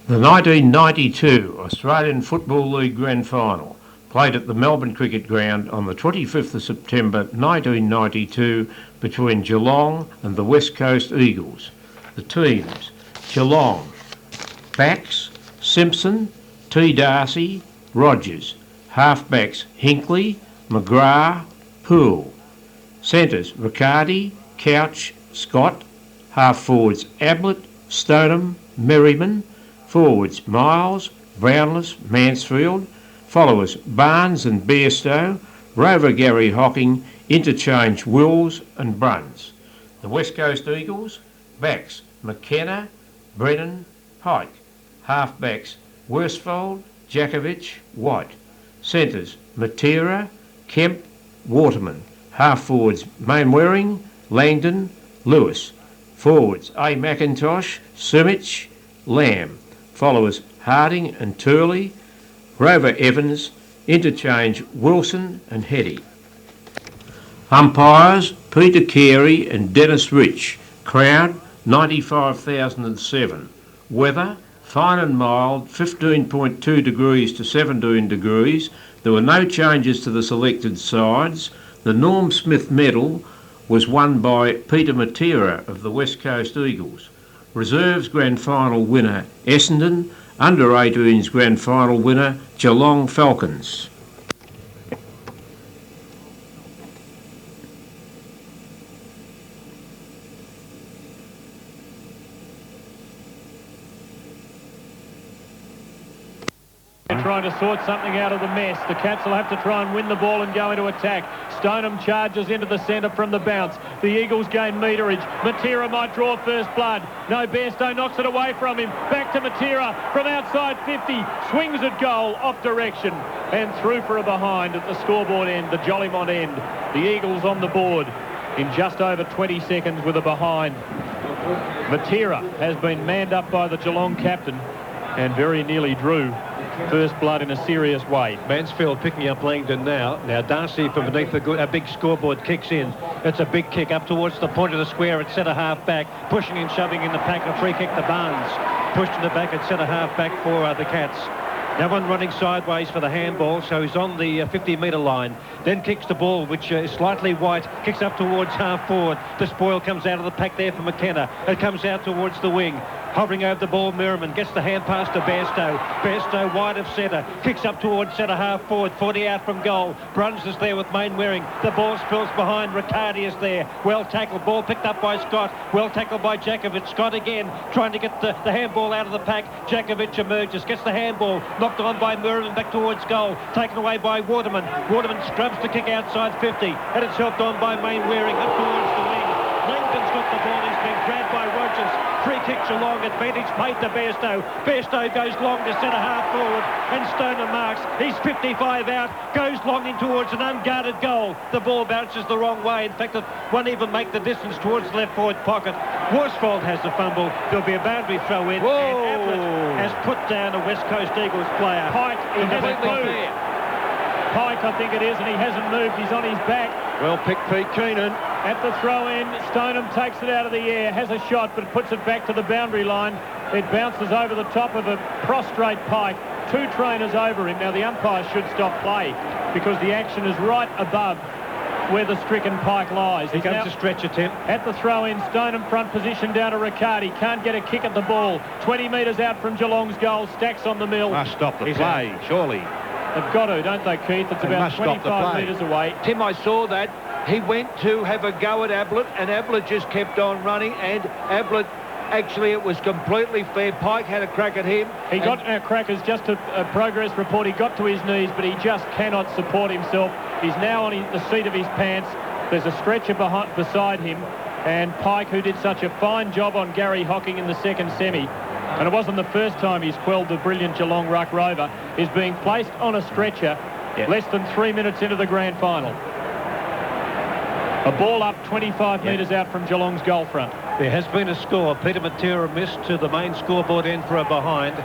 The 1992 Australian Football League Grand Final, played at the Melbourne Cricket Ground on the 25th of September 1992 between Geelong and the West Coast Eagles. The teams: Geelong, backs Simpson, T. Darcy, Rogers. Halfbacks Hinkley, McGrath, Poole. Centres Riccardi, Couch, Scott. Half forwards Ablett, Stoneham, Merriman. Forwards Miles, Brownless, Mansfield. Followers Barnes and Bairstow. Rover Gary Hocking. Interchange Wills and Bruns. The West Coast Eagles: backs McKenna, Brennan, Pike. Halfbacks Worsfold, Jakovich, White. Centres Matera, Kemp, Waterman. Half forwards Mainwaring, Langdon, Lewis. Forwards A. McIntosh, Simic, Lamb. Followers Harding and Turley. Rover Evans. Interchange Wilson and Hetty. Umpires Peter Carey and Dennis Rich. Crowd 95,007. Weather fine and mild, 15.2 degrees to 17 degrees. There were no changes to the selected sides. The Norm Smith medal was won by Peter Matera of the West Coast Eagles. Reserves Grand Final winner Essendon. Under 18s Grand Final winner Geelong Falcons. They're trying to sort something out of the mess. The Cats will have to try and win the ball and go into attack. Stoneham charges into the centre from the bounce. The Eagles gain meterage. Matera might draw first blood. No, Bairstow knocks it away from him. Back to Matera from outside 50. Swings at goal, off direction. And through for a behind at the scoreboard end, the Jollymont end. The Eagles on the board in just over 20 seconds with a behind. Matera has been manned up by the Geelong captain and very nearly drew first blood in a serious way. Mansfield picking up Langdon now. Now Darcy from beneath a big scoreboard kicks in. It's a big kick up towards the point of the square at centre half back, pushing and shoving in the pack. A free kick to Barnes, pushed in the back at centre half back for the Cats. Now one running sideways for the handball, so he's on the 50-metre line. Then kicks the ball, which is slightly white, kicks up towards half forward. The spoil comes out of the pack there for McKenna. It comes out towards the wing. Hovering over the ball, Merriman gets the hand pass to Bairstow. Bairstow wide of centre, kicks up towards centre half forward, 40 out from goal. Bruns is there with Mainwaring. The ball spills behind. Riccardi is there. Well tackled. Ball picked up by Scott. Well tackled by Jakovich. Scott again trying to get the handball out of the pack. Jakovich emerges, gets the handball, knocked on by Merriman back towards goal. Taken away by Waterman. Waterman scrubs to kick outside 50, and it's helped on by Mainwaring up towards the wing. Langdon's got the ball. He's been grabbed by Rogers. Free kick Geelong, advantage paid to Bairstow. Bairstow goes long to centre half forward, and Stoner marks. He's 55 out, goes long in towards an unguarded goal. The ball bounces the wrong way. In fact, it won't even make the distance towards the left forward pocket. Worsfold has the fumble. There'll be a boundary throw in. Whoa. And Ablett has put down a West Coast Eagles player. Pike, he hasn't moved. Pike, I think it is, and he hasn't moved. He's on his back. Well picked, Pete Keenan. At the throw-in, Stoneham takes it out of the air, has a shot, but puts it back to the boundary line. It bounces over the top of a prostrate Pike. Two trainers over him. Now, the umpire should stop play because the action is right above where the stricken Pike lies. Here comes a stretch attempt. At the throw-in, Stoneham front position down to Riccardi. Can't get a kick at the ball. 20 metres out from Geelong's goal. Stacks on the mill. Must stop the play, surely. They've got to, don't they, Keith? It's about 25 metres away. Tim, I saw that. He went to have a go at Ablett, and Ablett just kept on running, and Ablett, actually, it was completely fair. Pike had a crack at him. He got a crack as just a progress report. He got to his knees, but he just cannot support himself. He's now on the seat of his pants. There's a stretcher beside him, and Pike, who did such a fine job on Gary Hocking in the second semi, and it wasn't the first time he's quelled the brilliant Geelong ruck rover, is being placed on a stretcher less than 3 minutes into the grand final. A ball up 25 metres out from Geelong's goal front. There has been a score. Peter Matera missed to the main scoreboard end for a behind.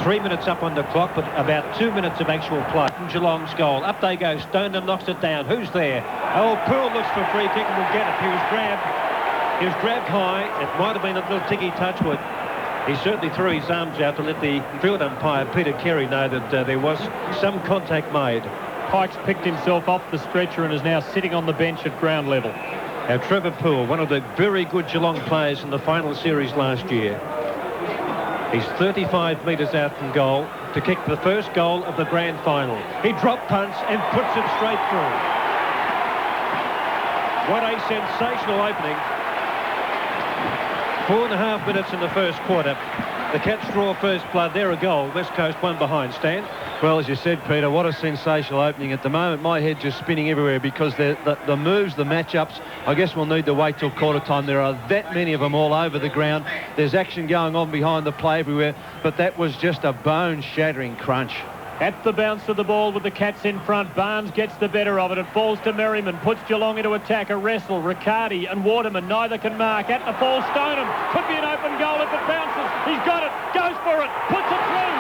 3 minutes up on the clock, but about 2 minutes of actual play from Geelong's goal. Up they go. Stoneham knocks it down. Who's there? Oh, Poole looks for a free kick and will get it. He was grabbed high. It might have been a little ticky touch with He certainly threw his arms out to let the field umpire, Peter Carey, know that there was some contact made. Pike's picked himself off the stretcher and is now sitting on the bench at ground level. Now, Trevor Poole, one of the very good Geelong players in the final series last year. He's 35 metres out from goal to kick the first goal of the grand final. He drop punts and puts it straight through. What a sensational opening. 4.5 minutes in the first quarter. The Cats draw first blood. They're a goal. West Coast one behind. Stan? Well, as you said, Peter, what a sensational opening. At the moment, my head just spinning everywhere because the moves, the matchups, I guess we'll need to wait till quarter time. There are that many of them all over the ground. There's action going on behind the play everywhere, but that was just a bone-shattering crunch. At the bounce of the ball with the Cats in front, Barnes gets the better of it. It falls to Merriman, puts Geelong into attack. A wrestle, Riccardi and Waterman, neither can mark. At the fall, Stoneham, could be an open goal if it bounces. He's got it, goes for it, puts it through.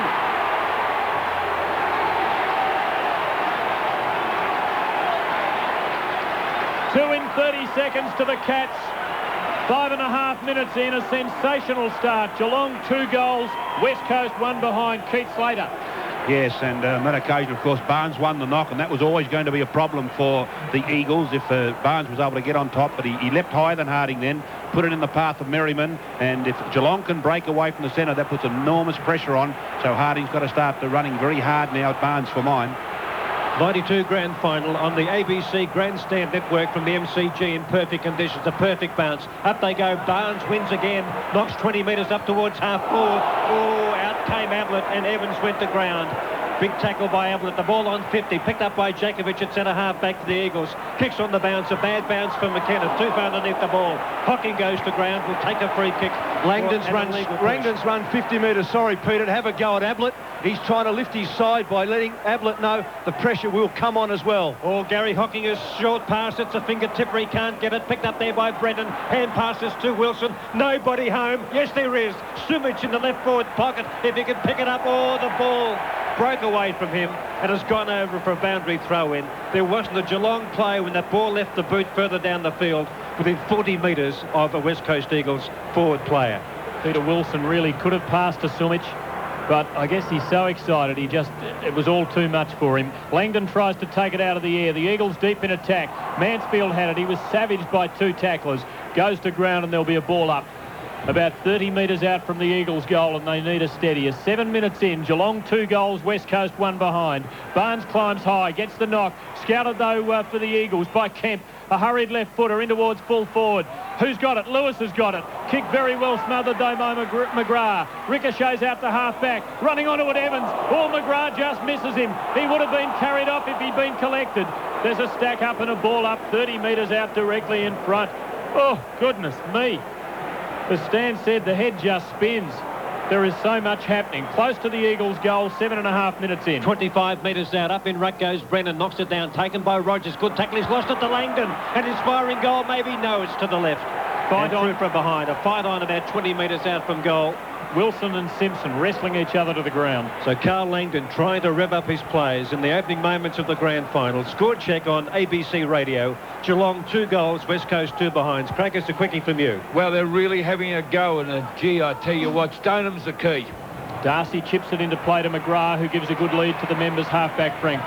Two in 30 seconds to the Cats. 5.5 minutes in, a sensational start. Geelong 2 goals, West Coast 1 behind. Keith Slater. Yes, and on that occasion, of course, Barnes won the knock, and that was always going to be a problem for the Eagles if Barnes was able to get on top, but he leapt higher than Harding then, put it in the path of Merriman, and if Geelong can break away from the centre, that puts enormous pressure on, so Harding's got to start running very hard now at Barnes for mine. 92 grand final on the ABC Grandstand Network from the MCG in perfect conditions. A perfect bounce. Up they go. Barnes wins again. Knocks 20 metres up towards half forward. Oh, out came Ablett and Evans went to ground. Big tackle by Ablett. The ball on 50. Picked up by Jakovic at centre half back to the Eagles. Kicks on the bounce. A bad bounce for McKenna. Too far underneath the ball. Hocking goes to ground. Will take a free kick. Langdon's run 50 metres. Sorry, Peter, to have a go at Ablett. He's trying to lift his side by letting Ablett know the pressure will come on as well. Oh, Gary Hockinger's short pass. It's a fingertipper. He can't get it. Picked up there by Brendan. Hand passes to Wilson. Nobody home. Yes, there is. Sumich in the left forward pocket. If he can pick it up. Oh, the ball broke away from him and has gone over for a boundary throw-in. There wasn't a Geelong play when that ball left the boot further down the field within 40 metres of a West Coast Eagles forward player. Peter Wilson really could have passed to Sumich, but I guess he's so excited, it was all too much for him. Langdon tries to take it out of the air. The Eagles deep in attack. Mansfield had it. He was savaged by 2 tacklers. Goes to ground and there'll be a ball up. About 30 metres out from the Eagles' goal, and they need a steadier. 7 minutes in, Geelong 2 goals, West Coast 1 behind. Barnes climbs high, gets the knock. Scouted, though, for the Eagles by Kemp. A hurried left footer in towards full forward. Who's got it? Lewis has got it. Kicked very well, smothered though by McGrath. Ricochets out to half-back. Running onto it, Evans. Oh, McGrath just misses him. He would have been carried off if he'd been collected. There's a stack up and a ball up 30 metres out directly in front. Oh, goodness me. As Stan said, the head just spins. There is so much happening. Close to the Eagles' goal, 7.5 minutes in. 25 metres out. Up in ruck goes Brennan. Knocks it down. Taken by Rogers. Good tackle. He's lost it to Langdon. And his firing goal, maybe. No, it's to the left. Fight on from behind. A fight on about 20 metres out from goal. Wilson and Simpson wrestling each other to the ground. So Carl Langdon trying to rev up his plays in the opening moments of the grand final. Score check on ABC Radio. Geelong 2 goals, West Coast 2 behinds. Crackers, a quickie from you. Well, they're really having a go, and gee, I tell you what, Stoneham's the key. Darcy chips it into play to McGrath, who gives a good lead to the members halfback Frank.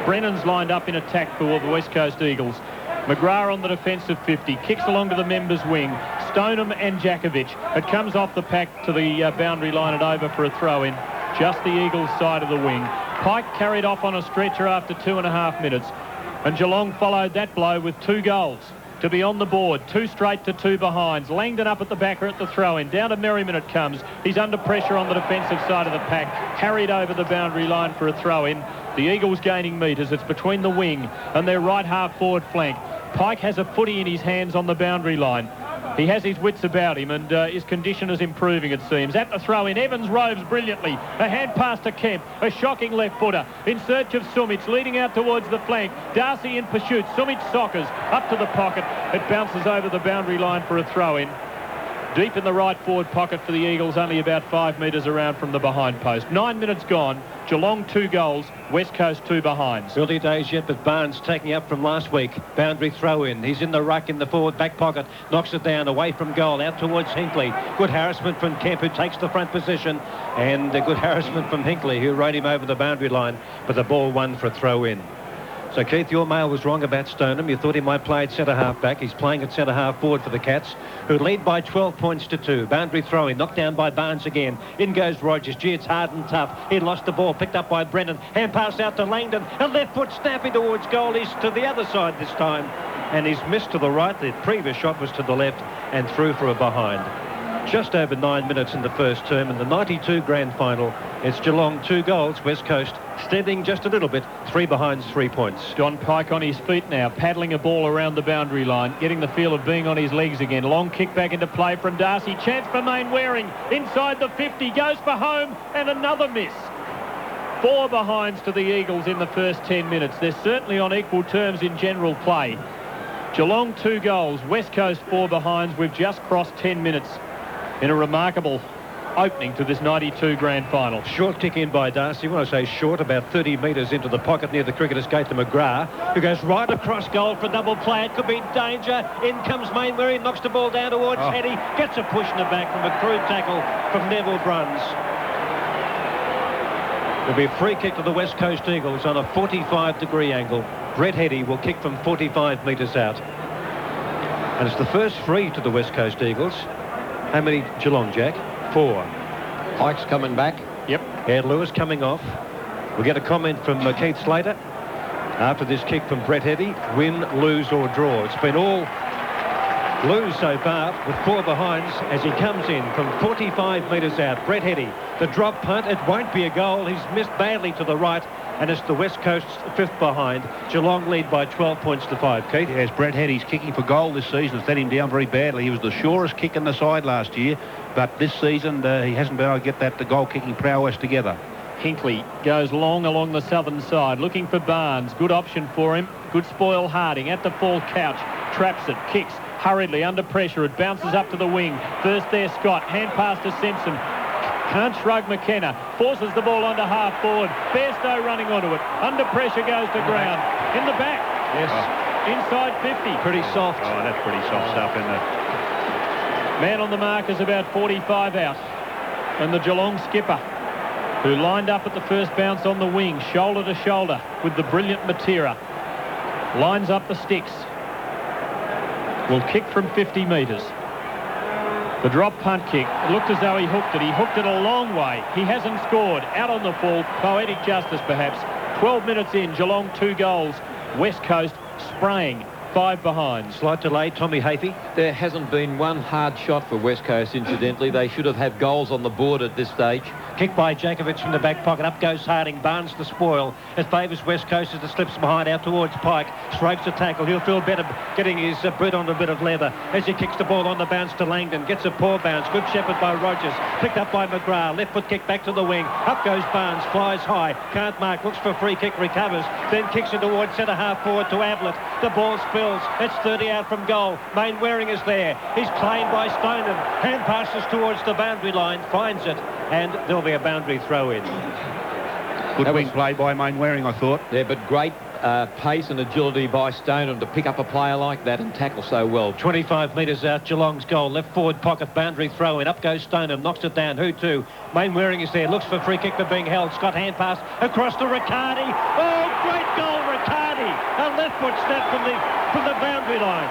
Brennan's lined up in attack for the West Coast Eagles. McGrath on the defensive 50, kicks along to the members' wing. Stoneham and Jakovic. It comes off the pack to the boundary line and over for a throw-in. Just the Eagles' side of the wing. Pike carried off on a stretcher after 2.5 minutes. And Geelong followed that blow with 2 goals to be on the board. 2 straight to 2 behinds. Langdon up at the backer at the throw-in. Down to Merriman it comes. He's under pressure on the defensive side of the pack. Carried over the boundary line for a throw-in. The Eagles gaining metres. It's between the wing and their right half forward flank. Pike has a footy in his hands on the boundary line. He has his wits about him and his condition is improving, it seems. At the throw-in, Evans roves brilliantly. A hand pass to Kemp. A shocking left footer. In search of Sumich, leading out towards the flank. Darcy in pursuit. Sumich soccers up to the pocket. It bounces over the boundary line for a throw-in. deep in the right forward pocket for the Eagles, only about 5 metres around from the behind post. 9 minutes gone. Geelong 2 goals, West Coast 2 behinds. Early days yet, but Barnes taking up from last week. Boundary throw in. He's in the ruck in the forward back pocket. Knocks it down away from goal, out towards Hinkley. Good harassment from Kemp, who takes the front position. And a good harassment from Hinkley, who rode him over the boundary line. But the ball won for a throw in. So, Keith, your mail was wrong about Stoneham. You thought he might play at centre-half back. He's playing at centre-half forward for the Cats, who lead by 12 points to 2. Boundary throwing, knocked down by Barnes again. In goes Rogers. Gee, it's hard and tough. He lost the ball, picked up by Brennan. Hand pass out to Langdon. A left foot snapping towards goal. He's to the other side this time. And he's missed to the right. The previous shot was to the left and through for a behind. Just over 9 minutes in the first term in the 92 grand final. It's Geelong 2 goals, West Coast steadying just a little bit, 3 behinds, 3 points. John Pike on his feet now, paddling a ball around the boundary line, getting the feel of being on his legs again. Long kick back into play from Darcy. Chance for Mainwaring inside the 50, goes for home and another miss. 4 behinds to the Eagles in the first 10 minutes. They're certainly on equal terms in general play. Geelong 2 goals, West Coast 4 behinds. We've just crossed 10 minutes in a remarkable opening to this 92 grand final. Short kick in by Darcy. When I say short, about 30 metres into the pocket near the cricketer's gate to McGrath, who goes right across goal for a double play. It could be danger. In comes Mainwaring, knocks the ball down towards Hetty, gets a push in the back from a crude tackle from Neville Bruns. There'll be a free kick to the West Coast Eagles on a 45-degree angle. Brett Hetty will kick from 45 metres out. And it's the first free to the West Coast Eagles. How many Geelong, Jack? 4. Pike's coming back. Yep. Ed Lewis coming off. We'll get a comment from Keith Slater after this kick from Brett Hetty. Win, lose or draw. It's been all lose so far with 4 behinds as he comes in from 45 metres out. Brett Hetty, the drop punt. It won't be a goal. He's missed badly to the right. And it's the West Coast's 5th behind. Geelong lead by 12 points to 5. Keith? Yes, Brett Hetty's kicking for goal this season. It's let him down very badly. He was the surest kick in the side last year, but this season he hasn't been able to get that goal-kicking prowess together. Hinkley goes long along the southern side, looking for Barnes. Good option for him. Good spoil Harding at the full couch. Traps it, kicks hurriedly under pressure. It bounces up to the wing. First there, Scott. Hand pass to Simpson. Can't shrug McKenna. Forces the ball onto half forward. Bairstow running onto it. Under pressure goes to ground. In the back. Yes. Inside 50. Pretty soft. Oh, that's pretty soft stuff, isn't it? Man on the mark is about 45 out. And the Geelong skipper, who lined up at the first bounce on the wing, shoulder to shoulder with the brilliant Matera, lines up the sticks. Will kick from 50 metres. The drop punt kick, it looked as though he hooked it. He hooked it a long way. He hasn't scored. Out on the full. Poetic justice, perhaps. 12 minutes in, Geelong 2 goals. West Coast spraying 5 behind. Slight delay, Tommy Hafey. There hasn't been one hard shot for West Coast, incidentally. They should have had goals on the board at this stage. Kick by Jakovic from the back pocket. Up goes Harding. Barnes the spoil. It favours West Coast as it slips behind out towards Pike. Strokes the tackle. He'll feel better getting his boot on a bit of leather as he kicks the ball on the bounce to Langdon. Gets a poor bounce. Good shepherd by Rogers. Picked up by McGrath. Left foot kick back to the wing. Up goes Barnes. Flies high. Can't mark. Looks for a free kick. Recovers. Then kicks it towards centre half forward to Ablett. The ball spills. It's 30 out from goal. Mainwaring is there. He's claimed by Stoneham. Hand passes towards the boundary line. Finds it. And there'll be a boundary throw in. Good wing play by Mainwaring, I thought. Yeah, but great pace and agility by Stoneham to pick up a player like that and tackle so well. 25 metres out, Geelong's goal. Left forward pocket, boundary throw in. Up goes Stoneham, knocks it down. Who to? Mainwaring is there, looks for free kick, but being held. Scott hand pass across to Riccardi. Oh, great goal, Riccardi. A left foot snap from the boundary line.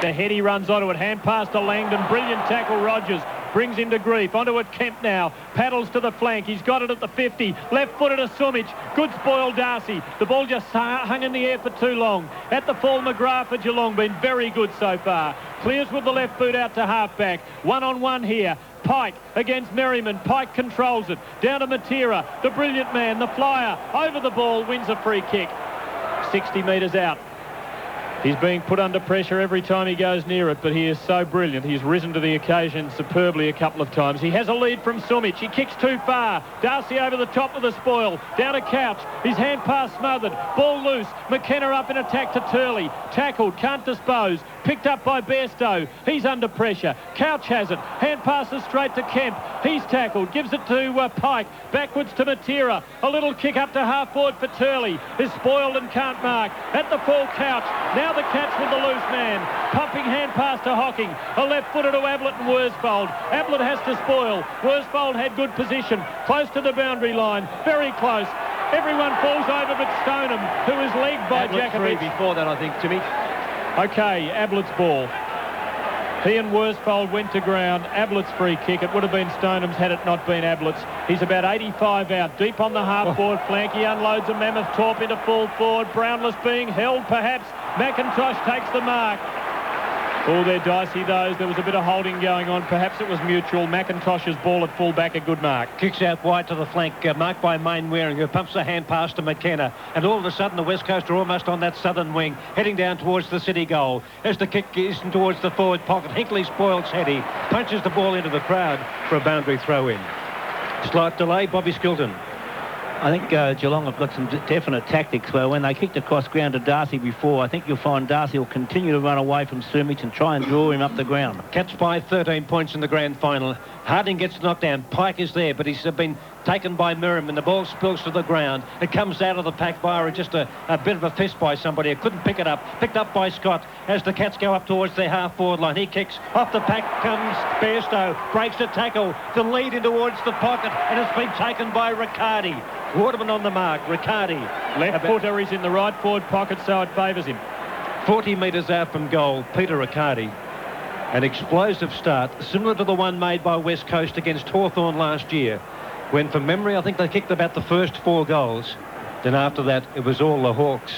The Hetty runs onto it. Hand pass to Langdon. Brilliant tackle, Rogers. Brings him to grief. Onto it, Kemp now. Paddles to the flank. He's got it at the 50. Left-footed to Sumich. Good spoil, Darcy. The ball just hung in the air for too long. At the full, McGrath for Geelong. Been very good so far. Clears with the left boot out to half-back. One-on-one here. Pike against Merriman. Pike controls it. Down to Matera. The brilliant man, the flyer. Over the ball, wins a free kick. 60 metres out. He's being put under pressure every time he goes near it, but he is so brilliant. He's risen to the occasion superbly a couple of times. He has a lead from Sumic. He kicks too far. Darcy over the top of the spoil. Down to Couch. His hand pass smothered. Ball loose. McKenna up in attack to Turley. Tackled. Can't dispose. Picked up by Bairstow. He's under pressure. Couch has it. Hand passes straight to Kemp. He's tackled. Gives it to Pike. Backwards to Matera. A little kick up to half forward for Turley. Is spoiled and can't mark. At the full Couch. Now the Cats with the loose man. Pumping hand pass to Hocking. A left footer to Ablett and Worsfold. Ablett has to spoil. Worsfold had good position. Close to the boundary line. Very close. Everyone falls over but Stoneham, who is legged by Jakovic. Before that, I think, Timmy. Okay, Ablett's ball. He and Worsfold went to ground. Ablett's free kick. It would have been Stoneham's had it not been Ablett's. He's about 85 out. Deep on the half-forward flank. He unloads a mammoth torp into full forward. Brownless being held, perhaps. McIntosh takes the mark. Oh, they're dicey, those. There was a bit of holding going on. Perhaps it was mutual. McIntosh's ball at full-back, a good mark. Kicks out wide to the flank, marked by Mainwaring, who pumps a hand pass to McKenna. And all of a sudden, the West Coast are almost on that southern wing, heading down towards the City goal. As the kick is towards the forward pocket, Hinkley spoils Hetty, punches the ball into the crowd for a boundary throw-in. Slight delay, Bobby Skilton. I think Geelong have got some definite tactics where when they kicked across ground to Darcy before, I think you'll find Darcy will continue to run away from Sumic and try and draw him up the ground. Cats by 13 points in the grand final. Harding gets knocked down. Pike is there, but he's been taken by Merrim and the ball spills to the ground. It comes out of the pack via just a bit of a fist by somebody. It couldn't pick it up. Picked up by Scott as the Cats go up towards their half-forward line. He kicks. Off the pack comes Bairstow. Breaks a tackle. The lead in towards the pocket, and it's been taken by Riccardi. Waterman on the mark. Riccardi. Left footer is in the right forward pocket, so it favours him. 40 metres out from goal, Peter Riccardi. An explosive start, similar to the one made by West Coast against Hawthorn last year, when, from memory, I think they kicked about the first 4 goals. Then after that, it was all the Hawks.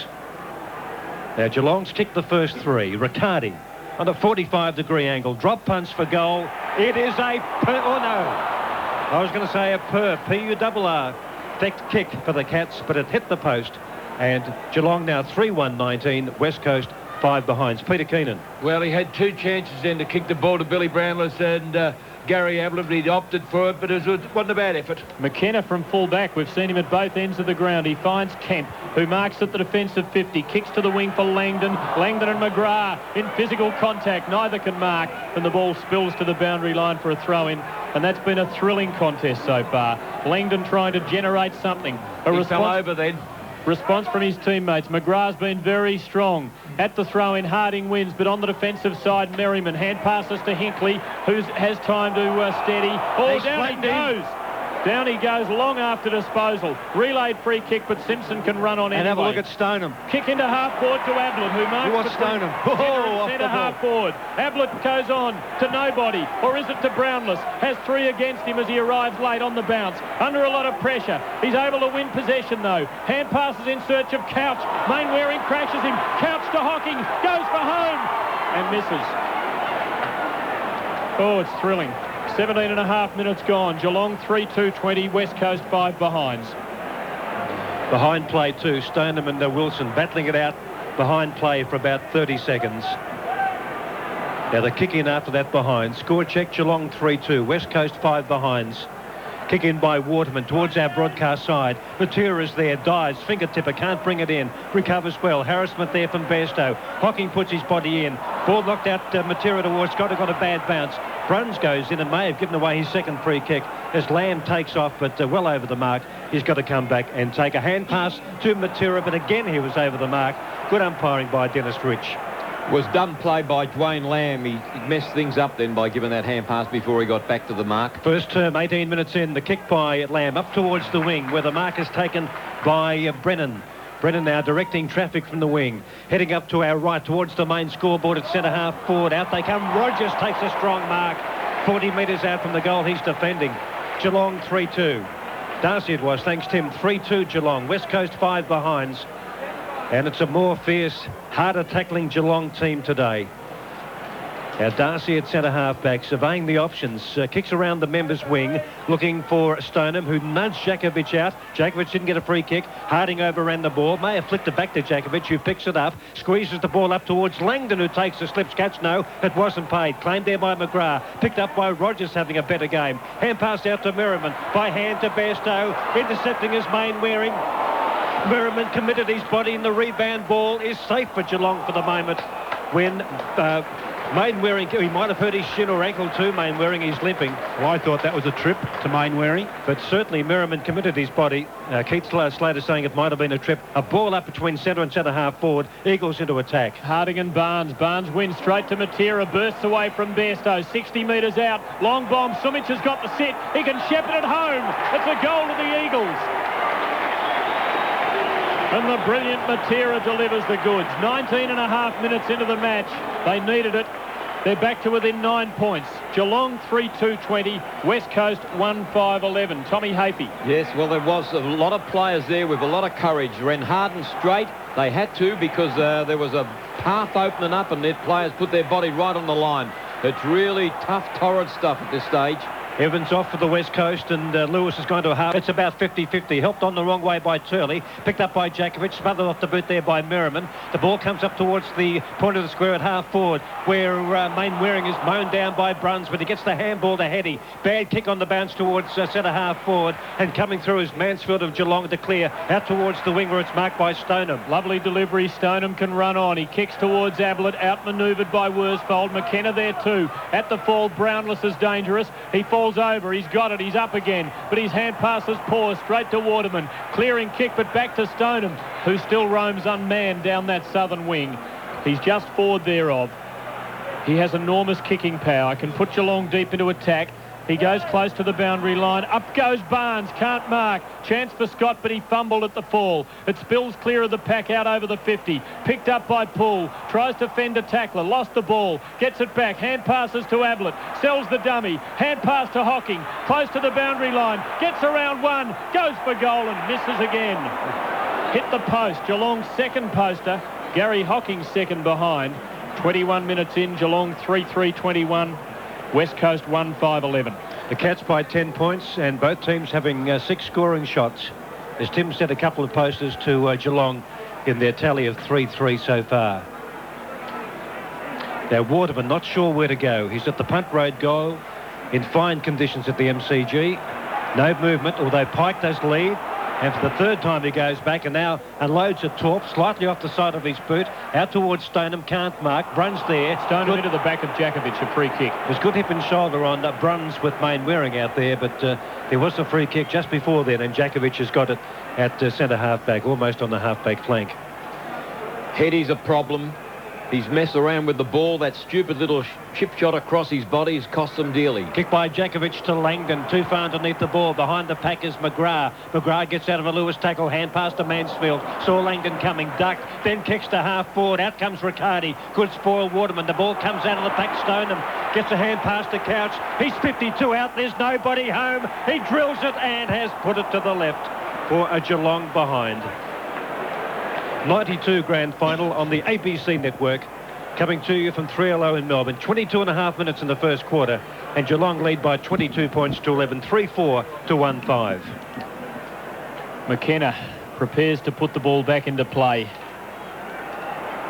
Now, Geelong's kicked the first 3. Riccardi on a 45-degree angle. Drop punch for goal. It is a... Oh, no. I was going to say a P-U-R-R. Effect kick for the Cats, but it hit the post. And Geelong now 3-1-19. West Coast 5 behinds. Peter Keenan. Well, he had 2 chances then to kick the ball to Billy Brownless and Gary Ablett. He'd opted for it, but it wasn't a bad effort. McKenna from full-back. We've seen him at both ends of the ground. He finds Kemp, who marks at the defensive 50. Kicks to the wing for Langdon. Langdon and McGrath in physical contact. Neither can mark, and the ball spills to the boundary line for a throw-in. And that's been a thrilling contest so far. Langdon trying to generate something. He fell over then. Response from his teammates. McGrath's been very strong. At the throw-in, Harding wins, but on the defensive side, Merriman. Hand passes to Hinkley, who has time to steady. Oh, down he goes. Down he goes long after disposal. Relayed free kick, but Simpson can run on anyway. And have a look at Stoneham. Kick into half-forward to Ablett, who marks... Who wants Stoneham? Centre half-forward. Ablett goes on to nobody. Or is it to Brownless? Has 3 against him as he arrives late on the bounce. Under a lot of pressure. He's able to win possession, though. Hand passes in search of Couch. Mainwaring crashes him. Couch to Hocking. Goes for home. And misses. Oh, it's thrilling. 17 and a half minutes gone. Geelong 3-2-20. West Coast 5 behinds. Behind play 2. Stoneham and Wilson battling it out behind play for about 30 seconds. Now the kick in after that behind. Score check, Geelong 3-2. West Coast 5 behinds. Kick in by Waterman towards our broadcast side. Matera is there, dives, fingertipper, can't bring it in. Recovers well. Harassment there from Bairstow. Hocking puts his body in. Ball knocked out Matera towards Scott, got a bad bounce. Bruns goes in and may have given away his second free kick as Lamb takes off, but well over the mark. He's got to come back and take a hand pass to Matera, but again he was over the mark. Good umpiring by Dennis Rich. Was done play by Dwayne Lamb. He messed things up then by giving that hand pass before he got back to the mark. First term, 18 minutes in, the kick by Lamb up towards the wing where the mark is taken by Brennan. Brennan now directing traffic from the wing. Heading up to our right towards the main scoreboard at centre half forward. Out they come. Rogers takes a strong mark. 40 metres out from the goal he's defending. Geelong 3-2. Darcy it was, thanks Tim. 3-2 Geelong. West Coast 5 behinds. And it's a more fierce, harder tackling Geelong team today. Now Darcy at centre half-back, surveying the options. Kicks around the members' wing, looking for Stoneham, who nudged Jakovic out. Jakovic didn't get a free kick. Harding overran the ball. May have flicked it back to Jakovic, who picks it up, squeezes the ball up towards Langdon, who takes the slips catch. No, it wasn't paid. Claimed there by McGrath. Picked up by Rogers, having a better game. Hand pass out to Merriman. By hand to Bairstow. Intercepting his Mainwaring. Merriman committed his body, and the rebound ball is safe for Geelong for the moment. When Mainwaring, he might have hurt his shin or ankle too, Mainwaring, he's limping. Well, I thought that was a trip to Mainwaring. But certainly Merriman committed his body. Keith Slater saying it might have been a trip. A ball up between centre and centre half forward. Eagles into attack. Harding and Barnes. Barnes wins straight to Matera. Bursts away from Bairstow. 60 metres out. Long bomb. Sumic has got the sit. He can shepherd it home. It's a goal to the Eagles. And the brilliant Matera delivers the goods. 19 and a half minutes into the match. They needed it. They're back to within 9 points. Geelong 3-2-20. West Coast 1-5-11. Tommy Hafey. Yes, well, there was a lot of players there with a lot of courage. Ran hard and straight. They had to because there was a path opening up and their players put their body right on the line. It's really tough, torrid stuff at this stage. Evans off for the West Coast, and Lewis is going to a half. It's about 50-50. Helped on the wrong way by Turley. Picked up by Jakovic. Smothered off the boot there by Merriman. The ball comes up towards the point of the square at half forward, where Mainwaring is mown down by Bruns, but he gets the handball to Hetty. Bad kick on the bounce towards centre half forward, and coming through is Mansfield of Geelong to clear out towards the wing where it's marked by Stoneham. Lovely delivery. Stoneham can run on. He kicks towards Ablett. Outmanoeuvred by Worsfold. McKenna there too. At the fall, Brownless is dangerous. He falls over. He's got it. He's up again. But his hand pass is poor. Straight to Waterman. Clearing kick, but back to Stoneham, who still roams unmanned down that southern wing. He's just forward thereof. He has enormous kicking power. Can put Geelong deep into attack. He goes close to the boundary line. Up goes Barnes. Can't mark. Chance for Scott, but he fumbled at the fall. It spills clear of the pack out over the 50. Picked up by Poole. Tries to fend a tackler. Lost the ball. Gets it back. Hand passes to Ablett. Sells the dummy. Hand pass to Hocking. Close to the boundary line. Gets around one. Goes for goal and misses again. Hit the post. Geelong's second poster. Gary Hocking's second behind. 21 minutes in. Geelong 3-3-21. West Coast 1-5-11. The Cats by 10 points, and both teams having 6 scoring shots. As Tim said, a couple of posters to Geelong in their tally of 3-3 so far. Now Waterman not sure where to go. He's at the punt road goal in fine conditions at the MCG. No movement, although Pike does lead. And for the third time he goes back and now unloads a torp slightly off the side of his boot. Out towards Stoneham, can't mark. Bruns there. Stoneham into the back of Jakovic, a free kick. There's good hip and shoulder on Bruns with Mainwaring out there, but there was a free kick just before then, and Jakovic has got it at centre half-back, almost on the half-back flank. Hetty's a problem. He's messed around with the ball. That stupid little chip shot across his body has cost him dearly. Kick by Jakovic to Langdon. Too far underneath the ball. Behind the pack is McGrath. McGrath gets out of a Lewis tackle. Hand pass to Mansfield. Saw Langdon coming. Ducked. Then kicks to half forward. Out comes Riccardi. Could spoil Waterman. The ball comes out of the pack. Stoneham gets a hand pass to Couch. He's 52 out. There's nobody home. He drills it and has put it to the left for a Geelong behind. 92 grand final on the ABC network, coming to you from 3LO in Melbourne. 22 and a half minutes in the first quarter, and Geelong lead by 22 points to 11, 3-4 to 1-5. McKenna prepares to put the ball back into play.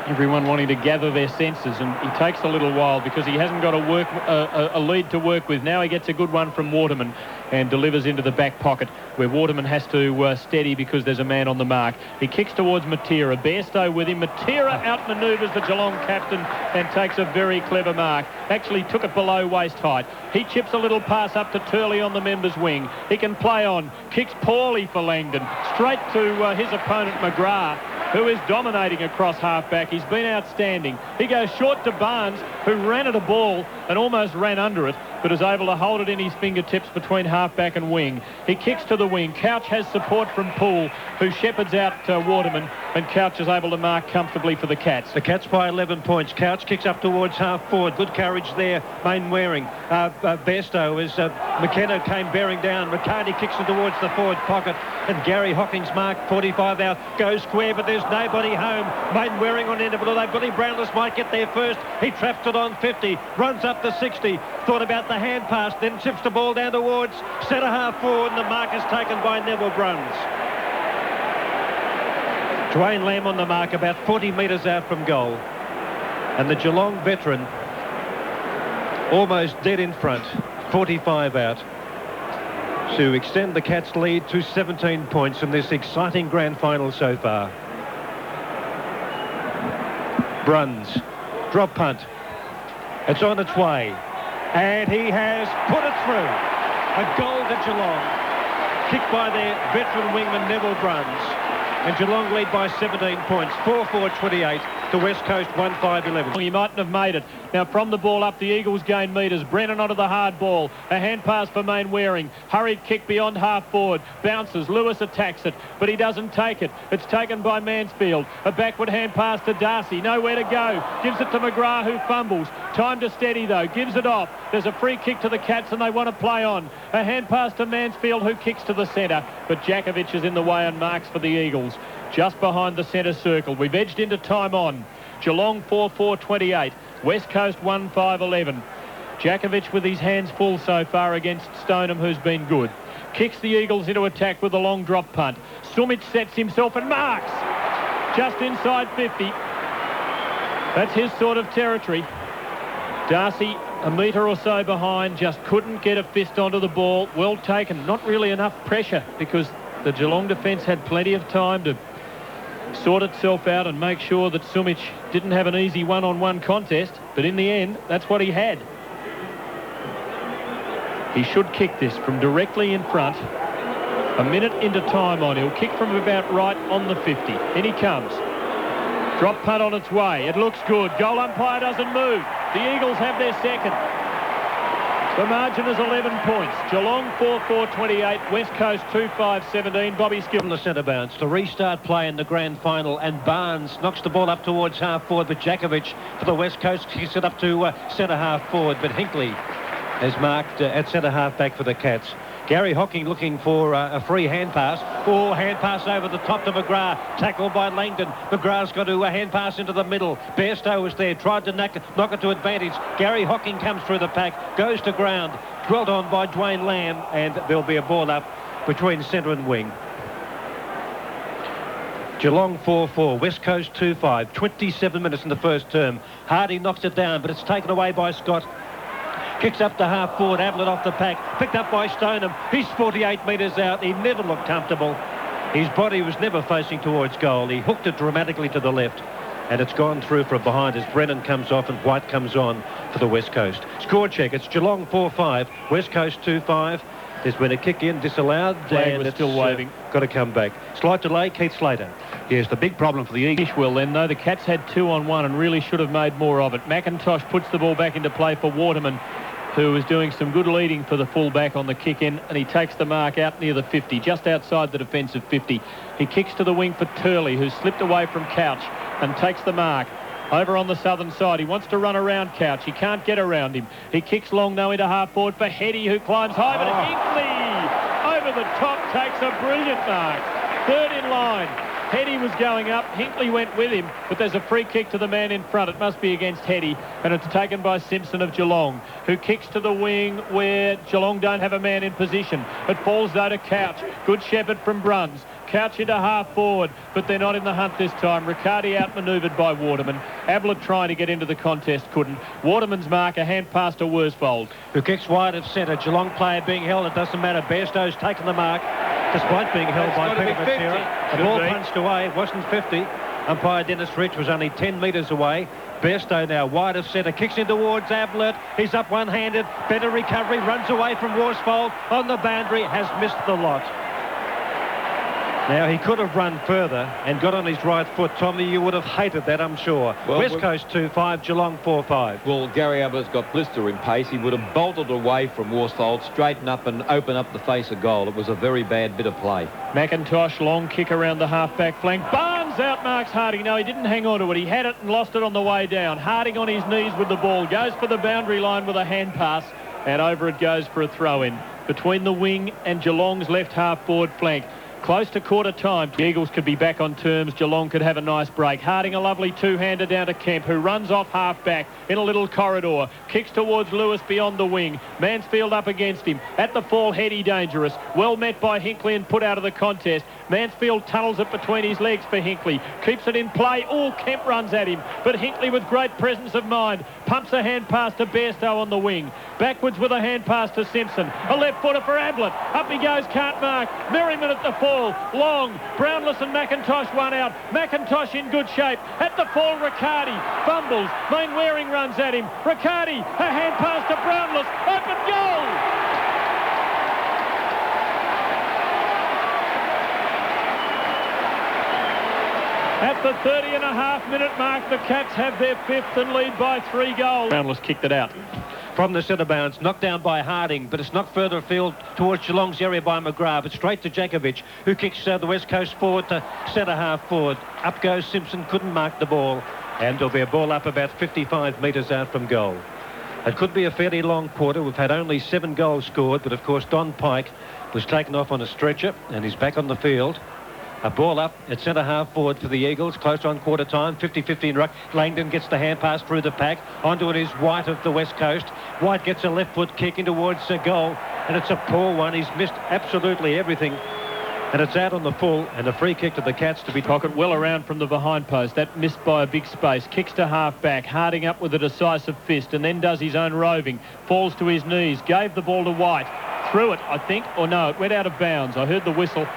Everyone wanting to gather their senses, and he takes a little while because he hasn't got a lead to work with. Now he gets a good one from Waterman and delivers into the back pocket where Waterman has to steady because there's a man on the mark. He kicks towards Matera. Bairstow with him. Matera outmanoeuvres the Geelong captain and takes a very clever mark. Actually took it below waist height. He chips a little pass up to Turley on the members' wing. He can play on. Kicks poorly for Langdon. Straight to his opponent McGrath, who is dominating across half-back. He's been outstanding. He goes short to Barnes, who ran at a ball and almost ran under it, but is able to hold it in his fingertips between half-back and wing. He kicks to the wing. Couch has support from Poole, who shepherds out Waterman, and Couch is able to mark comfortably for the Cats. The Cats by 11 points. Couch kicks up towards half-forward. Good courage there, Mainwaring. Bairstow as McKenna came bearing down. Riccardi kicks it towards the forward pocket, and Gary Hocking's mark 45 out. Goes square, but there's nobody home. Mainwaring on end of it, although Billy Brownless might get there first. He traps it on 50, runs up to 60, thought about the hand pass, then chips the ball down towards centre half forward, and the mark is taken by Neville Bruns. Dwayne Lamb on the mark, about 40 metres out from goal. And the Geelong veteran almost dead in front, 45 out, to extend the Cats' lead to 17 points in this exciting grand final so far. Bruns, drop punt. It's on its way. And he has put it through. A goal to Geelong. Kicked by their veteran wingman Neville Bruns. And Geelong lead by 17 points. 4-4-28 to West Coast 1-5-11. He mightn't have made it. Now from the ball up, the Eagles gain metres. Brennan onto the hard ball. A hand pass for Mainwaring. Hurried kick beyond half forward. Bounces. Lewis attacks it, but he doesn't take it. It's taken by Mansfield. A backward hand pass to Darcy. Nowhere to go. Gives it to McGrath, who fumbles. Time to steady though. Gives it off. There's a free kick to the Cats and they want to play on. A hand pass to Mansfield, who kicks to the centre, but Jakovic is in the way and marks for the Eagles. Just behind the centre circle. We've edged into time on. Geelong 4-4-28. West Coast 1-5-11. Jakovic with his hands full so far against Stoneham, who's been good. Kicks the Eagles into attack with a long drop punt. Sumic sets himself and marks. Just inside 50. That's his sort of territory. Darcy a metre or so behind, just couldn't get a fist onto the ball. Well taken. Not really enough pressure because the Geelong defence had plenty of time to sort itself out and make sure that Sumic didn't have an easy one-on-one contest, but in the end that's what he had. He should kick this from directly in front. A minute into time on. He'll kick from about right on the 50. In he comes. Drop punt on its way. It looks good. Goal umpire doesn't move. The Eagles have their second. The margin is 11 points. Geelong 4-4-28. West Coast 2-5-17. Bobby Skill on the centre bounce to restart play in the grand final, and Barnes knocks the ball up towards half forward, but Jakovic for the West Coast kicks it up to centre half forward, but Hinkley has marked at centre half back for the Cats. Gary Hocking looking for a free hand pass. Oh, hand pass over the top to McGrath. Tackled by Langdon. McGrath's got to a hand pass into the middle. Bairstow was there. Tried to knock it to advantage. Gary Hocking comes through the pack. Goes to ground. Dwelt on by Dwayne Lamb. And there'll be a ball up between centre and wing. Geelong 4-4. West Coast 2-5. 27 minutes in the first term. Hardy knocks it down, but it's taken away by Scott. Kicks up to half forward, Ablett off the pack, picked up by Stoneham. He's 48 metres out. He never looked comfortable. His body was never facing towards goal. He hooked it dramatically to the left, and it's gone through from behind as Brennan comes off and White comes on for the West Coast. Score check. It's Geelong 4-5, West Coast 2-5. There's been a kick in disallowed, and it's still waving. Got to come back. Slight delay. Keith Slater. Yes, the big problem for the Eagles. Well then, though, the Cats had 2-on-1 and really should have made more of it. McIntosh puts the ball back into play for Waterman, who is doing some good leading for the fullback on the kick-in, and he takes the mark out near the 50, just outside the defensive 50. He kicks to the wing for Turley, who's slipped away from Couch, and takes the mark. Over on the southern side, he wants to run around Couch. He can't get around him. He kicks long now into half-forward for Heady, who climbs high, but Hinkley over the top takes a brilliant mark. Third in line. Heady was going up. Hinkley went with him, but there's a free kick to the man in front. It must be against Heady, and it's taken by Simpson of Geelong, who kicks to the wing where Geelong don't have a man in position. It falls though to Couch. Good shepherd from Bruns. Couch into half forward, but they're not in the hunt this time. Riccardi outmanoeuvred by Waterman. Ablett trying to get into the contest, couldn't. Waterman's mark, a hand pass to Worsfold, who kicks wide of centre. Geelong player being held. It doesn't matter. Bairstow's taken the mark, despite being held by Peter Matera. The ball punched away. It wasn't 50. Umpire Dennis Rich was only 10 metres away. Bairstow now wide of centre, kicks in towards Ablett. He's up one-handed. Better recovery, runs away from Worsfold on the boundary, has missed the lot. Now, he could have run further and got on his right foot. Tommy, you would have hated that, I'm sure. Well, West Coast 2-5, Geelong 4-5. Well, Gary Ablett's got blister in pace. He would have bolted away from Worsfold, straighten up and open up the face of goal. It was a very bad bit of play. McIntosh, long kick around the half-back flank. Barnes outmarks Harding. No, he didn't hang on to it. He had it and lost it on the way down. Harding on his knees with the ball. Goes for the boundary line with a hand pass. And over it goes for a throw-in. Between the wing and Geelong's left half-forward flank. Close to quarter time. The Eagles could be back on terms. Geelong could have a nice break. Harding a lovely two-hander down to Kemp, who runs off half-back in a little corridor. Kicks towards Lewis beyond the wing. Mansfield up against him. At the fall, Heady dangerous. Well met by Hinkley and put out of the contest. Mansfield tunnels it between his legs for Hinkley. Keeps it in play. Oh, Kemp runs at him. But Hinkley with great presence of mind pumps a hand pass to Bairstow on the wing. Backwards with a hand pass to Simpson. A left footer for Ablett. Up he goes, can't mark. Merriman at the fall. Long. Brownless and McIntosh one out. McIntosh in good shape. At the fall, Riccardi fumbles. Mainwaring runs at him. Riccardi, a hand pass to Brownless. Open goal! At the 30-and-a-half-minute mark, the Cats have their fifth and lead by 3 goals. Brownless kicked it out. From the centre bounce, knocked down by Harding, but it's knocked further afield towards Geelong's area by McGrath. It's straight to Jakovic, who kicks the West Coast forward to centre half forward. Up goes Simpson, couldn't mark the ball, and there'll be a ball up about 55 metres out from goal. It could be a fairly long quarter. We've had only 7 goals scored, but of course Don Pike was taken off on a stretcher, and he's back on the field. A ball up at centre half forward for the Eagles, close on quarter time, 50-50 in ruck. Langdon gets the hand pass through the pack. Onto it is White of the West Coast. White gets a left foot kick in towards the goal, and it's a poor one. He's missed absolutely everything. And it's out on the full, and a free kick to the Cats to be... Pocket well around from the behind post. That missed by a big space. Kicks to half back. Harding up with a decisive fist, and then does his own roving. Falls to his knees. Gave the ball to White. Threw it, I think, or no, it went out of bounds. I heard the whistle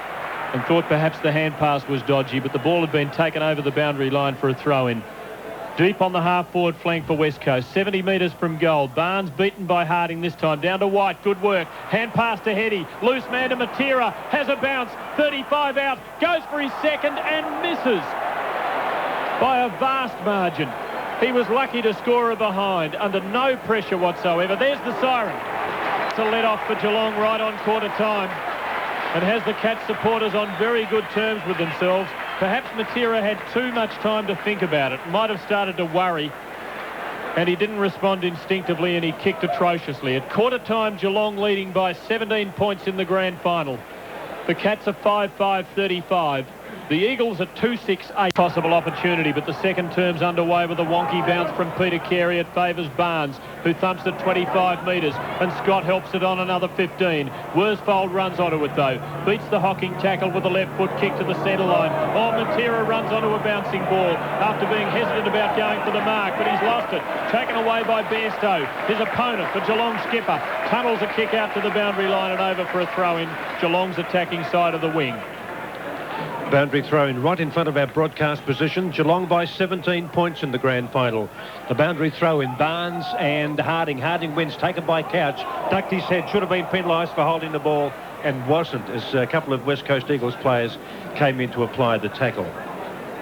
and thought perhaps the hand pass was dodgy, but the ball had been taken over the boundary line for a throw-in. Deep on the half-forward flank for West Coast, 70 metres from goal. Barnes beaten by Harding this time. Down to White, good work. Hand pass to Heady. Loose man to Matera. Has a bounce. 35 out. Goes for his second and misses by a vast margin. He was lucky to score a behind under no pressure whatsoever. There's the siren. It's a let-off for Geelong right on quarter time. And has the Cats supporters on very good terms with themselves. Perhaps Matera had too much time to think about it. Might have started to worry. And he didn't respond instinctively, and he kicked atrociously. At quarter time, Geelong leading by 17 points in the grand final. The Cats are 5-5-35. The Eagles are 2-6-8. Possible opportunity, but the second term's underway with a wonky bounce from Peter Carey. It favours Barnes, who thumps it 25 metres, and Scott helps it on another 15. Worsfold runs onto it, though. Beats the Hocking tackle with a left foot kick to the centre line. Oh, Matera runs onto a bouncing ball after being hesitant about going for the mark, but he's lost it. Taken away by Bairstow. His opponent, the Geelong skipper, tunnels a kick out to the boundary line and over for a throw-in. Geelong's attacking side of the wing. Boundary throw in right in front of our broadcast position. Geelong by 17 points in the grand final. The boundary throw in Barnes and Harding. Harding wins, taken by Couch. Ducked his head, should have been penalised for holding the ball and wasn't, as a couple of West Coast Eagles players came in to apply the tackle.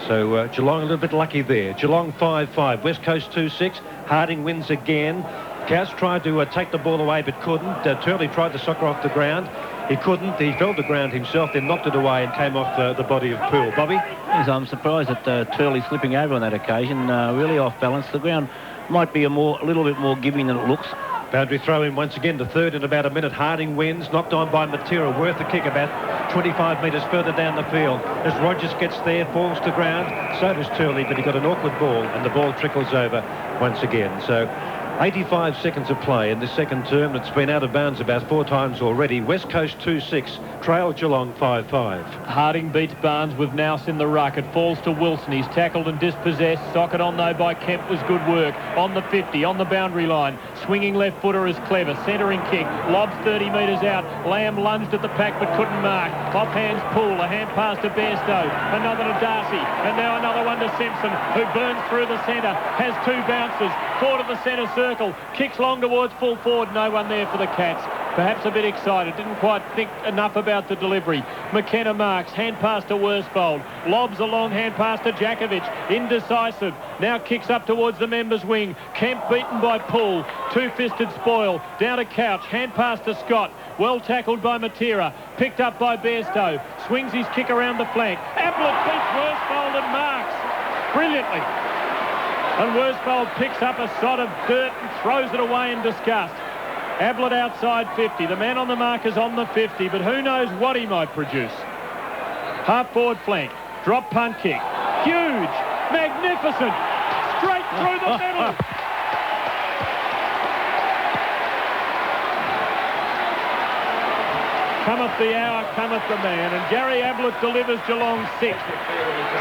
So Geelong a little bit lucky there. Geelong 5-5, West Coast 2-6. Harding wins again. Couch tried to take the ball away but couldn't. Turley tried to soccer off the ground. He couldn't. He fell to the ground himself, then knocked it away and came off the body of Poole. Bobby? Yes, I'm surprised at Turley slipping over on that occasion. Really off balance. The ground might be a little bit more giving than it looks. Boundary throw in once again, the third in about a minute. Harding wins, knocked on by Matera. Worth the kick about 25 metres further down the field. As Rogers gets there, falls to ground. So does Turley, but he got an awkward ball, and the ball trickles over once again. So 85 seconds of play in this second term. It's been out of bounds about 4 times already. West Coast 2-6, trail Geelong 5-5. Harding beats Barnes with Nous in the ruck. It falls to Wilson. He's tackled and dispossessed. Socket on, though, by Kemp was good work. On the 50, on the boundary line. Swinging left footer is clever. Centering kick. Lobs 30 metres out. Lamb lunged at the pack but couldn't mark. Off hands Poole. A hand pass to Bairstow. Another to Darcy. And now another one to Simpson, who burns through the centre. Has 2 bounces. 4 to the centre circle. Kicks long towards full forward. No one there for the Cats. Perhaps a bit excited, didn't quite think enough about the delivery. McKenna marks, hand pass to Worsfold, lobs a long hand pass to Jakovic, indecisive, now kicks up towards the members' wing. Kemp beaten by Poole, two-fisted Spoil, down to Couch, hand pass to Scott, well tackled by Matera, picked up by Bairstow, swings his kick around the flank. Ablett beats Worsfold and marks brilliantly. And Worsfold picks up a sod of dirt and throws it away in disgust. Ablett outside 50. The man on the mark is on the 50, but who knows what he might produce. Half forward flank. Drop punt kick. Huge. Magnificent. Straight through the middle. Cometh the hour, cometh the man, and Gary Ablett delivers Geelong 6.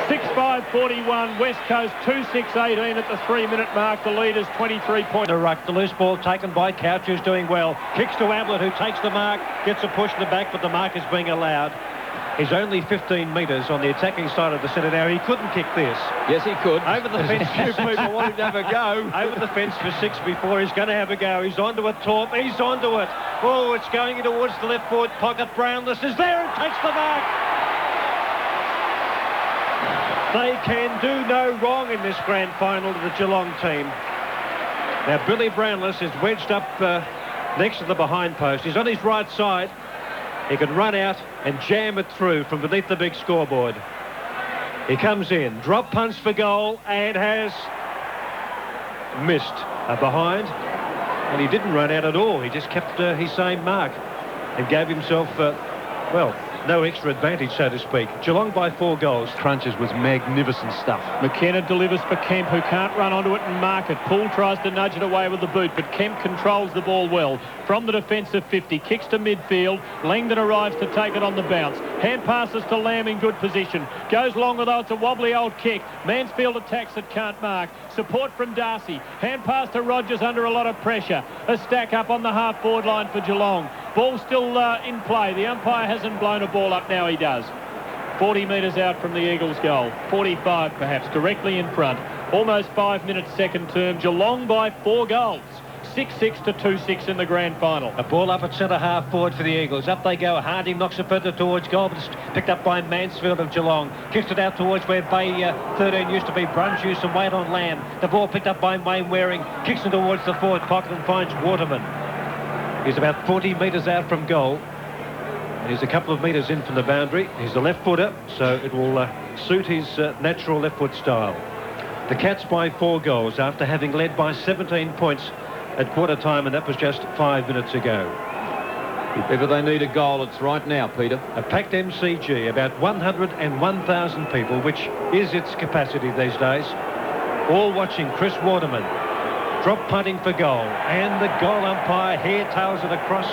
6-5-41, West Coast 2-6-18 at the 3-minute mark. The lead is 23 points. The ruck, the loose ball taken by Couch, who's doing well. Kicks to Ablett, who takes the mark, gets a push in the back, but the mark is being allowed. He's only 15 metres on the attacking side of the centre now. He couldn't kick this. Yes, he could. Over the fence. A few people want him to have a go. Over the fence for 6 before. He's going to have a go. He's onto it, Torp. He's onto it. Oh, it's going towards the left forward pocket. Brownless is there and takes the mark. They can do no wrong in this grand final to the Geelong team. Now, Billy Brownless is wedged up next to the behind post. He's on his right side. He can run out and jam it through from beneath the big scoreboard. He comes in, drop punch for goal, and has missed a behind. And he didn't run out at all. He just kept his same mark and gave himself, well, no extra advantage, so to speak. Geelong by 4 goals. Crunches was magnificent stuff. McKenna delivers for Kemp, who can't run onto it and mark it. Poole tries to nudge it away with the boot, but Kemp controls the ball well. From the defensive 50, kicks to midfield. Langdon arrives to take it on the bounce. Hand passes to Lamb in good position. Goes long with it's a wobbly old kick. Mansfield attacks it, can't mark. Support from Darcy. Hand pass to Rogers under a lot of pressure. A stack up on the half-forward line for Geelong. Ball still in play. The umpire hasn't blown a ball up. Now he does. 40 metres out from the Eagles' goal. 45 perhaps, directly in front. Almost 5 minutes second term. Geelong by 4 goals. 6-6 to 2-6 in the grand final. A ball up at centre half forward for the Eagles. Up they go. Harding knocks it further towards goal, but it's picked up by Mansfield of Geelong. Kicks it out towards where Bay 13 used to be. Bruns used some weight on Lamb. The ball picked up by Wayne Waring. Kicks it towards the forward pocket and finds Waterman. He's about 40 metres out from goal. And he's a couple of metres in from the boundary. He's a left footer, so it will suit his natural left foot style. The Cats by 4 goals after having led by 17 points at quarter time, and that was just 5 minutes ago. If ever they need a goal, it's right now, Peter. A packed MCG, about 101,000 people, which is its capacity these days, all watching Chris Waterman drop punting for goal, and the goal umpire hair-tails it across,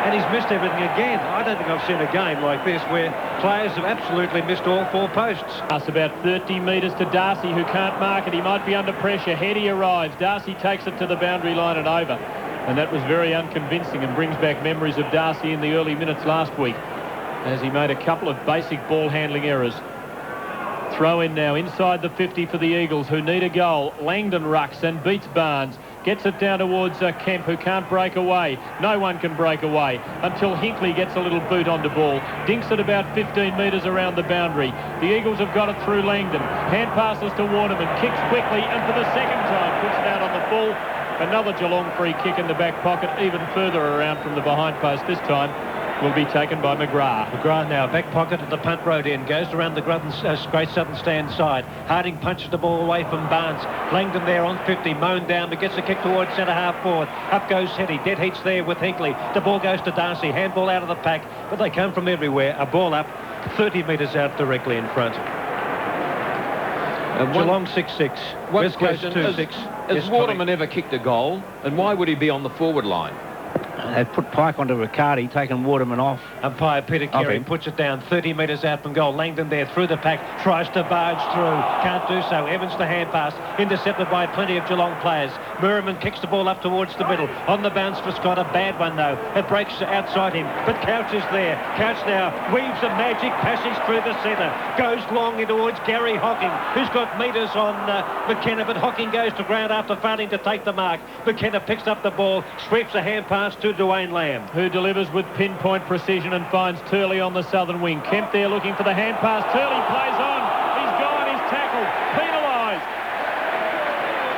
and he's missed everything again. I don't think I've seen a game like this where players have absolutely missed all 4 posts. That's about 30 metres to Darcy, who can't mark it. He might be under pressure. Heady arrives. Darcy takes it to the boundary line and over. And that was very unconvincing and brings back memories of Darcy in the early minutes last week, as he made a couple of basic ball handling errors. Throw in now inside the 50 for the Eagles, who need a goal. Langdon rucks and beats Barnes. Gets it down towards Kemp, who can't break away. No one can break away until Hinkley gets a little boot on the ball. Dinks it about 15 metres around the boundary. The Eagles have got it through Langdon. Hand passes to Waterman. Kicks quickly and for the second time puts it out on the full. Another Geelong free kick in the back pocket, even further around from the behind post. This time will be taken by McGrath. McGrath now, back pocket at the punt road end, goes around the Great Southern Stand side. Harding punches the ball away from Barnes. Langdon there on 50, mown down, but gets a kick towards centre half forward. Up goes Hetty, dead heats there with Hinkley. The ball goes to Darcy, handball out of the pack, but they come from everywhere. A ball up, 30 metres out directly in front. Geelong 6-6, West Coast 2-6. Has Waterman ever kicked a goal, and why would he be on the forward line? They've put Pike onto Riccardi, taken Waterman off. Umpire Peter Carey puts it down 30 metres out from goal. Langdon there through the pack, tries to barge through, can't do so. Evans the hand pass, intercepted by plenty of Geelong players. Merriman kicks the ball up towards the middle. On the bounce for Scott, a bad one though. It breaks outside him, but Couch is there. Couch now weaves a magic passage through the centre, goes long in towards Gary Hocking, who's got metres on McKenna, but Hocking goes to ground after failing to take the mark. McKenna picks up the ball, sweeps a hand pass to Dwayne Lamb, who delivers with pinpoint precision and finds Turley on the southern wing. Kemp there looking for the hand pass. Turley plays on. He's gone. He's tackled. Penalised.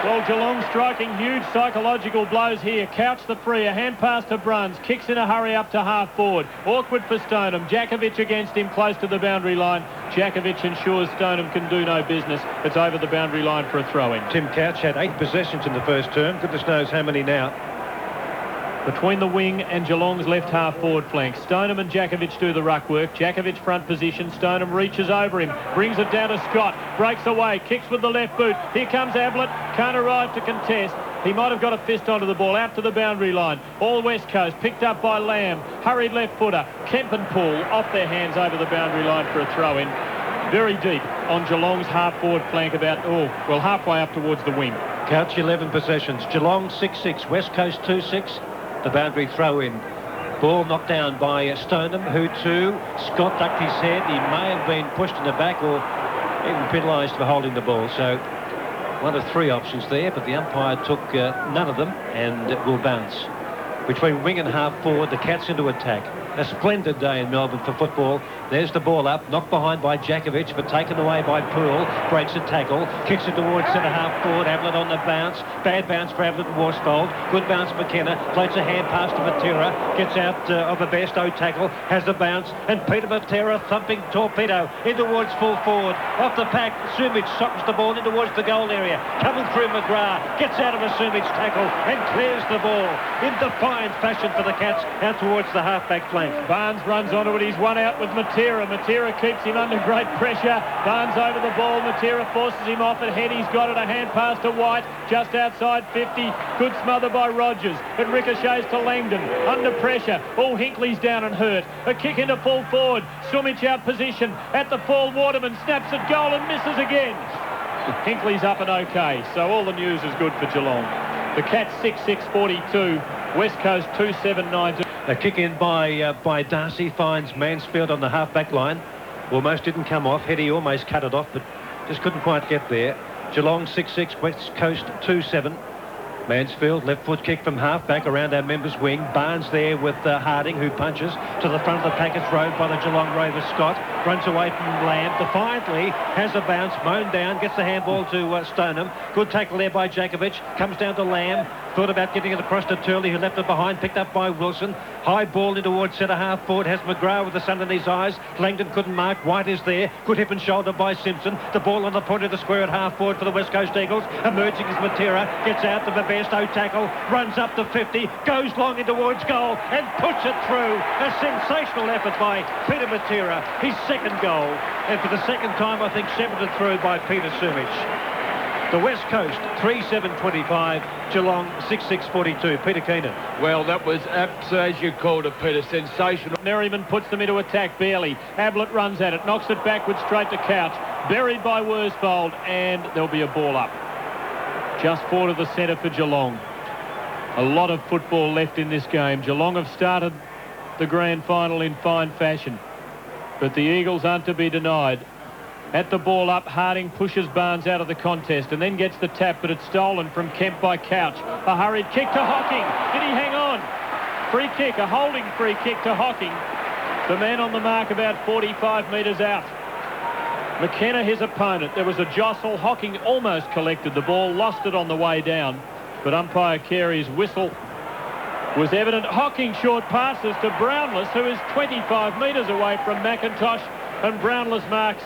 Well, Geelong striking huge psychological blows here. Couch the free. A hand pass to Bruns. Kicks in a hurry up to half forward. Awkward for Stoneham. Jakovic against him close to the boundary line. Jakovic ensures Stoneham can do no business. It's over the boundary line for a throw-in. Tim Couch had 8 possessions in the first term. Goodness knows how many now. Between the wing and Geelong's left half forward flank. Stoneham and Jakovic do the ruck work. Jakovic front position. Stoneham reaches over him. Brings it down to Scott. Breaks away. Kicks with the left boot. Here comes Ablett. Can't arrive to contest. He might have got a fist onto the ball. Out to the boundary line. All West Coast. Picked up by Lamb. Hurried left footer. Kempenpool off their hands over the boundary line for a throw in. Very deep on Geelong's half forward flank halfway up towards the wing. Couch 11 possessions. Geelong 6-6. West Coast 2-6. The boundary throw in. Ball knocked down by Stoneham, who too. Scott ducked his head. He may have been pushed in the back or even penalised for holding the ball. So one of 3 options there, but the umpire took none of them, and it will bounce. Between wing and half forward, the Cats into attack. A splendid day in Melbourne for football. There's the ball up, knocked behind by Jakovic, but taken away by Poole. Breaks a tackle, kicks it towards centre half forward. Ablett on the bounce. Bad bounce for Ablett and Worsfold. Good bounce McKenna. Floats a hand pass to Matera. Gets out of a Bairstow tackle. Has a bounce. And Peter Matera thumping torpedo in towards full forward. Off the pack, Sumic sockens the ball in towards the goal area. Coming through McGrath. Gets out of a Sumic tackle and clears the ball in defiant fashion for the Cats out towards the half-back flank. Barnes runs onto it. He's one out with Matera. Matera keeps him under great pressure. Barnes over the ball. Matera forces him off at head. He's got it. A hand pass to White just outside 50. Good smother by Rogers. It ricochets to Langdon. Under pressure. All Hinckley's down and hurt. A kick into full forward. Sumic out position. At the full, Waterman snaps at goal and misses again. Hinckley's up and okay. So all the news is good for Geelong. The Cats 6-6-42. West Coast 2-7-9. A kick in by Darcy finds Mansfield on the half-back line. Almost didn't come off. Heady almost cut it off, but just couldn't quite get there. Geelong 6-6, West Coast 2-7. Mansfield, left foot kick from half-back around our members' wing. Barnes there with Harding, who punches to the front of the pack. It's rowed by the Geelong Rovers. Scott runs away from Lamb. Defiantly has a bounce, mown down, gets the handball to Stoneham. Good tackle there by Jakovic. Comes down to Lamb. Thought about getting it across to Turley, who left it behind. Picked up by Wilson. High ball in towards centre half forward. Has McGrath with the sun in his eyes. Langdon couldn't mark. White is there. Good hip and shoulder by Simpson. The ball on the point of the square at half forward for the West Coast Eagles. Emerging is Matera. Gets out to the Bairstow tackle. Runs up to 50. Goes long in towards goal and puts it through. A sensational effort by Peter Matera. His second goal. And for the second time, I think, shepherded through by Peter Sumic. The West Coast 3-7-25, Geelong 6-6-42. Peter Keenan. Well, that was, as you called it, Peter, sensational. Merriman puts them into attack barely. Ablett runs at it, knocks it backwards straight to Couch. Buried by Worsfold, and there'll be a ball up. Just forward of the centre for Geelong. A lot of football left in this game. Geelong have started the grand final in fine fashion, but the Eagles aren't to be denied. At the ball up, Harding pushes Barnes out of the contest and then gets the tap, but it's stolen from Kemp by Couch. A hurried kick to Hocking. Did he hang on? Free kick, a holding free kick to Hocking. The man on the mark about 45 metres out. McKenna, his opponent. There was a jostle. Hocking almost collected the ball, lost it on the way down, but umpire Carey's whistle was evident. Hocking short passes to Brownless, who is 25 metres away from McIntosh, and Brownless marks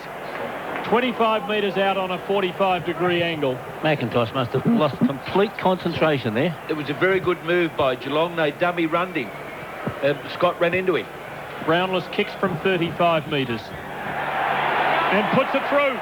25 metres out on a 45-degree angle. McIntosh must have lost complete concentration there. It was a very good move by Geelong. They dummy runned him. Scott ran into him. Brownless kicks from 35 metres and puts it through.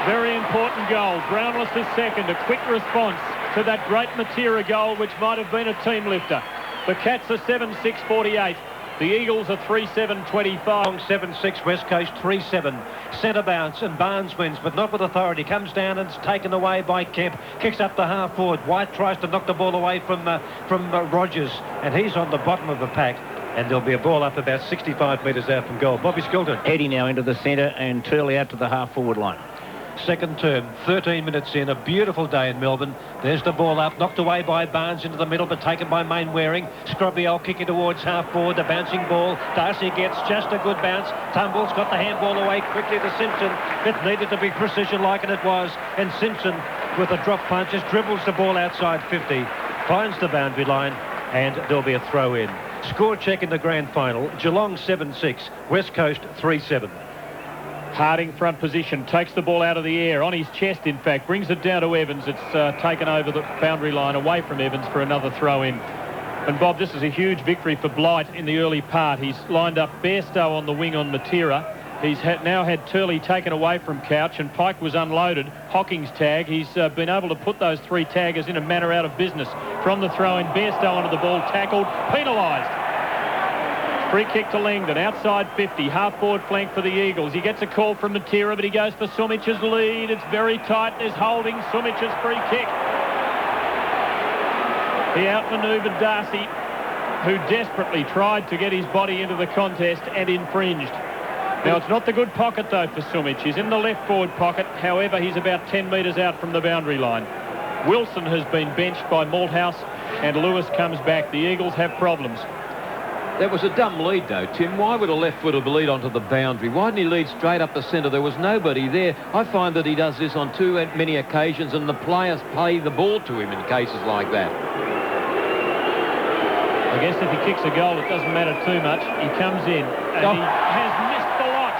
Very important goal. Brownless is second. A quick response to that great Matera goal, which might have been a team lifter. The Cats are 7-6-48. The Eagles are 3-7-25. 7-6, West Coast 3-7. Centre bounce and Barnes wins, but not with authority. Comes down and it's taken away by Kemp. Kicks up the half forward. White tries to knock the ball away from Rogers, and he's on the bottom of the pack. And there'll be a ball up about 65 metres out from goal. Bobby Skilton. Eddie now into the centre and Turley out to the half forward line. second term. 13 minutes in, a beautiful day in Melbourne. There's the ball up, knocked away by Barnes into the middle, but taken by Mainwaring. Scrobbiel kicking towards half forward, the bouncing ball. Darcy gets just a good bounce. Tumbles, got the handball away quickly to Simpson. It needed to be precision like it was, and Simpson, with a drop punch, just dribbles the ball outside 50, finds the boundary line, and there'll be a throw in. Score check in the grand final. Geelong 7-6, West Coast 3-7. Harding front position, takes the ball out of the air, on his chest in fact, brings it down to Evans. It's taken over the boundary line, away from Evans for another throw in. And Bob, this is a huge victory for Blight in the early part. He's lined up Bairstow on the wing on Matera. He's now had Turley taken away from Couch, and Pike was unloaded. Hocking's tag. He's been able to put those three taggers in a manner out of business. From the throw-in, Bairstow onto the ball, tackled, penalised. Free kick to Langdon, outside 50, half-forward flank for the Eagles. He gets a call from Matera, but he goes for Sumic's lead. It's very tight. There's holding. Sumic's free kick. He outmanoeuvred Darcy, who desperately tried to get his body into the contest and infringed. Now, it's not the good pocket, though, for Sumic. He's in the left forward pocket. However, he's about 10 metres out from the boundary line. Wilson has been benched by Malthouse, and Lewis comes back. The Eagles have problems. That was a dumb lead, though, Tim. Why would a left-footer lead onto the boundary? Why didn't he lead straight up the centre? There was nobody there. I find that he does this on too many occasions, and the players play the ball to him in cases like that. I guess if he kicks a goal, it doesn't matter too much. He comes in, and he has missed the lot.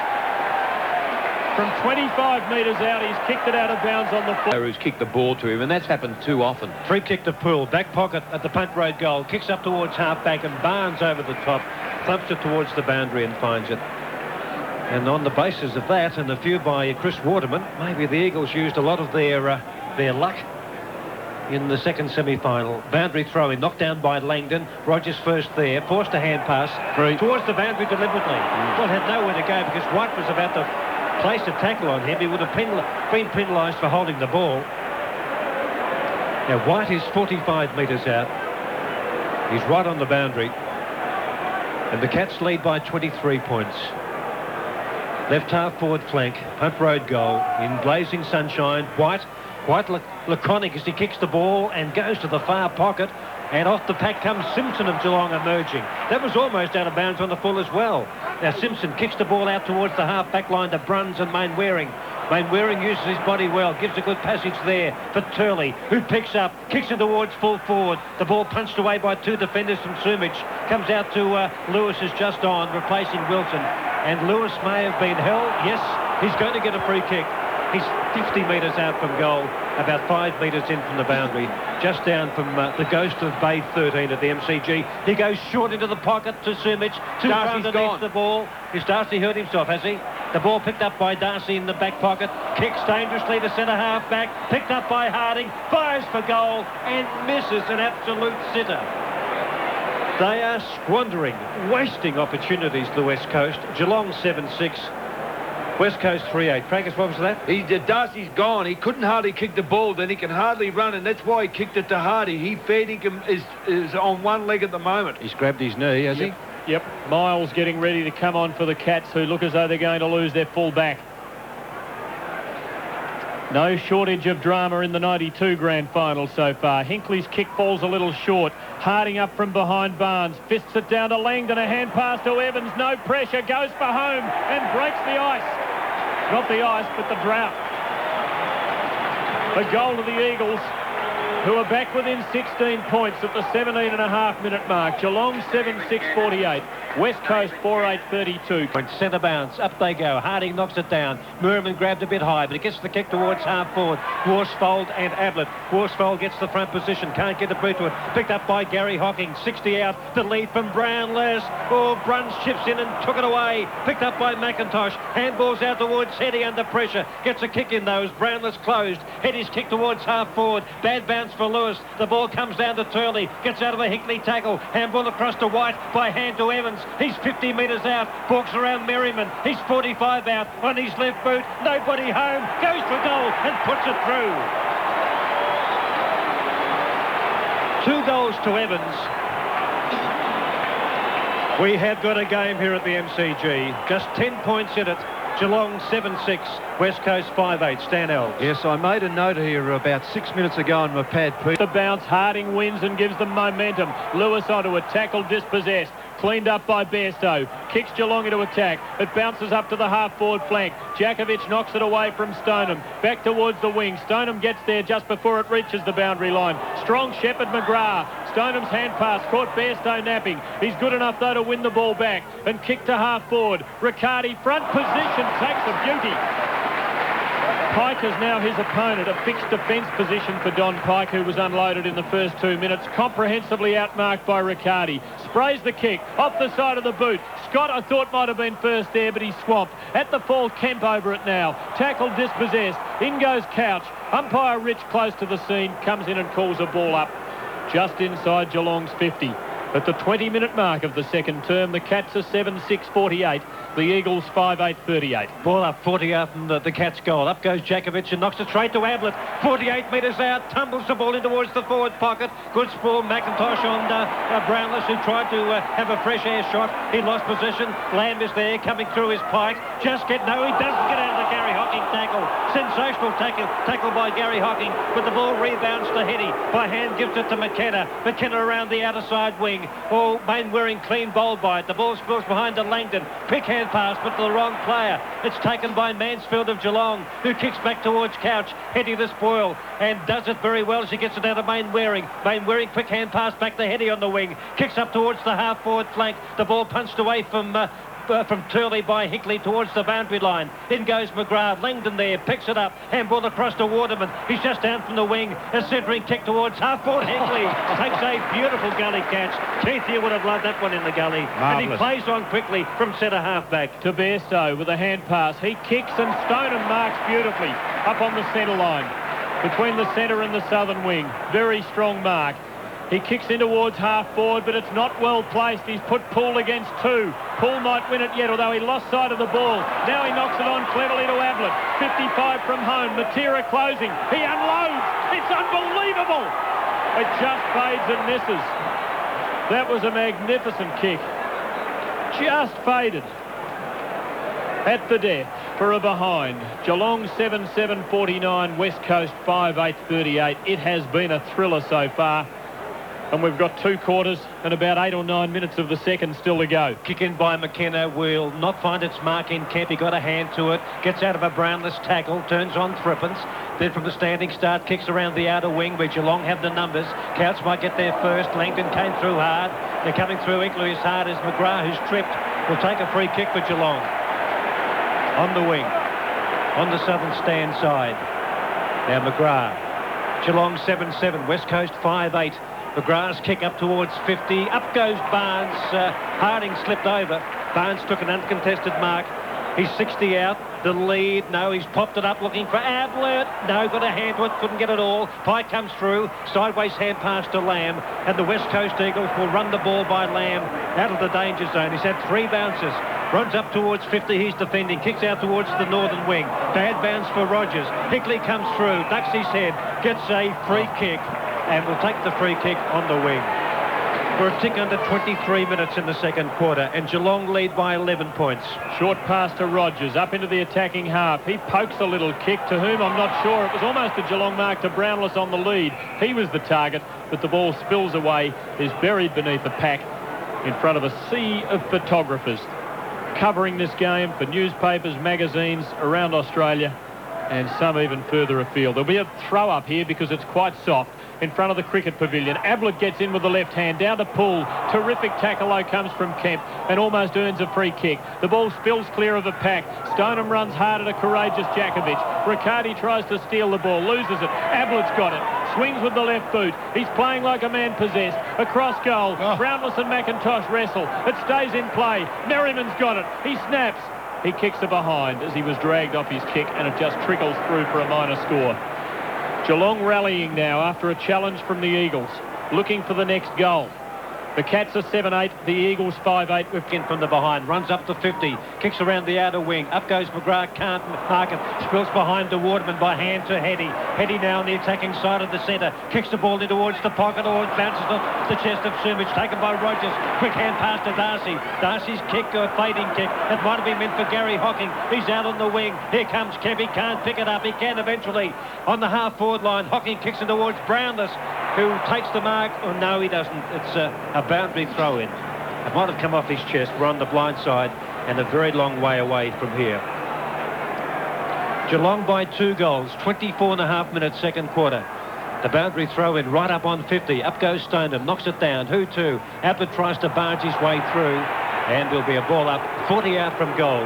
From 25 metres out, he's kicked it out of bounds on the floor. Who's kicked the ball to him, and that's happened too often. Free kick to Poole, back pocket at the Punt Road goal, kicks up towards half-back, and Barnes over the top, thumps it towards the boundary and finds it. And on the basis of that, and a few by Chris Waterman, maybe the Eagles used a lot of their luck in the second semi-final. Boundary throw-in, knocked down by Langdon. Rogers first there, forced a hand pass towards the boundary deliberately. Well, had nowhere to go because White was about to place a tackle on him. He would have been penalised for holding the ball. Now, White is 45 metres out. He's right on the boundary. And the Cats lead by 23 points. Left half forward flank, Punt Road goal in blazing sunshine. White quite laconic as he kicks the ball and goes to the far pocket, and off the pack comes Simpson of Geelong emerging. That was almost out of bounds on the full as well. Now Simpson kicks the ball out towards the half-back line to Bruns and Mainwaring. Mainwaring uses his body well, gives a good passage there for Turley, who picks up, kicks it towards full forward. The ball punched away by two defenders from Sumic. Comes out to Lewis, is just on, replacing Wilson. And Lewis may have been held. Yes, he's going to get a free kick. He's 50 metres out from goal, about 5 metres in from the boundary, just down from the ghost of Bay 13 at the MCG. He goes short into the pocket to Sumic. Darcy's gone. The ball. Has Darcy hurt himself, has he? The ball picked up by Darcy in the back pocket. Kicks dangerously to centre half back. Picked up by Harding. Fires for goal and misses an absolute sitter. They are squandering, wasting opportunities, the West Coast. Geelong 7-6. West Coast 3-8. Francis, what was that? Darcy's gone. He couldn't hardly kick the ball. Then he can hardly run, and that's why he kicked it to Hardy. He fed him is on one leg at the moment. He's grabbed his knee, has he? Yep. Miles getting ready to come on for the Cats, who look as though they're going to lose their full back. No shortage of drama in the 92 grand final so far. Hinckley's kick falls a little short. Harding up from behind Barnes. Fists it down to Langdon. A hand pass to Evans. No pressure. Goes for home and breaks the ice. Not the ice, but the drought. The goal of the Eagles, who are back within 16 points at the 17.5-minute mark. Geelong 7-6-48. West Coast 4-8-32. Centre bounce. Up they go. Harding knocks it down. Merriman grabbed a bit high, but he gets the kick towards half forward. Worsfold and Ablett. Worsfold gets the front position. Can't get the boot to it. Picked up by Gary Hocking. 60 out. The lead from Brownless. Oh, Bruns chips in and took it away. Picked up by McIntosh. Handballs out towards Hetty under pressure. Gets a kick in those. Brownless closed. Hetty's kick towards half forward. Bad bounce for Lewis. The ball comes down to Turley. Gets out of a Hinckley tackle. Handball across to White. By hand to Evans. He's 50 metres out. Walks around Merriman. He's 45 out on his left boot. Nobody home. Goes for goal and puts it through. 2 goals to Evans. We have got a game here at the MCG. Just 10 points in it. Geelong 7-6, West Coast 5-8. Stanell. Yes, I made a note here about 6 minutes ago on my pad, Pete. The bounce, Harding wins and gives them momentum. Lewis onto a tackle, dispossessed. Cleaned up by Bairstow. Kicks Geelong into attack. It bounces up to the half-forward flank. Jakovic knocks it away from Stoneham. Back towards the wing. Stoneham gets there just before it reaches the boundary line. Strong Shepherd McGrath. Stoneham's hand pass. Caught Bairstow napping. He's good enough, though, to win the ball back. And kick to half-forward. Riccardi, front position, takes a beauty. Pike is now his opponent, a fixed defence position for Don Pike, who was unloaded in the first 2 minutes, comprehensively outmarked by Riccardi. Sprays the kick off the side of the boot. Scott, I thought, might have been first there, but he's swamped. At the fall, Kemp over it now. Tackle dispossessed. In goes Couch. Umpire Rich close to the scene, comes in and calls a ball up just inside Geelong's 50. At the 20-minute mark of the second term, the Cats are 7-6-48. The Eagles 5-8-38. Ball up 40 out from the Cats' goal. Up goes Jakovic and knocks it straight to Ablett. 48 metres out, tumbles the ball in towards the forward pocket. Good sprawl, McIntosh on Brownless, who tried to have a fresh air shot. He lost position. Lamb is there, coming through his Pike. He doesn't get out of the Gary Hocking tackle. Sensational tackle by Gary Hocking, but the ball rebounds to Heady. By hand gives it to McKenna. McKenna around the outer side wing. Oh, Mainwaring clean bowled by it. The ball spills behind to Langdon. Pick hand pass, but to the wrong player. It's taken by Mansfield of Geelong, who kicks back towards Couch. Heady the spoil, and does it very well as he gets it out of Mainwaring. Mainwaring, quick hand pass back to Heady on the wing. Kicks up towards the half-forward flank. The ball punched away from Turley by Hickley towards the boundary line. In goes McGrath. Langdon there, picks it up. Handball across to Waterman. He's just down from the wing. A centering kick towards half-forward Hickley. Takes a beautiful gully catch. Keith, you would have loved that one in the gully. Marvellous. And he plays on quickly from centre half-back. To Bairstow with a hand pass. He kicks and Stoneham marks beautifully up on the centre line. Between the centre and the southern wing. Very strong mark. He kicks in towards half-forward, but it's not well placed. He's put Poole against two. Poole might win it yet, although he lost sight of the ball. Now he knocks it on cleverly to Ablett. 55 from home. Matera closing. He unloads. It's unbelievable. It just fades and misses. That was a magnificent kick. Just faded. At the death for a behind. Geelong 7-7-49, West Coast 5-8-38. It has been a thriller so far. And we've got 2 quarters and about 8 or 9 minutes of the second still to go. Kick in by McKenna will not find its mark in Kemp. He got a hand to it. Gets out of a Brownless tackle. Turns on Thrippins. Then from the standing start, kicks around the outer wing where Geelong have the numbers. Couch might get there first. Langdon came through hard. They're coming through equally as hard as McGrath, who's tripped, will take a free kick for Geelong. On the wing. On the southern stand side. Now McGrath. Geelong 7-7. West Coast 5-8. McGrath's kick up towards 50. Up goes Barnes. Harding slipped over. Barnes took an uncontested mark. He's 60 out. The lead. No, he's popped it up looking for Ablett. No, got a hand to it. Couldn't get it all. Pike comes through. Sideways hand pass to Lamb. And the West Coast Eagles will run the ball by Lamb out of the danger zone. He's had 3 bounces. Runs up towards 50. He's defending. Kicks out towards the northern wing. Bad bounce for Rogers. Hickley comes through. Ducks his head. Gets a free kick. And will take the free kick on the wing. We're a tick under 23 minutes in the second quarter, and Geelong lead by 11 points. Short pass to Rogers, up into the attacking half. He pokes a little kick to whom I'm not sure. It was almost a Geelong mark to Brownless on the lead. He was the target, but the ball spills away, is buried beneath the pack in front of a sea of photographers covering this game for newspapers, magazines around Australia, and some even further afield. There'll be a throw up here because it's quite soft in front of the cricket pavilion. Ablett gets in with the left hand, down to Poole. Terrific tackle though comes from Kemp and almost earns a free kick. The ball spills clear of a pack. Stoneham runs hard at a courageous Jakovic. Riccardi tries to steal the ball, loses it. Ablett's got it. Swings with the left boot. He's playing like a man possessed. Across goal. Brownless and McIntosh wrestle. It stays in play. Merriman's got it. He snaps. He kicks it behind as he was dragged off his kick, and it just trickles through for a minor score. Geelong rallying now after a challenge from the Eagles, looking for the next goal. The Cats are 7-8, the Eagles 5-8. With in from the behind, runs up to 50, kicks around the outer wing, up goes McGrath, can't mark it, spills behind to Waterman by hand to Hetty. Hetty now on the attacking side of the centre, kicks the ball in towards the pocket, or it bounces off the chest of Sumich, taken by Rogers. Quick hand pass to Darcy. Darcy's kick, a fading kick. It might have been meant for Gary Hocking. He's out on the wing. Here comes Kev. He can't pick it up. He can eventually. On the half-forward line, Hocking kicks it towards Brownless, who takes the mark. Oh, no, he doesn't. It's a boundary throw-in. It might have come off his chest. We're on the blind side and a very long way away from here. Geelong by 2 goals, 24.5 minutes, second quarter. The boundary throw-in right up on 50. Up goes Stoneham, knocks it down. Who to? Ablett tries to barge his way through, and there'll be a ball up 40 out from goal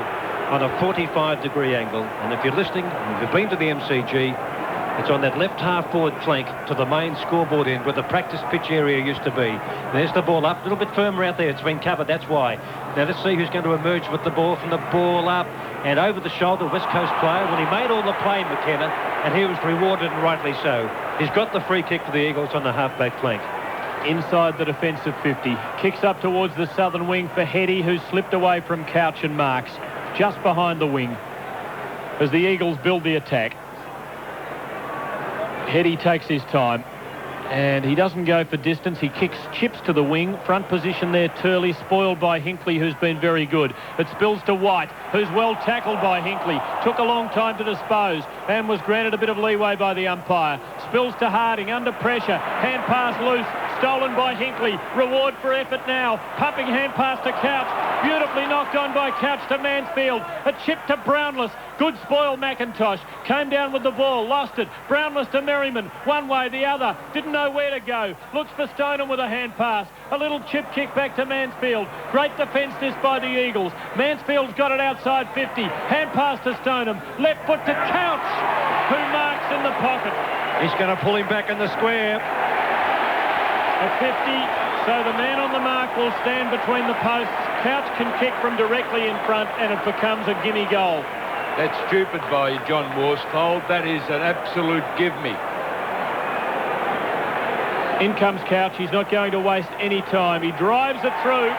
on a 45-degree angle. And if you're listening, if you've been to the MCG, it's on that left half-forward flank to the main scoreboard end where the practice pitch area used to be. There's the ball up, a little bit firmer out there. It's been covered, that's why. Now let's see who's going to emerge with the ball from the ball up. And over the shoulder, West Coast player. Well, he made all the play, McKenna, and he was rewarded, and rightly so. He's got the free kick for the Eagles on the half-back flank. Inside the defensive 50. Kicks up towards the southern wing for Hetty, who slipped away from Couch and Marks. Just behind the wing as the Eagles build the attack. Hetty takes his time, and he doesn't go for distance. He kicks chips to the wing. Front position there, Turley, spoiled by Hinkley, who's been very good. It spills to White, who's well tackled by Hinkley. Took a long time to dispose and was granted a bit of leeway by the umpire. Spills to Harding, under pressure. Hand pass loose, stolen by Hinkley. Reward for effort now. Pumping hand pass to Couch. Beautifully knocked on by Couch to Mansfield. A chip to Brownless. Good spoil, McIntosh. Came down with the ball, lost it. Brownless to Merriman. One way, the other. Didn't know where to go. Looks for Stoneham with a hand pass. A little chip kick back to Mansfield. Great defence this by the Eagles. Mansfield's got it outside 50. Hand pass to Stoneham. Left foot to Couch, who marks in the pocket. He's going to pull him back in the square. At 50, so the man on the mark will stand between the posts. Couch can kick from directly in front, and it becomes a gimme goal. That's stupid by John Worsfold. That is an absolute give-me. In comes Couch. He's not going to waste any time. He drives it through.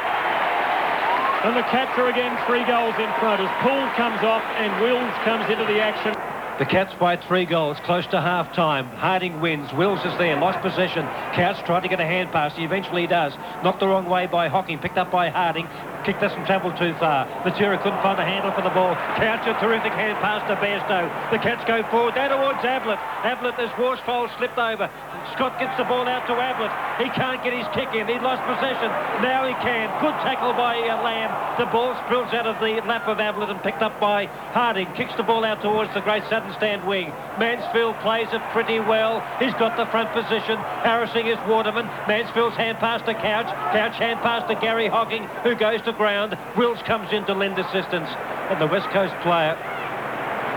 And the Cats are again 3 goals in front as Poole comes off and Wills comes into the action. The Cats by 3 goals, close to half-time. Harding wins. Wills is there, lost possession. Couch tried to get a hand pass. He eventually does. Knocked the wrong way by Hocking, picked up by Harding. Kick doesn't travel too far. Matera couldn't find a handle for the ball. Couch, a terrific hand pass to Bairstow. The Cats go forward, down towards Ablett. Ablett, as Worsfold slipped over. Scott gets the ball out to Ablett. He can't get his kick in. He lost possession. Now he can. Good tackle by Lamb. The ball spills out of the lap of Ablett and picked up by Harding. Kicks the ball out towards the great Sutton stand wing. Mansfield plays it pretty well. He's got the front position. Harrison is Waterman. Mansfield's hand pass to Couch. Couch hand pass to Gary Hocking, who goes to ground. Wills comes in to lend assistance. And the West Coast player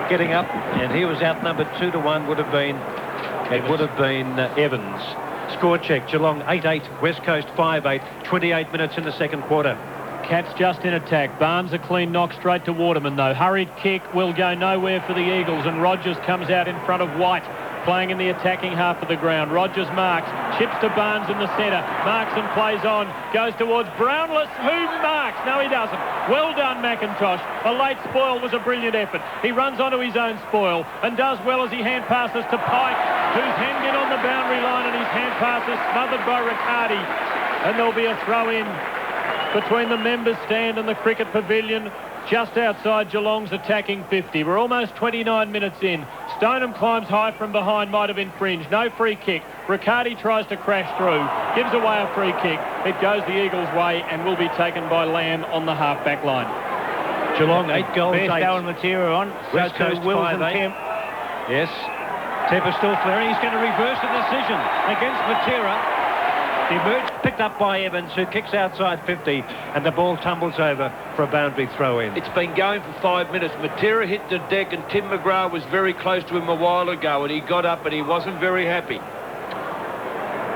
getting up, and he was outnumbered 2-1 would have been Evans. Score check, Geelong 8-8, West Coast 5-8, 28 minutes in the second quarter. Cats just in attack. Barnes a clean knock straight to Waterman though. Hurried kick will go nowhere for the Eagles, and Rogers comes out in front of White, playing in the attacking half of the ground. Rogers marks, chips to Barnes in the centre, marks and plays on, goes towards Brownless, who marks. No, he doesn't. Well done, McIntosh. A late spoil was a brilliant effort. He runs onto his own spoil and does well as he hand passes to Pike, who's hemmed in on the boundary line, and his hand pass is smothered by Riccardi. And there'll be a throw-in between the members' stand and the cricket pavilion just outside Geelong's attacking 50. We're almost 29 minutes in. Stoneham climbs high from behind, might have infringed. No free kick. Riccardi tries to crash through, gives away a free kick. It goes the Eagles' way and will be taken by Lamb on the half-back line. Geelong 8 goals, 8. Bairstow and Matera on. West Coast Wills 5-8. and Kemp. Yes. Tepper still flaring. He's going to reverse the decision against Matera. The emerge picked up by Evans, who kicks outside 50, and the ball tumbles over for a boundary throw-in. It's been going for 5 minutes. Matera hit the deck, and Tim McGrath was very close to him a while ago, and he got up and he wasn't very happy.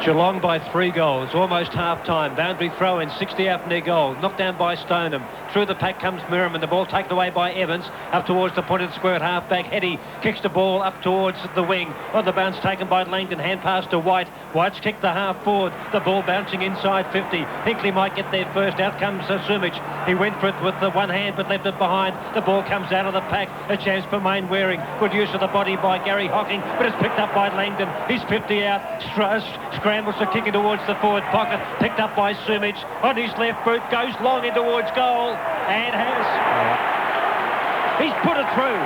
Geelong by 3 goals, almost half-time. Boundary throw in, 60 out near goal. Knocked down by Stoneham. Through the pack comes Merriman. The ball taken away by Evans. Up towards the point of the square at half-back. Hetty kicks the ball up towards the wing. On the bounce taken by Langdon. Hand pass to White. White's kicked the half forward. The ball bouncing inside 50. Hinkley might get there first. Out comes Sumich. He went for it with the one hand but left it behind. The ball comes out of the pack. A chance for Main Waring. Good use of the body by Gary Hocking, but it's picked up by Langdon. He's 50 out. Scrambles to kick it towards the forward pocket. Picked up by Sumich. On his left boot. Goes long in towards goal. And he's put it through.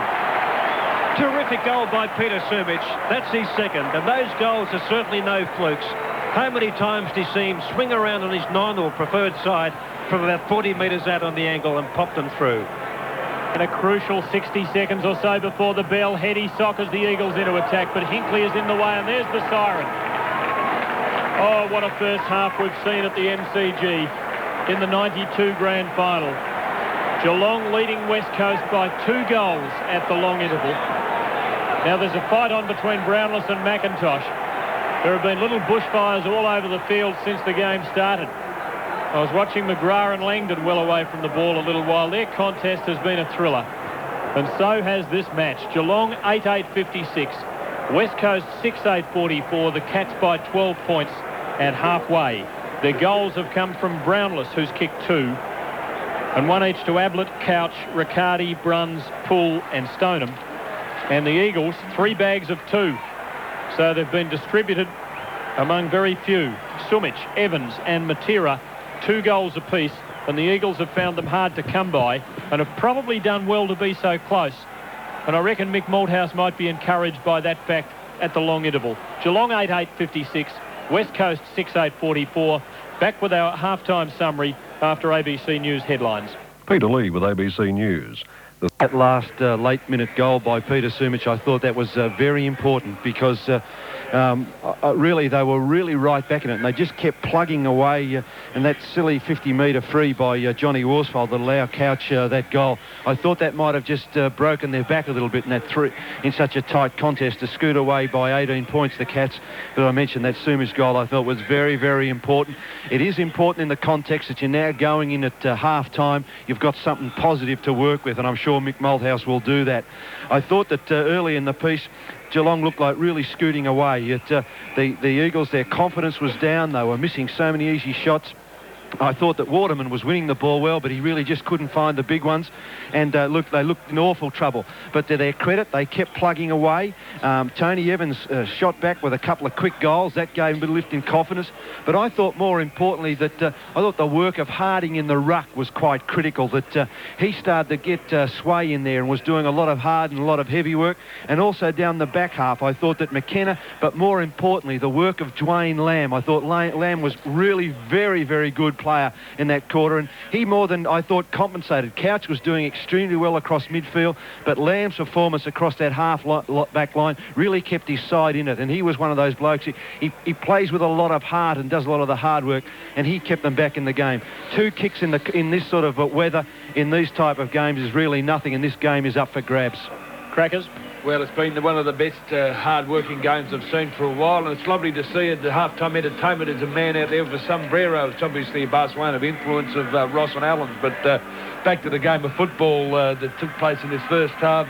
Terrific goal by Peter Sumich. That's his second. And those goals are certainly no flukes. How many times do you see him swing around on his 9 or preferred side from about 40 metres out on the angle and pop them through? In a crucial 60 seconds or so before the bell, Hetty soccers the Eagles into attack, but Hinkley is in the way, and there's the siren. Oh, what a first half we've seen at the MCG in the 92 grand final. Geelong leading West Coast by 2 goals at the long interval. Now there's a fight on between Brownless and McIntosh. There have been little bushfires all over the field since the game started. I was watching McGrath and Langdon well away from the ball a little while. Their contest has been a thriller. And so has this match. Geelong 8-8-56. West Coast 6-8-44. The Cats by 12 points at halfway. Their goals have come from Brownless, who's kicked 2. And 1 each to Ablett, Couch, Riccardi, Bruns, Poole and Stoneham. And the Eagles, 3 bags of 2. So they've been distributed among very few. Sumich, Evans and Matera, 2 goals apiece, and the Eagles have found them hard to come by and have probably done well to be so close. And I reckon Mick Malthouse might be encouraged by that fact at the long interval. Geelong 8-8-56, West Coast 6-8-44. Back with our halftime summary after ABC News headlines. Peter Lee with ABC News. That last late-minute goal by Peter Sumich, I thought that was very important because really they were really right back in it, and they just kept plugging away, and that silly 50-metre free by Johnny Worsfold that allowed Couch that goal. I thought that might have just broken their back a little bit in such a tight contest to scoot away by 18 points, the Cats. But I mentioned that Sumich goal I thought was very, very important. It is important in the context that you're now going in at half-time. You've got something positive to work with, and I'm sure Mick Malthouse will do that. I thought that early in the piece, Geelong looked like really scooting away. The Eagles, their confidence was down. They were missing so many easy shots. I thought that Waterman was winning the ball well, but he really just couldn't find the big ones. And they looked in awful trouble. But to their credit, they kept plugging away. Tony Evans shot back with a couple of quick goals. That gave him a bit of lift in confidence. But I thought more importantly that I thought the work of Harding in the ruck was quite critical. That he started to get Sway in there and was doing a lot of hard and a lot of heavy work. And also down the back half, I thought that McKenna, but more importantly, the work of Dwayne Lamb. I thought Lamb was really very, very good player in that quarter, and he more than I thought compensated. Couch was doing extremely well across midfield, but Lamb's performance across that back line really kept his side in it, and he was one of those blokes. He plays with a lot of heart and does a lot of the hard work, and he kept them back in the game. 2 kicks in this sort of weather in these type of games is really nothing, and this game is up for grabs. Crackers? Well, it's been one of the best hard-working games I've seen for a while, and it's lovely to see at the half-time entertainment there's a man out there with a sombrero. It's obviously a Barcelona of influence of Ross and Allen's, but back to the game of football that took place in this first half.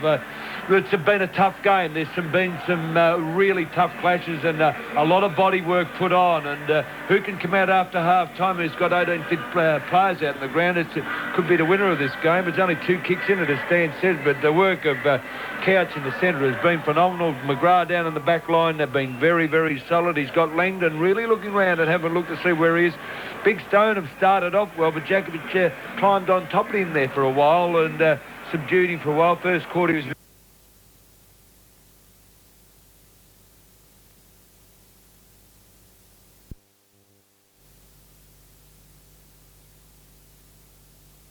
It's been a tough game. There's been some really tough clashes and a lot of body work put on, and who can come out after half-time who's got 18 fit players out in the ground? It could be the winner of this game. It's only 2 kicks in it, as Stan said, but the work of Couch in the centre has been phenomenal. McGrath down in the back line, they've been very, very solid. He's got Langdon really looking around and having a look to see where he is. Big Stoneham started off well, but Jakovic climbed on top of him there for a while and subdued him for a while. First quarter he was...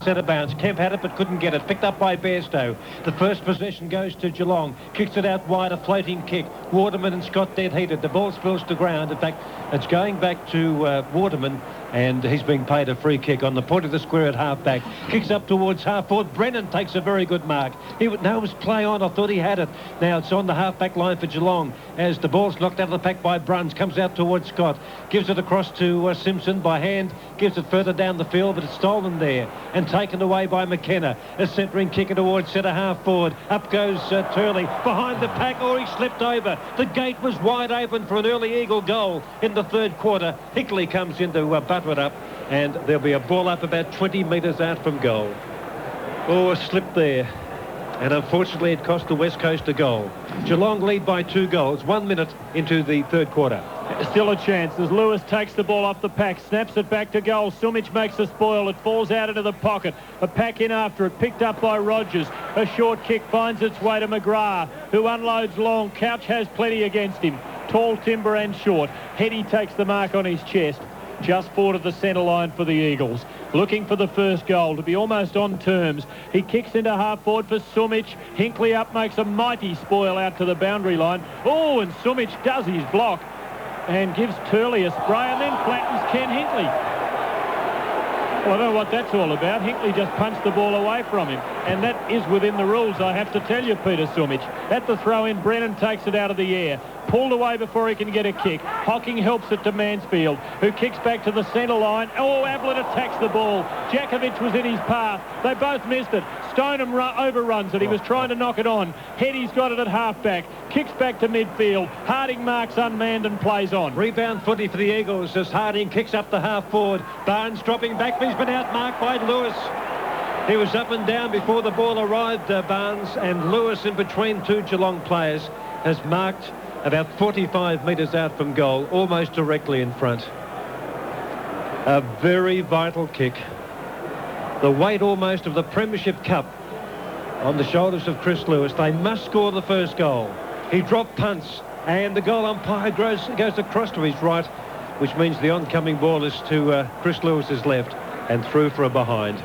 Centre bounce. Kemp had it but couldn't get it. Picked up by Bairstow. The first possession goes to Geelong. Kicks it out wide, a floating kick. Waterman and Scott dead heated. The ball spills to ground. In fact, it's going back to Waterman. And he's being paid a free kick on the point of the square at half-back. Kicks up towards half-forward. Brennan takes a very good mark. No, it was play on. I thought he had it. Now it's on the half-back line for Geelong as the ball's knocked out of the pack by Bruns. Comes out towards Scott. Gives it across to Simpson by hand. Gives it further down the field, but it's stolen there and taken away by McKenna. A centering kicker towards centre half-forward. Up goes Turley behind the pack. Oh, he slipped over. The gate was wide open for an early Eagle goal in the third quarter. Hickley comes in to butter it up, and there'll be a ball up about 20 metres out from goal. Oh, a slip there. And unfortunately, it cost the West Coast a goal. Geelong lead by 2 goals, 1 minute into the third quarter. Still a chance as Lewis takes the ball off the pack, snaps it back to goal. Sumich makes a spoil. It falls out into the pocket. A pack in after it, picked up by Rogers. A short kick finds its way to McGrath, who unloads long. Couch has plenty against him. Tall, timber and short. Heady takes the mark on his chest. Just forward of the centre line for the Eagles. Looking for the first goal to be almost on terms. He kicks into half forward for Sumich. Hinkley up makes a mighty spoil out to the boundary line. Oh, and Sumich does his block and gives Turley a spray and then flattens Ken Hinkley. Well, I don't know what that's all about. Hinkley just punched the ball away from him. And that is within the rules, I have to tell you, Peter Sumich. At the throw-in, Brennan takes it out of the air. Pulled away before he can get a kick. Hocking helps it to Mansfield, who kicks back to the centre line. Oh, Ablett attacks the ball. Jakovic was in his path. They both missed it. Stoneham overruns it. He was trying to knock it on. Heady's got it at half-back. Kicks back to midfield. Harding marks unmanned and plays on. Rebound footy for the Eagles as Harding kicks up the half-forward. Barnes dropping back, but he's been outmarked by Lewis. He was up and down before the ball arrived, Barnes, and Lewis in between 2 Geelong players has marked about 45 metres out from goal, almost directly in front. A very vital kick. The weight almost of the Premiership Cup on the shoulders of Chris Lewis. They must score the first goal. He dropped punts, and the goal umpire goes across to his right, which means the oncoming ball is to Chris Lewis's left and through for a behind.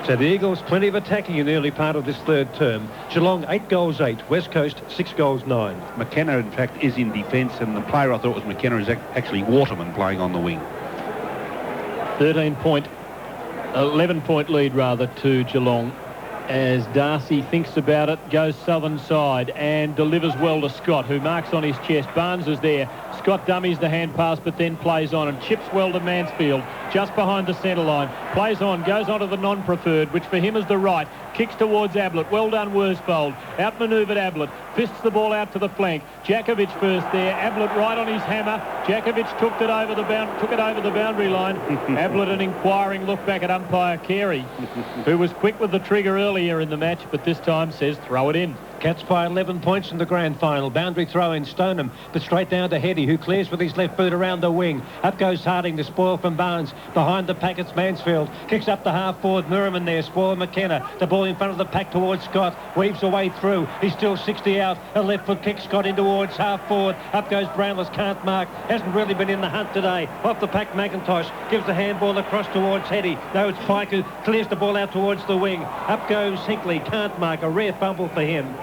So the Eagles, plenty of attacking in the early part of this third term. Geelong, 8 goals, 8. West Coast, 6 goals, 9. McKenna, in fact, is in defence, and the player I thought was McKenna is actually Waterman playing on the wing. 11-point lead, rather, to Geelong. As Darcy thinks about it, goes southern side and delivers well to Scott, who marks on his chest. Barnes is there. Scott dummies the hand pass, but then plays on and chips well to Mansfield, just behind the centre line. Plays on, goes on to the non-preferred, which for him is the right. Kicks towards Ablett. Well done, Worsfold. Outmanoeuvred Ablett. Fists the ball out to the flank. Jakovic first there. Ablett right on his hammer. Jakovic took it over the boundary line. Ablett an inquiring look back at umpire Carey, who was quick with the trigger earlier in the match, but this time says throw it in. Cats by 11 points in the grand final. Boundary throw in Stoneham, but straight down to Heady, who clears with his left boot around the wing. Up goes Harding, the spoil from Barnes. Behind the pack, it's Mansfield. Kicks up the half-forward. Merriman there, spoil McKenna. The ball in front of the pack towards Scott. Weaves away through. He's still 60 out. A left foot kick, Scott in towards half-forward. Up goes Brownless, can't mark. Hasn't really been in the hunt today. Off the pack, McIntosh gives the handball across towards Heady. No, it's Pike who clears the ball out towards the wing. Up goes Hinkley, can't mark. A rare fumble for him.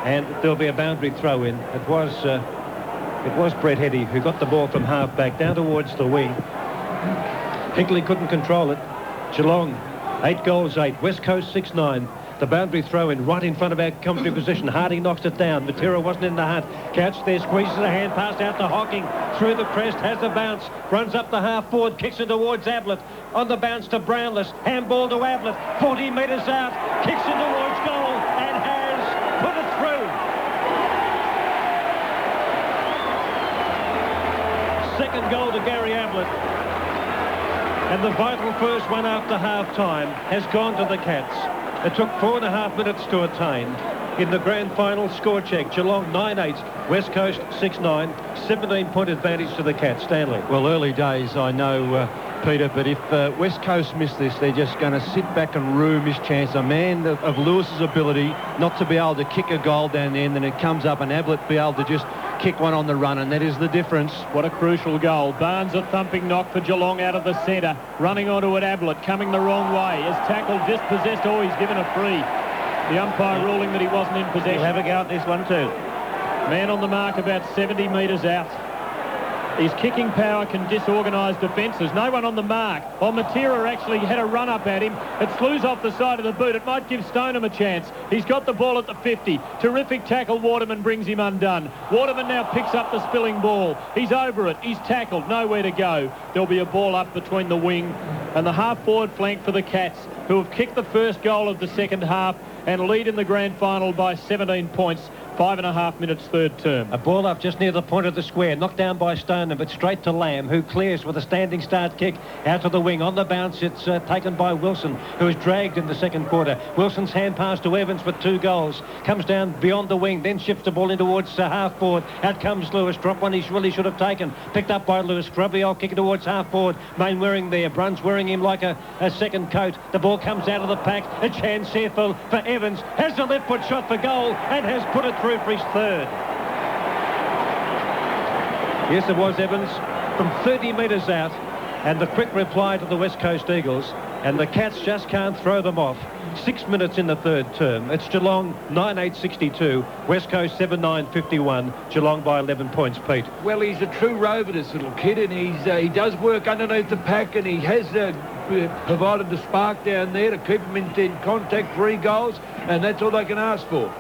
And there'll be a boundary throw in. It was Brett Heady who got the ball from half-back down towards the wing. Hinkley couldn't control it. Geelong, 8 goals, 8. West Coast, 6-9. The boundary throw in right in front of our commentary position. Harding knocks it down. Matera wasn't in the hunt. Couch there, squeezes a hand pass out to Hocking. Through the crest, has a bounce. Runs up the half-forward, kicks it towards Ablett. On the bounce to Brownless. Handball to Ablett. 40 metres out. Kicks it towards goal and has put it through. Second goal to Gary Ablett. And the vital first one after half-time has gone to the Cats. It took 4.5 minutes to attain. In the grand final score check, Geelong 9-8, West Coast 6-9, 17-point advantage to the Cats. Stanley. Well, early days, I know, Peter, but if West Coast miss this, they're just going to sit back and rue miss chance. A man of Lewis's ability not to be able to kick a goal down there, and then it comes up and Ablett be able to just kick one on the run, and that is the difference. What a crucial goal. Barnes a thumping knock for Geelong out of the centre. Running onto it, Ablett coming the wrong way. Is tackled, dispossessed. Oh, he's given a free. The umpire ruling that he wasn't in possession. He'll have a go at this one too. Man on the mark about 70 metres out. His kicking power can disorganise defences. No one on the mark. Well, Matera actually had a run up at him. It slews off the side of the boot. It might give Stoneham a chance. He's got the ball at the 50. Terrific tackle. Waterman brings him undone. Waterman now picks up the spilling ball. He's over it. He's tackled. Nowhere to go. There'll be a ball up between the wing and the half-forward flank for the Cats, who have kicked the first goal of the second half and lead in the grand final by 17 points. 5.5 minutes third term. A ball up just near the point of the square, knocked down by Stoneham, but straight to Lamb, who clears with a standing start kick out to the wing. On the bounce, it's taken by Wilson, who is dragged in the second quarter. Wilson's hand pass to Evans for 2 goals. Comes down beyond the wing, then shifts the ball in towards half-forward. Out comes Lewis. Drop one he really should have taken. Picked up by Lewis. Grubby kick it towards half-forward. Mainwaring there. Bruns wearing him like a second coat. The ball comes out of the pack. A chance here for Evans. Has a left foot shot for goal and has put it through for his third. Yes, it was Evans from 30 metres out, and the quick reply to the West Coast Eagles, and the Cats just can't throw them off. 6 minutes in the third term. It's Geelong 9-8-62, West Coast 7-9-51, Geelong by 11 points, Pete. Well, he's a true rover, this little kid, and he does work underneath the pack, and he has provided the spark down there to keep him in contact. 3 goals, and that's all they can ask for.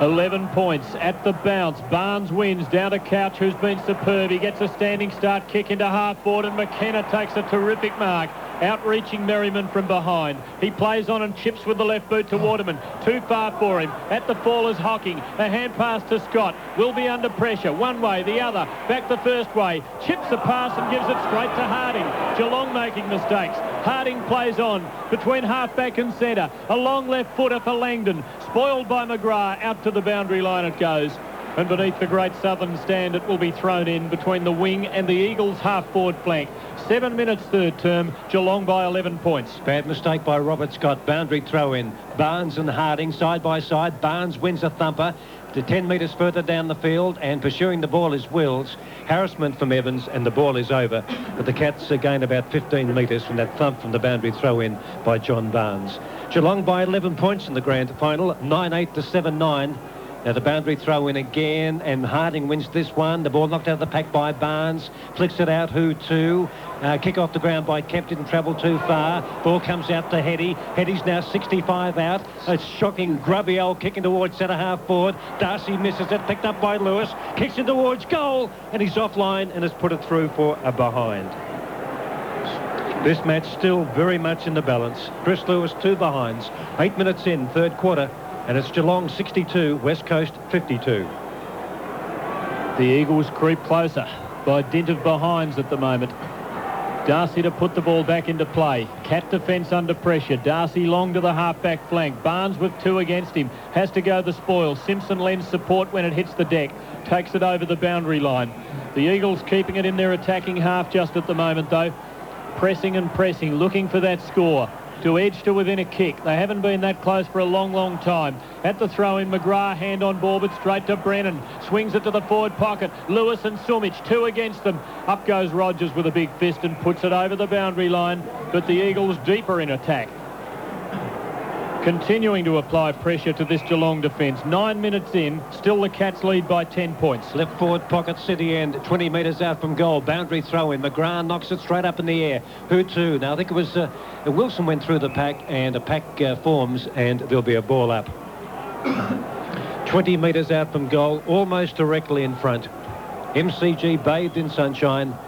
11 points at the bounce. Barnes wins down to Couch, who's been superb. He gets a standing start kick into half-forward, and McKenna takes a terrific mark, outreaching Merriman from behind. He plays on and chips with the left boot to Waterman. Too far for him. At the fall is Hocking. A hand pass to Scott. Will be under pressure. One way, the other. Back the first way. Chips the pass and gives it straight to Harding. Geelong making mistakes. Harding plays on between half-back and centre. A long left footer for Langdon. Spoiled by McGrath. Out to the boundary line it goes. And beneath the Great Southern stand, it will be thrown in between the wing and the Eagles' half-forward flank. 7 minutes third term, Geelong by 11 points. Bad mistake by Robert Scott. Boundary throw in. Barnes and Harding side by side. Barnes wins a thumper to 10 metres further down the field, and pursuing the ball is Wills. Harassment from Evans, and the ball is over. But the Cats gain about 15 metres from that thump from the boundary throw in by John Barnes. Geelong by 11 points in the grand final, 9-8 to 7-9. Now the boundary throw in again, and Harding wins this one. The ball knocked out of the pack by Barnes. Flicks it out, who to? Kick off the ground by Kemp, didn't travel too far. Ball comes out to Heady. Heady's now 65 out. A shocking grubby old kicking towards centre half forward. Darcy misses it, picked up by Lewis. Kicks in towards goal, and he's offline and has put it through for a behind. This match still very much in the balance. Chris Lewis 2 behinds. 8 minutes in, third quarter. And it's Geelong 62, West Coast 52. The Eagles creep closer by dint of behinds at the moment. Darcy to put the ball back into play. Cat defence under pressure. Darcy long to the half-back flank. Barnes with 2 against him. Has to go the spoil. Simpson lends support when it hits the deck. Takes it over the boundary line. The Eagles keeping it in their attacking half just at the moment, though. Pressing and pressing, looking for that score. To edge to within a kick. They haven't been that close for a long, long time. At the throw-in, McGrath hand on ball, but straight to Brennan. Swings it to the forward pocket. Lewis and Sumich, 2 against them. Up goes Rogers with a big fist and puts it over the boundary line. But the Eagles deeper in attack. Continuing to apply pressure to this Geelong defence. 9 minutes in, still the Cats lead by 10 points. Left forward pocket, city end, 20 metres out from goal. Boundary throw in. McGrath knocks it straight up in the air. Who to? Now I think it was Wilson went through the pack, and a pack forms, and there'll be a ball up. 20 metres out from goal, almost directly in front. MCG bathed in sunshine,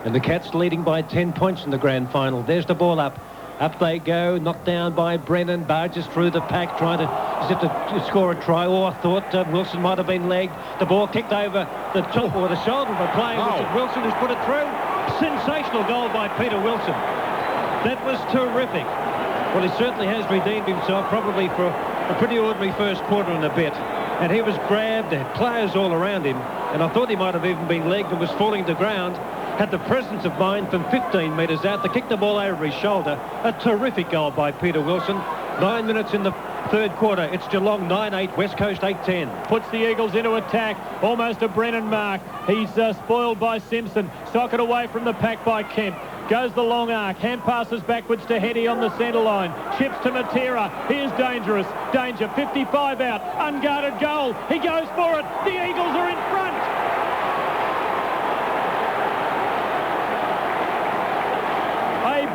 and the Cats leading by 10 points in the grand final. There's the ball up. Up they go, knocked down by Brennan, barges through the pack, trying to score a try. I thought Wilson might have been legged. The ball kicked over the top or the shoulder of a player, Richard Wilson, has put it through. Sensational goal by Peter Wilson. That was terrific. Well, he certainly has redeemed himself, probably for a pretty ordinary first quarter and a bit. And he was grabbed, there had players all around him, and I thought he might have even been legged and was falling to ground. Had the presence of mind from 15 metres out to kick the ball over his shoulder. A terrific goal by Peter Wilson. 9 minutes in the third quarter. It's Geelong 9-8, West Coast 8-10. Puts the Eagles into attack. Almost a Brennan mark. He's spoiled by Simpson. Socket away from the pack by Kemp. Goes the long arc. Hand passes backwards to Heady on the centre line. Chips to Matera. Here's dangerous. Danger. 55 out. Unguarded goal. He goes for it. The Eagles are in front.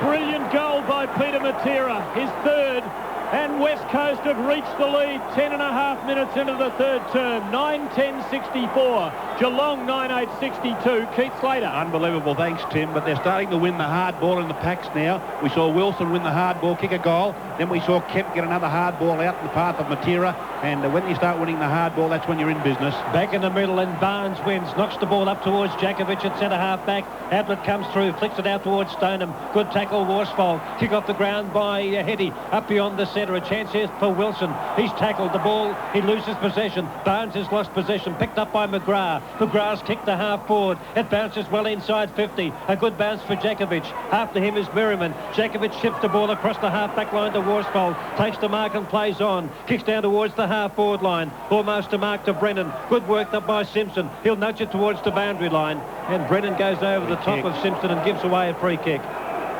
Brilliant goal by Peter Matera, his third. And West Coast have reached the lead 10.5 minutes into the third term. 9:10.64. Geelong 9:8.62. Keith Slater. Unbelievable, thanks, Tim. But they're starting to win the hard ball in the packs now. We saw Wilson win the hard ball, kick a goal. Then we saw Kemp get another hard ball out in the path of Matera. And when you start winning the hard ball, that's when you're in business. Back in the middle, and Barnes wins. Knocks the ball up towards Jakovic at centre-half back. Ablett comes through, flicks it out towards Stoneham. Good tackle, Worsfold. Kick off the ground by Hetty. Up beyond the centre. A chance here for Wilson. He's tackled the ball. He loses possession. Barnes has lost possession. Picked up by McGrath. McGrath's kicked the half forward. It bounces well inside 50. A good bounce for Jakovic. After him is Merriman. Jakovic shifts the ball across the half-back line to Worsfold. Takes the mark and plays on. Kicks down towards the half-forward line. Almost a mark to Brennan. Good work up by Simpson. He'll nudge it towards the boundary line. And Brennan goes over the top of Simpson and gives away a free kick.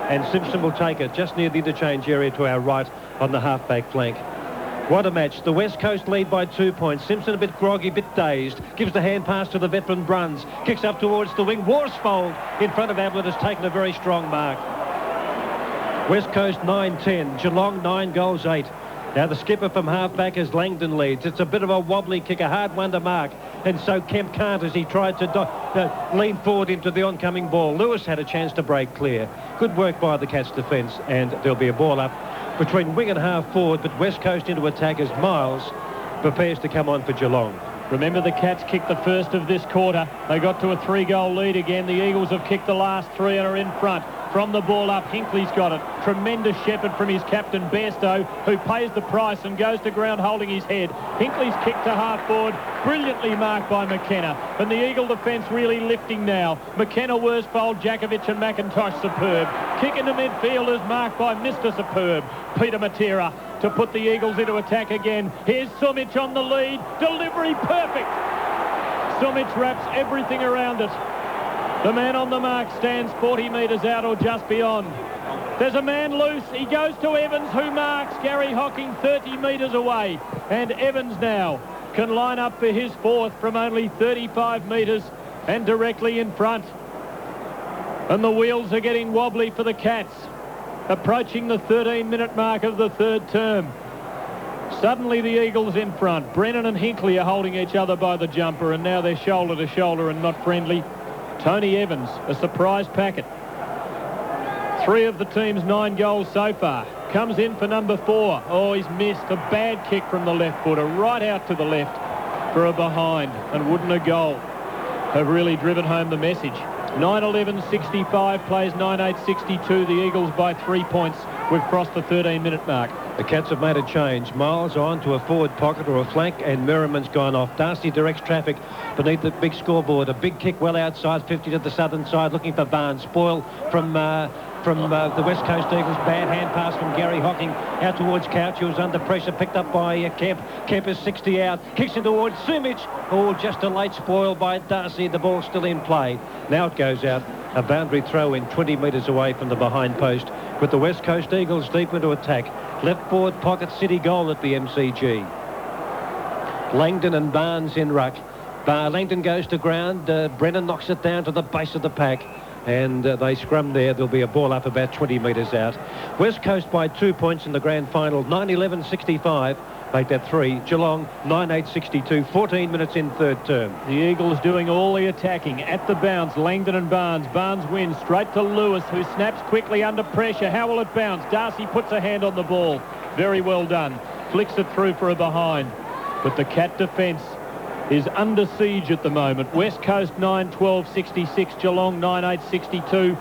And Simpson will take it just near the interchange area to our right on the half-back flank. What a match. The West Coast lead by 2 points. Simpson a bit groggy, a bit dazed. Gives the hand pass to the veteran Bruns. Kicks up towards the wing. Worsfold in front of Ablett has taken a very strong mark. West Coast 9-10. Geelong 9-8. Now the skipper from half-back as Langdon leads. It's a bit of a wobbly kick, a hard one to mark. And so Kemp can't as he tried to lean forward into the oncoming ball. Lewis had a chance to break clear. Good work by the Cats defence, and there'll be a ball up between wing and half forward, but West Coast into attack as Miles prepares to come on for Geelong. Remember, the Cats kicked the first of this quarter. They got to a 3-goal lead again. The Eagles have kicked the last 3 and are in front. From the ball up, Hinkley's got it. Tremendous shepherd from his captain, Bairstow, who pays the price and goes to ground holding his head. Hinkley's kick to half forward, brilliantly marked by McKenna. And the Eagle defence really lifting now. McKenna, Worsfold, Jakovic and McIntosh superb. Kick into midfield is marked by Mr. Superb, Peter Matera, to put the Eagles into attack again. Here's Sumic on the lead. Delivery perfect. Sumic wraps everything around it. The man on the mark stands 40 metres out or just beyond. There's a man loose. He goes to Evans, who marks Gary Hocking 30 metres away. And Evans now can line up for his fourth from only 35 metres and directly in front. And the wheels are getting wobbly for the Cats, approaching the 13-minute mark of the third term. Suddenly the Eagles in front. Brennan and Hinkley are holding each other by the jumper, and now they're shoulder to shoulder and not friendly. Tony Evans, a surprise packet. 3 of the team's 9 goals so far. Comes in for number 4. Oh, he's missed. A bad kick from the left footer, right out to the left for a behind. And wouldn't a goal have really driven home the message. 9-11-65 plays 9-8-62. The Eagles by 3 points. We've crossed the 13-minute mark. The Cats have made a change. Miles on to a forward pocket or a flank, and Merriman's gone off. Darcy directs traffic beneath the big scoreboard. A big kick well outside 50 to the southern side, looking for Barnes. Spoil from the West Coast Eagles. Bad hand pass from Gary Hocking out towards Couch. He was under pressure, picked up by Kemp. Kemp is 60 out, kicks in towards Sumic. Oh, just a late spoil by Darcy. The ball's still in play. Now it goes out. A boundary throw in 20 metres away from the behind post, with the West Coast Eagles deep into attack. Left forward pocket, City goal at the MCG. Langdon and Barnes in ruck. Langdon goes to ground. Brennan knocks it down to the base of the pack. And they scrum there. There'll be a ball up about 20 metres out. West Coast by 2 points in the grand final. 9-11-65. Make that 3. Geelong 9-8-62. 14 minutes in third term. The Eagles doing all the attacking. At the bounce, Langdon and Barnes. Barnes wins straight to Lewis, who snaps quickly under pressure. How will it bounce? Darcy puts a hand on the ball. Very well done. Flicks it through for a behind. But the Cat defence is under siege at the moment. West Coast 9-12-66. Geelong 9-8-62.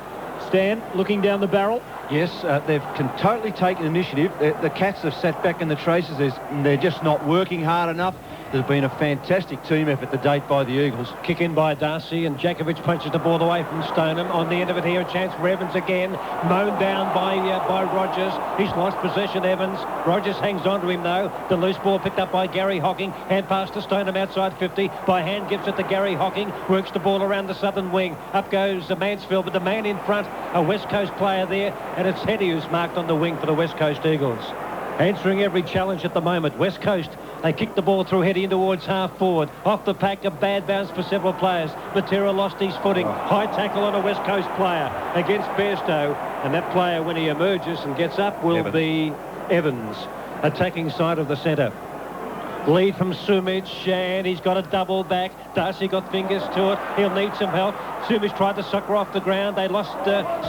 Stan, looking down the barrel. Yes, they've totally taken initiative. The Cats have sat back in the traces. They're just not working hard enough. There's been a fantastic team effort to date by the Eagles. Kick in by Darcy, and Jakovic punches the ball away from Stoneham. On the end of it here, a chance for Evans again. Mown down by Rogers. He's lost possession, Evans. Rogers hangs on to him, though. The loose ball picked up by Gary Hocking. Hand pass to Stoneham outside 50. By hand gives it to Gary Hocking. Works the ball around the southern wing. Up goes Mansfield, but the man in front, a West Coast player there, and it's Hetty who's marked on the wing for the West Coast Eagles. Answering every challenge at the moment. West Coast, they kick the ball through, heading towards half forward. Off the pack, a bad bounce for several players. Matera lost his footing. High tackle on a West Coast player against Bairstow. And that player, when he emerges and gets up, will be Evans, attacking side of the centre. Lead from Sumich, and he's got a double back. Darcy got fingers to it. He'll need some help. Sumich tried to sucker off the ground. They lost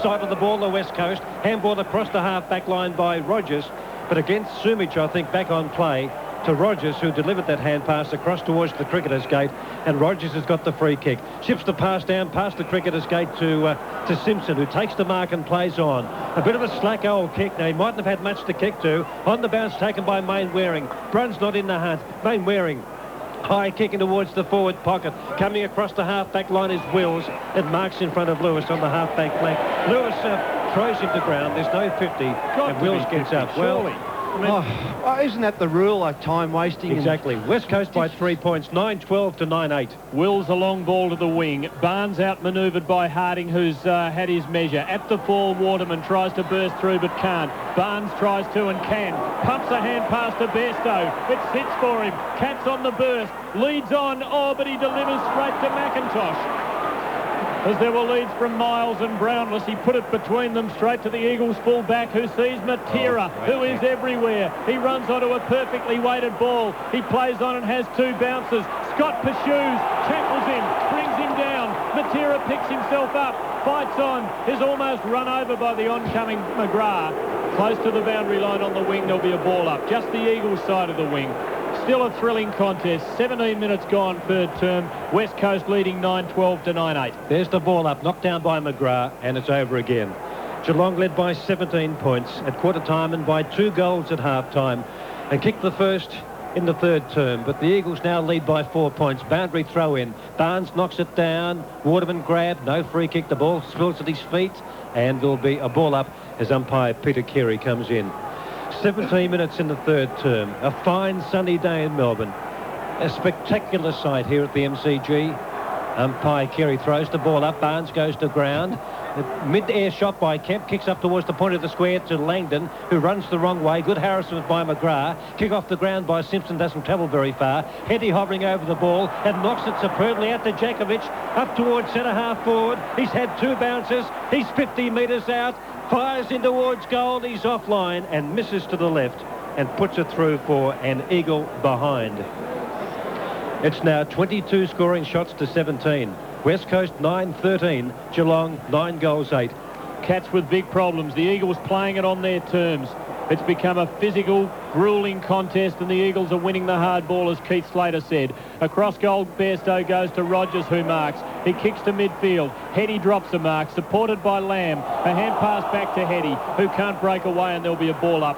sight of the ball, the West Coast. Handball across the half-back line by Rogers. But against Sumich, I think, back on play to Rogers, who delivered that hand pass across towards the cricketer's gate, and Rogers has got the free kick. Ships the pass down past the cricketer's gate to Simpson, who takes the mark and plays on. A bit of a slack old kick. Now, he mightn't have had much to kick to. On the bounce taken by Main Waring. Brunn's not in the hunt. Main Waring. High kicking towards the forward pocket. Coming across the half-back line is Wills. It marks in front of Lewis on the half-back flank. Lewis throws him to ground. There's no 50. And Wills gets up. Surely. Isn't that the rule, like time wasting? Exactly. West Coast by 3 points, 9-12 to 9-8. Wills a long ball to the wing. Barnes outmanoeuvred by Harding, who's had his measure. At the fall, Waterman tries to burst through but can't. Barnes tries to and can. Pumps a hand pass to Bairstow. It sits for him. Cat's on the burst. Leads on. Oh, but he delivers straight to McIntosh. As there were leads from Miles and Brownless, he put it between them straight to the Eagles full-back, who sees Matera, who is everywhere. He runs onto a perfectly weighted ball. He plays on and has two bounces. Scott pursues, tackles him, brings him down. Matera picks himself up, fights on, is almost run over by the oncoming McGrath. Close to the boundary line on the wing, there'll be a ball up. Just the Eagles side of the wing. Still a thrilling contest. 17 minutes gone, third term. West Coast leading 9-12 to 9-8. There's the ball up, knocked down by McGrath, and it's over again. Geelong led by 17 points at quarter time and by 2 goals at half time, and kicked the first in the third term. But the Eagles now lead by 4 points. Boundary throw in. Barnes knocks it down. Waterman grab. No free kick. The ball spills at his feet, and there'll be a ball up as umpire Peter Carey comes in. 17 minutes in the third term. A fine sunny day in Melbourne. A spectacular sight here at the MCG. Umpire Carey throws the ball up. Barnes goes to ground. Mid-air shot by Kemp. Kicks up towards the point of the square to Langdon, who runs the wrong way. Good harassment by McGrath. Kick off the ground by Simpson. Doesn't travel very far. Hetty hovering over the ball and knocks it superbly out to Jakovic. Up towards centre half forward. He's had 2 bounces. He's 50 metres out. Fires in towards goal. He's offline and misses to the left and puts it through for an eagle behind. It's now 22 scoring shots to 17. West Coast 9-13. Geelong 9 goals 8. Cats with big problems. The Eagles playing it on their terms. It's become a physical, grueling contest, and the Eagles are winning the hard ball, as Keith Slater said. Across goal, Bairstow goes to Rogers, who marks. He kicks to midfield. Hetty drops a mark, supported by Lamb. A hand pass back to Hetty, who can't break away, and there'll be a ball up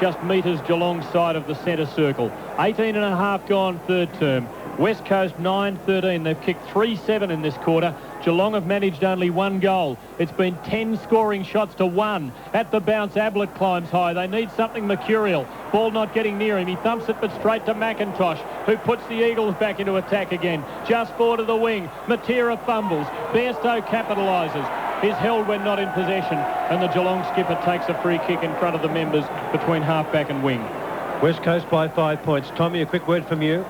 just metres Geelong's side of the centre circle. 18 and a half gone, third term. West Coast 9-13. They've kicked 3-7 in this quarter. Geelong have managed only 1 goal. It's been 10 scoring shots to 1. At the bounce, Ablett climbs high. They need something mercurial. Ball not getting near him. He thumps it, but straight to McIntosh, who puts the Eagles back into attack again. Just forward of the wing. Matera fumbles. Bairstow capitalises. Is held when not in possession, and the Geelong skipper takes a free kick in front of the members between half-back and wing. West Coast by 5 points. Tommy, a quick word from you.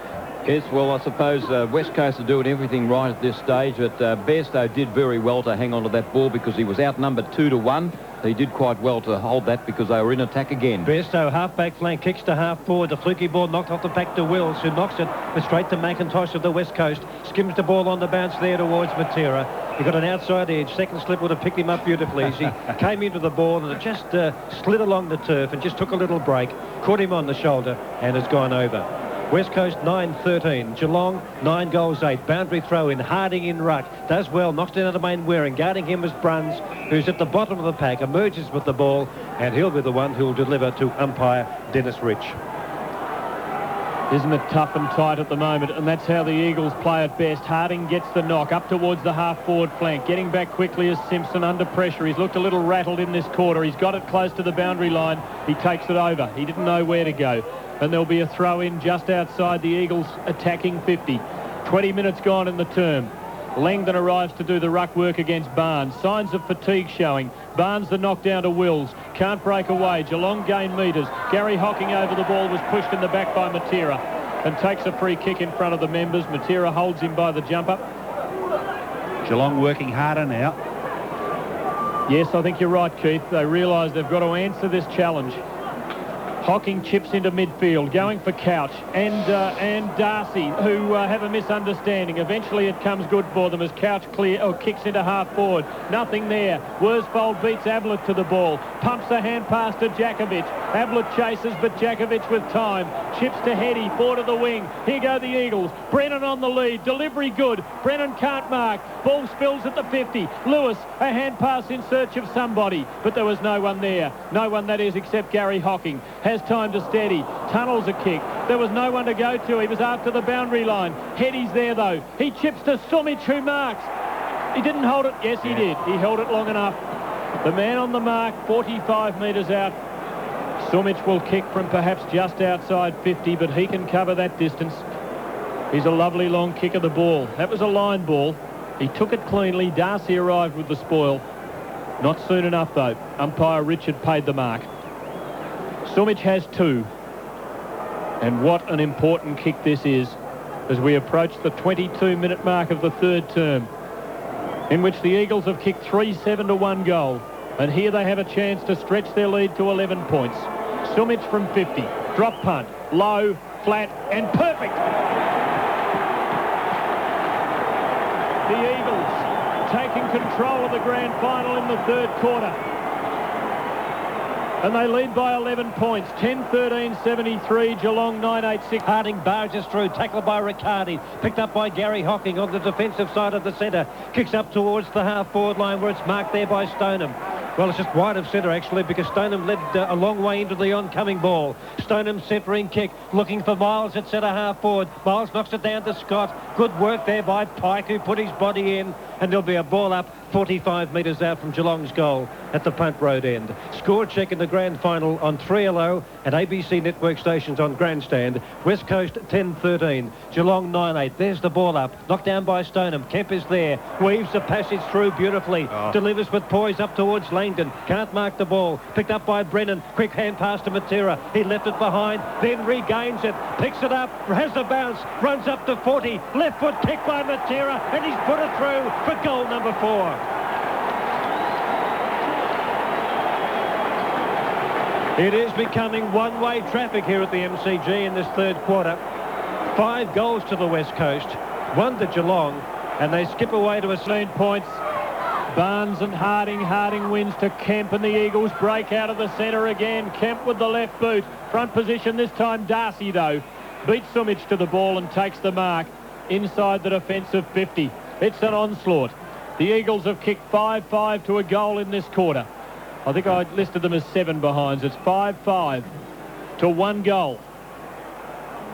Yes, well, I suppose West Coast are doing everything right at this stage, but Bairstow did very well to hang on to that ball because he was outnumbered 2-1. He did quite well to hold that because they were in attack again. Bairstow, half-back flank, kicks to half-forward. The fluky ball knocked off the back to Wills, who knocks it straight to McIntosh of the West Coast. Skims the ball on the bounce there towards Matera. He got an outside edge. Second slip would have picked him up beautifully as he came into the ball, and it just slid along the turf and just took a little break. Caught him on the shoulder and has gone over. West Coast 9-13. Geelong 9 goals 8. Boundary throw in. Harding in ruck. Does well. Knocks down to Main Waring. Guarding him was Bruns, who's at the bottom of the pack. Emerges with the ball, and he'll be the one who'll deliver to umpire Dennis Rich. Isn't it tough and tight at the moment? And that's how the Eagles play at best. Harding gets the knock up towards the half-forward flank. Getting back quickly is Simpson under pressure. He's looked a little rattled in this quarter. He's got it close to the boundary line. He takes it over. He didn't know where to go. And there'll be a throw-in just outside the Eagles' attacking 50. 20 minutes gone in the term. Langdon arrives to do the ruck work against Barnes. Signs of fatigue showing. Barnes the knockdown to Wills. Can't break away. Geelong gain metres. Gary Hocking over the ball was pushed in the back by Matera and takes a free kick in front of the members. Matera holds him by the jumper. Geelong working harder now. Yes, I think you're right, Keith. They realise they've got to answer this challenge. Hocking chips into midfield, going for Couch and Darcy, who have a misunderstanding. Eventually it comes good for them as Couch kicks into half forward. Nothing there. Worsfold beats Ablett to the ball. Pumps a hand pass to Jakovic. Ablett chases, but Jakovic with time. Chips to Heady, forward of the wing. Here go the Eagles. Brennan on the lead. Delivery good. Brennan can't mark. Ball spills at the 50. Lewis, a hand pass in search of somebody, but there was no one there. No one, that is, except Gary Hocking. Has time to steady. Tunnels a kick. There was no one to go to. He was after the boundary line. Heady's there, though. He chips to Sumic, who marks. He didn't hold it. Yes, he did. He held it long enough. The man on the mark, 45 metres out. Sumic will kick from perhaps just outside 50, but he can cover that distance. He's a lovely long kick of the ball. That was a line ball. He took it cleanly. Darcy arrived with the spoil. Not soon enough, though. Umpire Richard paid the mark. Sumic has 2. And what an important kick this is as we approach the 22-minute mark of the third term, in which the Eagles have kicked 3 7-1 goal. And here they have a chance to stretch their lead to 11 points. Sumic from 50. Drop punt. Low, flat, and perfect. The Eagles taking control of the grand final in the third quarter. And they lead by 11 points. 10-13-73, Geelong 9-8-6. Harding barges through, tackled by Riccardi, picked up by Gary Hocking on the defensive side of the centre. Kicks up towards the half-forward line where it's marked there by Stoneham. Well, it's just wide of centre, actually, because Stoneham led a long way into the oncoming ball. Stoneham centering kick, looking for Miles at centre half-forward. Miles knocks it down to Scott. Good work there by Pike, who put his body in. And there'll be a ball up 45 metres out from Geelong's goal at the Punt Road end. Score check in the grand final on 3LO and ABC network stations on Grandstand. West Coast 10-13, Geelong 9-8. There's the ball up, knocked down by Stoneham. Kemp is there, weaves the passage through beautifully, delivers with poise up towards Langdon. Can't mark the ball, picked up by Brennan. Quick hand pass to Matera. He left it behind, then regains it, picks it up, has the bounce, runs up to 40. Left foot kick by Matera, and he's put it through for goal number 4. It is becoming one-way traffic here at the MCG in this third quarter. 5 goals to the West Coast, 1 to Geelong, and they skip away to 16 points. Barnes and Harding. Harding wins to Kemp, and the Eagles break out of the centre again. Kemp with the left boot. Front position this time. Darcy, though, beats Sumic to the ball and takes the mark inside the defensive 50. It's an onslaught. The Eagles have kicked 5-5 to a goal in this quarter. I think I listed them as 7 behinds. It's 5-5 to 1 goal.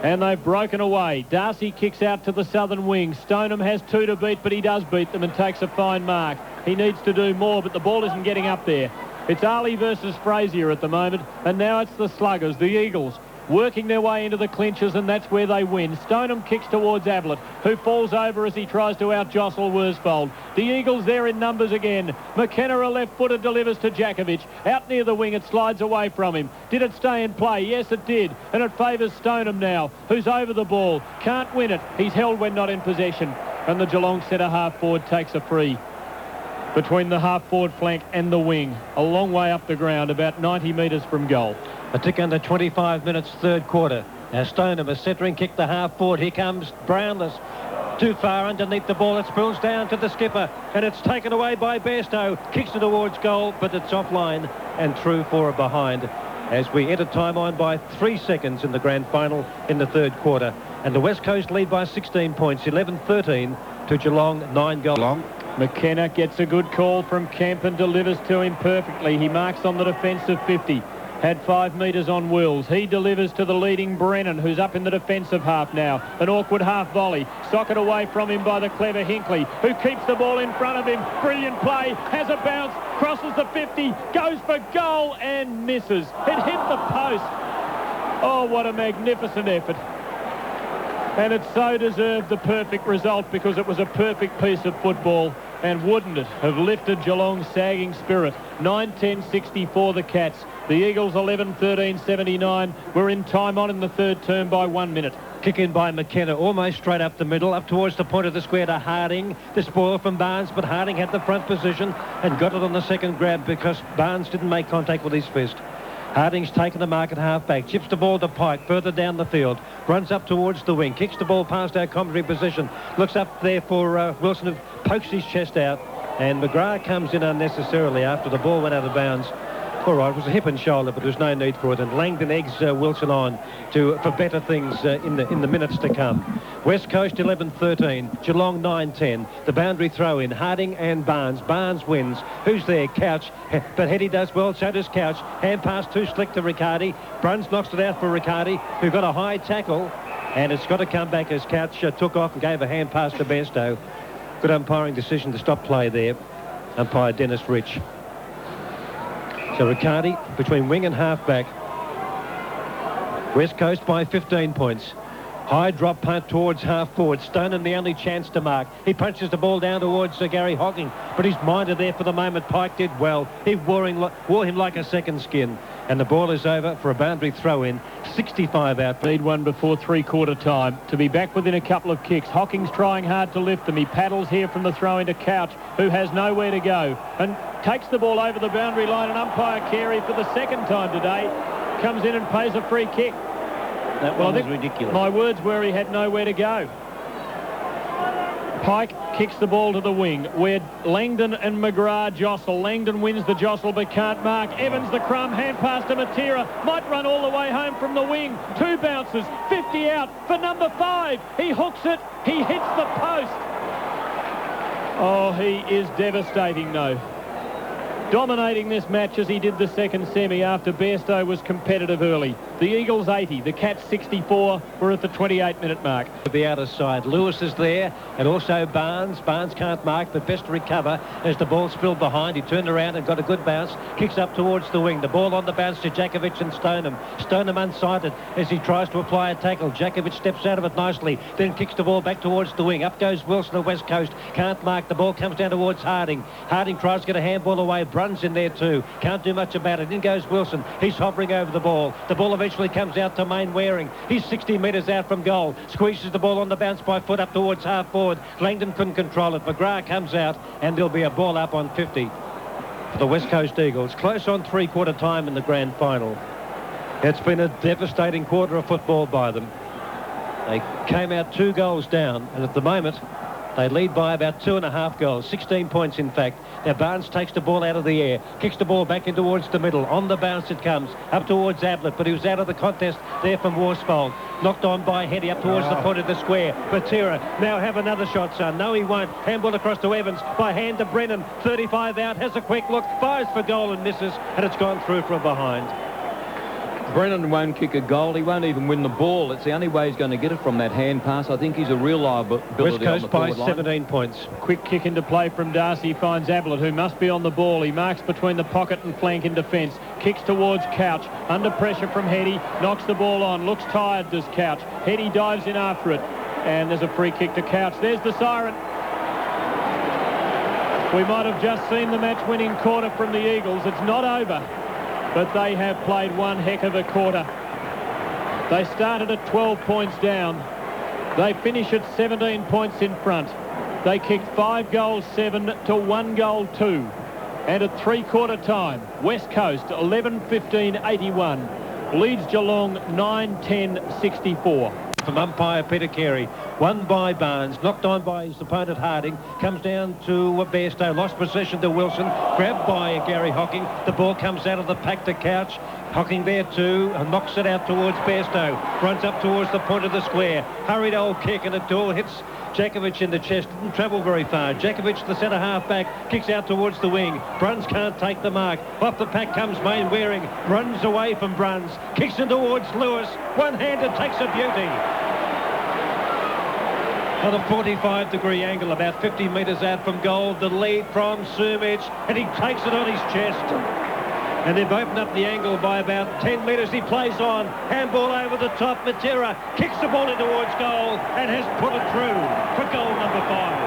And they've broken away. Darcy kicks out to the southern wing. Stoneham has 2 to beat, but he does beat them and takes a fine mark. He needs to do more, but the ball isn't getting up there. It's Ali versus Frazier at the moment, and now it's the Sluggers, the Eagles, working their way into the clinches, and that's where they win. Stoneham kicks towards Ablett, who falls over as he tries to out-jostle Worsfold. The Eagles there in numbers again. McKenna, a left-footer, delivers to Jakovic. Out near the wing, it slides away from him. Did it stay in play? Yes, it did. And it favours Stoneham now, who's over the ball. Can't win it. He's held when not in possession. And the Geelong centre half-forward takes a free between the half-forward flank and the wing. A long way up the ground, about 90 metres from goal. A tick under 25 minutes, third quarter. Now Stoneham is centering kick the half forward. Here comes Brownless. Too far underneath the ball. It spills down to the skipper, and it's taken away by Bairstow. Kicks it towards goal, but it's offline and through for a behind as we enter time on by 3 seconds in the grand final in the third quarter. And the West Coast lead by 16 points, 11-13 to Geelong, 9 goals. McKenna gets a good call from Kemp and delivers to him perfectly. He marks on the defensive 50. Had 5 metres on Wills. He delivers to the leading Brennan, who's up in the defensive half now. An awkward half volley. Socket away from him by the clever Hinkley, who keeps the ball in front of him. Brilliant play. Has a bounce. Crosses the 50. Goes for goal and misses. It hit the post. Oh, what a magnificent effort. And it so deserved the perfect result because it was a perfect piece of football. And wouldn't it have lifted Geelong's sagging spirit? 9-10-64 the Cats. The Eagles 11-13-79. We're in time on in the third term by 1 minute. Kick in by McKenna, almost straight up the middle, up towards the point of the square to Harding. The spoil from Barnes, but Harding had the front position and got it on the second grab because Barnes didn't make contact with his fist. Harding's taken the mark at half-back, chips the ball to Pike further down the field, runs up towards the wing, kicks the ball past our commentary position, looks up there for Wilson, who pokes his chest out, and McGrath comes in unnecessarily after the ball went out of bounds. All right, it was a hip and shoulder, but there's no need for it. And Langdon eggs Wilson on for better things in the minutes to come. West Coast 11-13, Geelong 9-10. The boundary throw in, Harding and Barnes. Barnes wins. Who's there? Couch. But Hetty does well, so does Couch. Hand pass too slick to Riccardi. Bruns knocks it out for Riccardi, who got a high tackle. And it's got to come back as Couch took off and gave a hand pass to Bairstow. Good umpiring decision to stop play there. Umpire Dennis Rich. So Riccardi between wing and half-back. West Coast by 15 points. High drop punt towards half-forward. Stoneham the only chance to mark. He punches the ball down towards Gary Hocking, but he's minded there for the moment. Pike did well. He wore him like a second skin. And the ball is over for a boundary throw-in. 65 out. Need one before three-quarter time to be back within a couple of kicks. Hocking's trying hard to lift them. He paddles here from the throw into Couch, who has nowhere to go, and takes the ball over the boundary line. And umpire Carey, for the second time today, comes in and pays a free kick. That one was ridiculous. My words were he had nowhere to go. Pike kicks the ball to the wing where Langdon and McGrath jostle. Langdon wins the jostle but can't mark. Evans the crumb, hand pass to Matera. Might run all the way home from the wing. 2 bounces, 50 out for number 5. He hooks it. He hits the post. Oh, he is devastating, though. Dominating this match as he did the second semi after Bairstow was competitive early. The Eagles 80, the Cats 64. We're at the 28-minute mark. The outer side. Lewis is there, and also Barnes. Barnes can't mark, but best to recover as the ball spilled behind. He turned around and got a good bounce. Kicks up towards the wing. The ball on the bounce to Jakovic and Stoneham. Stoneham unsighted as he tries to apply a tackle. Jakovic steps out of it nicely, then kicks the ball back towards the wing. Up goes Wilson of West Coast. Can't mark. The ball comes down towards Harding. Harding tries to get a handball away. Bruns in there too. Can't do much about it. In goes Wilson. He's hovering over the ball. The ball eventually comes out to Main Waring. He's 60 metres out from goal. Squeezes the ball on the bounce by foot up towards half forward. Langdon couldn't control it. McGrath comes out and there'll be a ball up on 50 for the West Coast Eagles. Close on three-quarter time in the grand final. It's been a devastating quarter of football by them. They came out 2 goals down, and at the moment they lead by about 2.5 goals, 16 points in fact. Now Barnes takes the ball out of the air, kicks the ball back in towards the middle. On the bounce it comes, up towards Ablett, but he was out of the contest there from Worsfold. Knocked on by Hetty up towards the point of the square. Matera now have another shot, son. No, he won't. Handball across to Evans, by hand to Brennan. 35 out, has a quick look, fires for goal and misses, and it's gone through from behind. Brennan won't kick a goal. He won't even win the ball. It's the only way he's going to get it from that hand pass. I think he's a real liability. West Coast on the by 17 points. Quick kick into play from Darcy, finds Ablett, who must be on the ball. He marks between the pocket and flank in defence. Kicks towards Couch. Under pressure from Hetty. Knocks the ball on. Looks tired, does Couch. Hetty dives in after it. And there's a free kick to Couch. There's the siren. We might have just seen the match-winning quarter from the Eagles. It's not over, but they have played one heck of a quarter. They started at 12 points down. They finish at 17 points in front. They kicked 5 goals 7 to 1 goal 2. And at three-quarter time, West Coast 11-15-81 leads Geelong 9-10-64. From umpire Peter Carey, won by Barnes, knocked on by his opponent Harding, comes down to Bairstow, lost possession to Wilson, grabbed by Gary Hocking. The ball comes out of the pack to Couch. Hocking there too, and knocks it out towards Bairstow. Runs up towards the point of the square. Hurried old kick, and it all hits Jakovic in the chest. Didn't travel very far. Jakovic, the centre half-back, kicks out towards the wing. Bruns can't take the mark. Off the pack comes Main Waring. Runs away from Bruns. Kicks in towards Lewis. One-handed, takes a beauty. On a 45-degree angle, about 50 metres out from goal. The lead from Sumic, and he takes it on his chest. And they've opened up the angle by about 10 metres. He plays on. Handball over the top. Matera kicks the ball in towards goal and has put it through for goal number 5.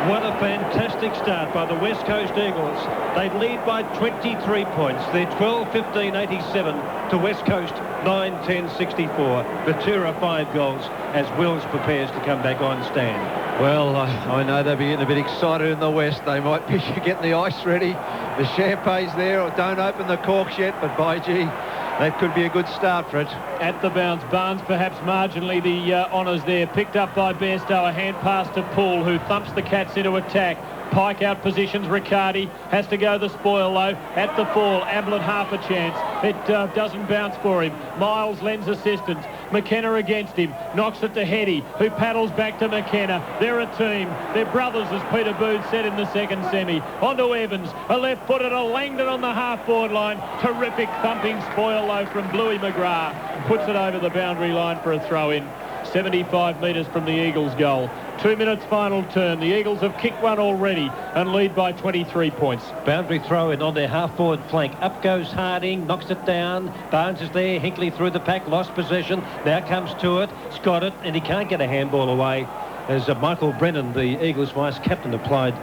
What a fantastic start by the West Coast Eagles. They lead by 23 points. They're 12-15-87 to West Coast 9-10-64. Matura 5 goals as Wills prepares to come back on stand. Well, I know they'll be getting a bit excited in the West. They might be getting the ice ready. The champagne's there. Or don't open the corks yet, but by gee, that could be a good start for it. At the bounce, Barnes perhaps marginally the honours there. Picked up by Bairstow, a hand pass to Poole, who thumps the Cats into attack. Pike out positions Riccardi, has to go the spoil low. At the fall, Ablett half a chance. It doesn't bounce for him. Miles lends assistance. McKenna against him, knocks it to Heady, who paddles back to McKenna. They're a team. They're brothers, as Peter Booth said in the second semi. On to Evans, a left-footed, a Langdon on the half-forward line. Terrific thumping spoil low from Bluey McGrath. Puts it over the boundary line for a throw-in. 75 metres from the Eagles' goal. 2 minutes final turn. The Eagles have kicked one already and lead by 23 points. Boundary throw in on their half-forward flank. Up goes Harding, knocks it down. Barnes is there. Hinkley through the pack, lost possession. Now comes to it. He's got it, and he can't get a handball away as Michael Brennan, the Eagles vice captain, applied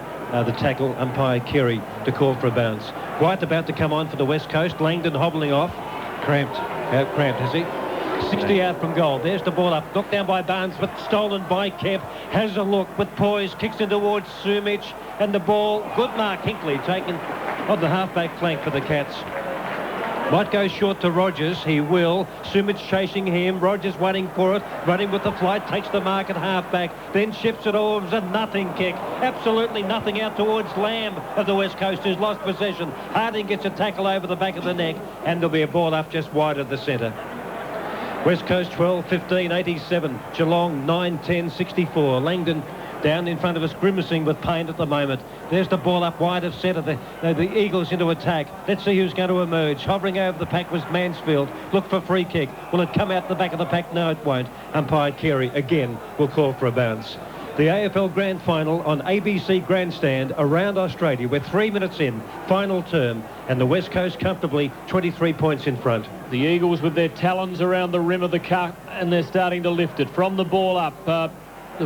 the tackle. Umpire Kerry to call for a bounce. White about to come on for the West Coast. Langdon hobbling off. Cramped. Out cramped, has he? 60 out from goal. There's the ball up. Knocked down by Barnes, but stolen by Kemp. Has a look with poise. Kicks in towards Sumich. And the ball, good mark. Hinkley taken on the half-back flank for the Cats. Might go short to Rogers. He will. Sumich chasing him. Rogers waiting for it. Running with the flight. Takes the mark at half-back. Then shifts it over. A nothing kick. Absolutely nothing out towards Lamb of the West Coast, who's lost possession. Harding gets a tackle over the back of the neck. And there'll be a ball up just wide of the centre. West Coast 12-15-87. Geelong 9-10-64. Langdon down in front of us, grimacing with pain at the moment. There's the ball up wide of centre. The Eagles into attack. Let's see who's going to emerge. Hovering over the pack was Mansfield. Look for free kick. Will it come out the back of the pack? No, it won't. Umpire Carey again will call for a bounce. The AFL Grand Final on ABC Grandstand around Australia. We're 3 minutes in, final term, and the West Coast comfortably 23 points in front. The Eagles with their talons around the rim of the cup, and they're starting to lift it. From the ball up, the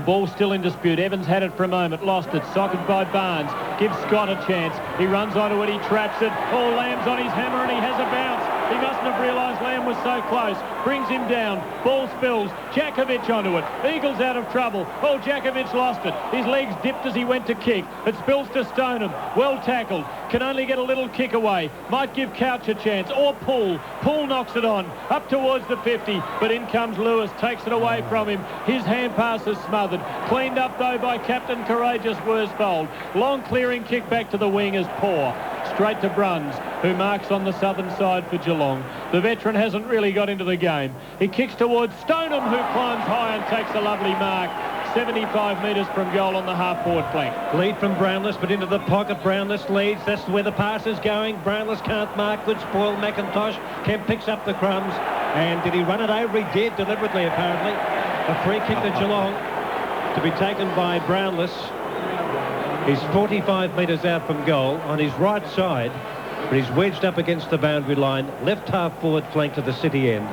ball's still in dispute. Evans had it for a moment, lost it, socked by Barnes. Gives Scott a chance. He runs onto it, he traps it. Oh, Lamb's on his hammer and he has a bounce. He mustn't have realised Lamb was so close. Brings him down. Ball spills. Jakovic onto it. Eagles out of trouble. Oh, Jakovic lost it. His legs dipped as he went to kick. It spills to Stoneham. Well tackled. Can only get a little kick away. Might give Couch a chance. Or Poole. Poole knocks it on. Up towards the 50. But in comes Lewis. Takes it away from him. His hand pass is smothered. Cleaned up, though, by Captain Courageous Worsfold. Long clearing kick back to the wing is poor. Straight to Bruns, who marks on the southern side for Geelong. The veteran hasn't really got into the game. He kicks towards Stoneham, who climbs high and takes a lovely mark. 75 metres from goal on the half-forward flank. Lead from Brownless, but into the pocket. Brownless leads. That's where the pass is going. Brownless can't mark. Good spoil. McIntosh. Kemp picks up the crumbs. And did he run it over? He did, deliberately, apparently. A free kick to Geelong to be taken by Brownless. He's 45 metres out from goal on his right side, but he's wedged up against the boundary line, left half-forward flank to the city end.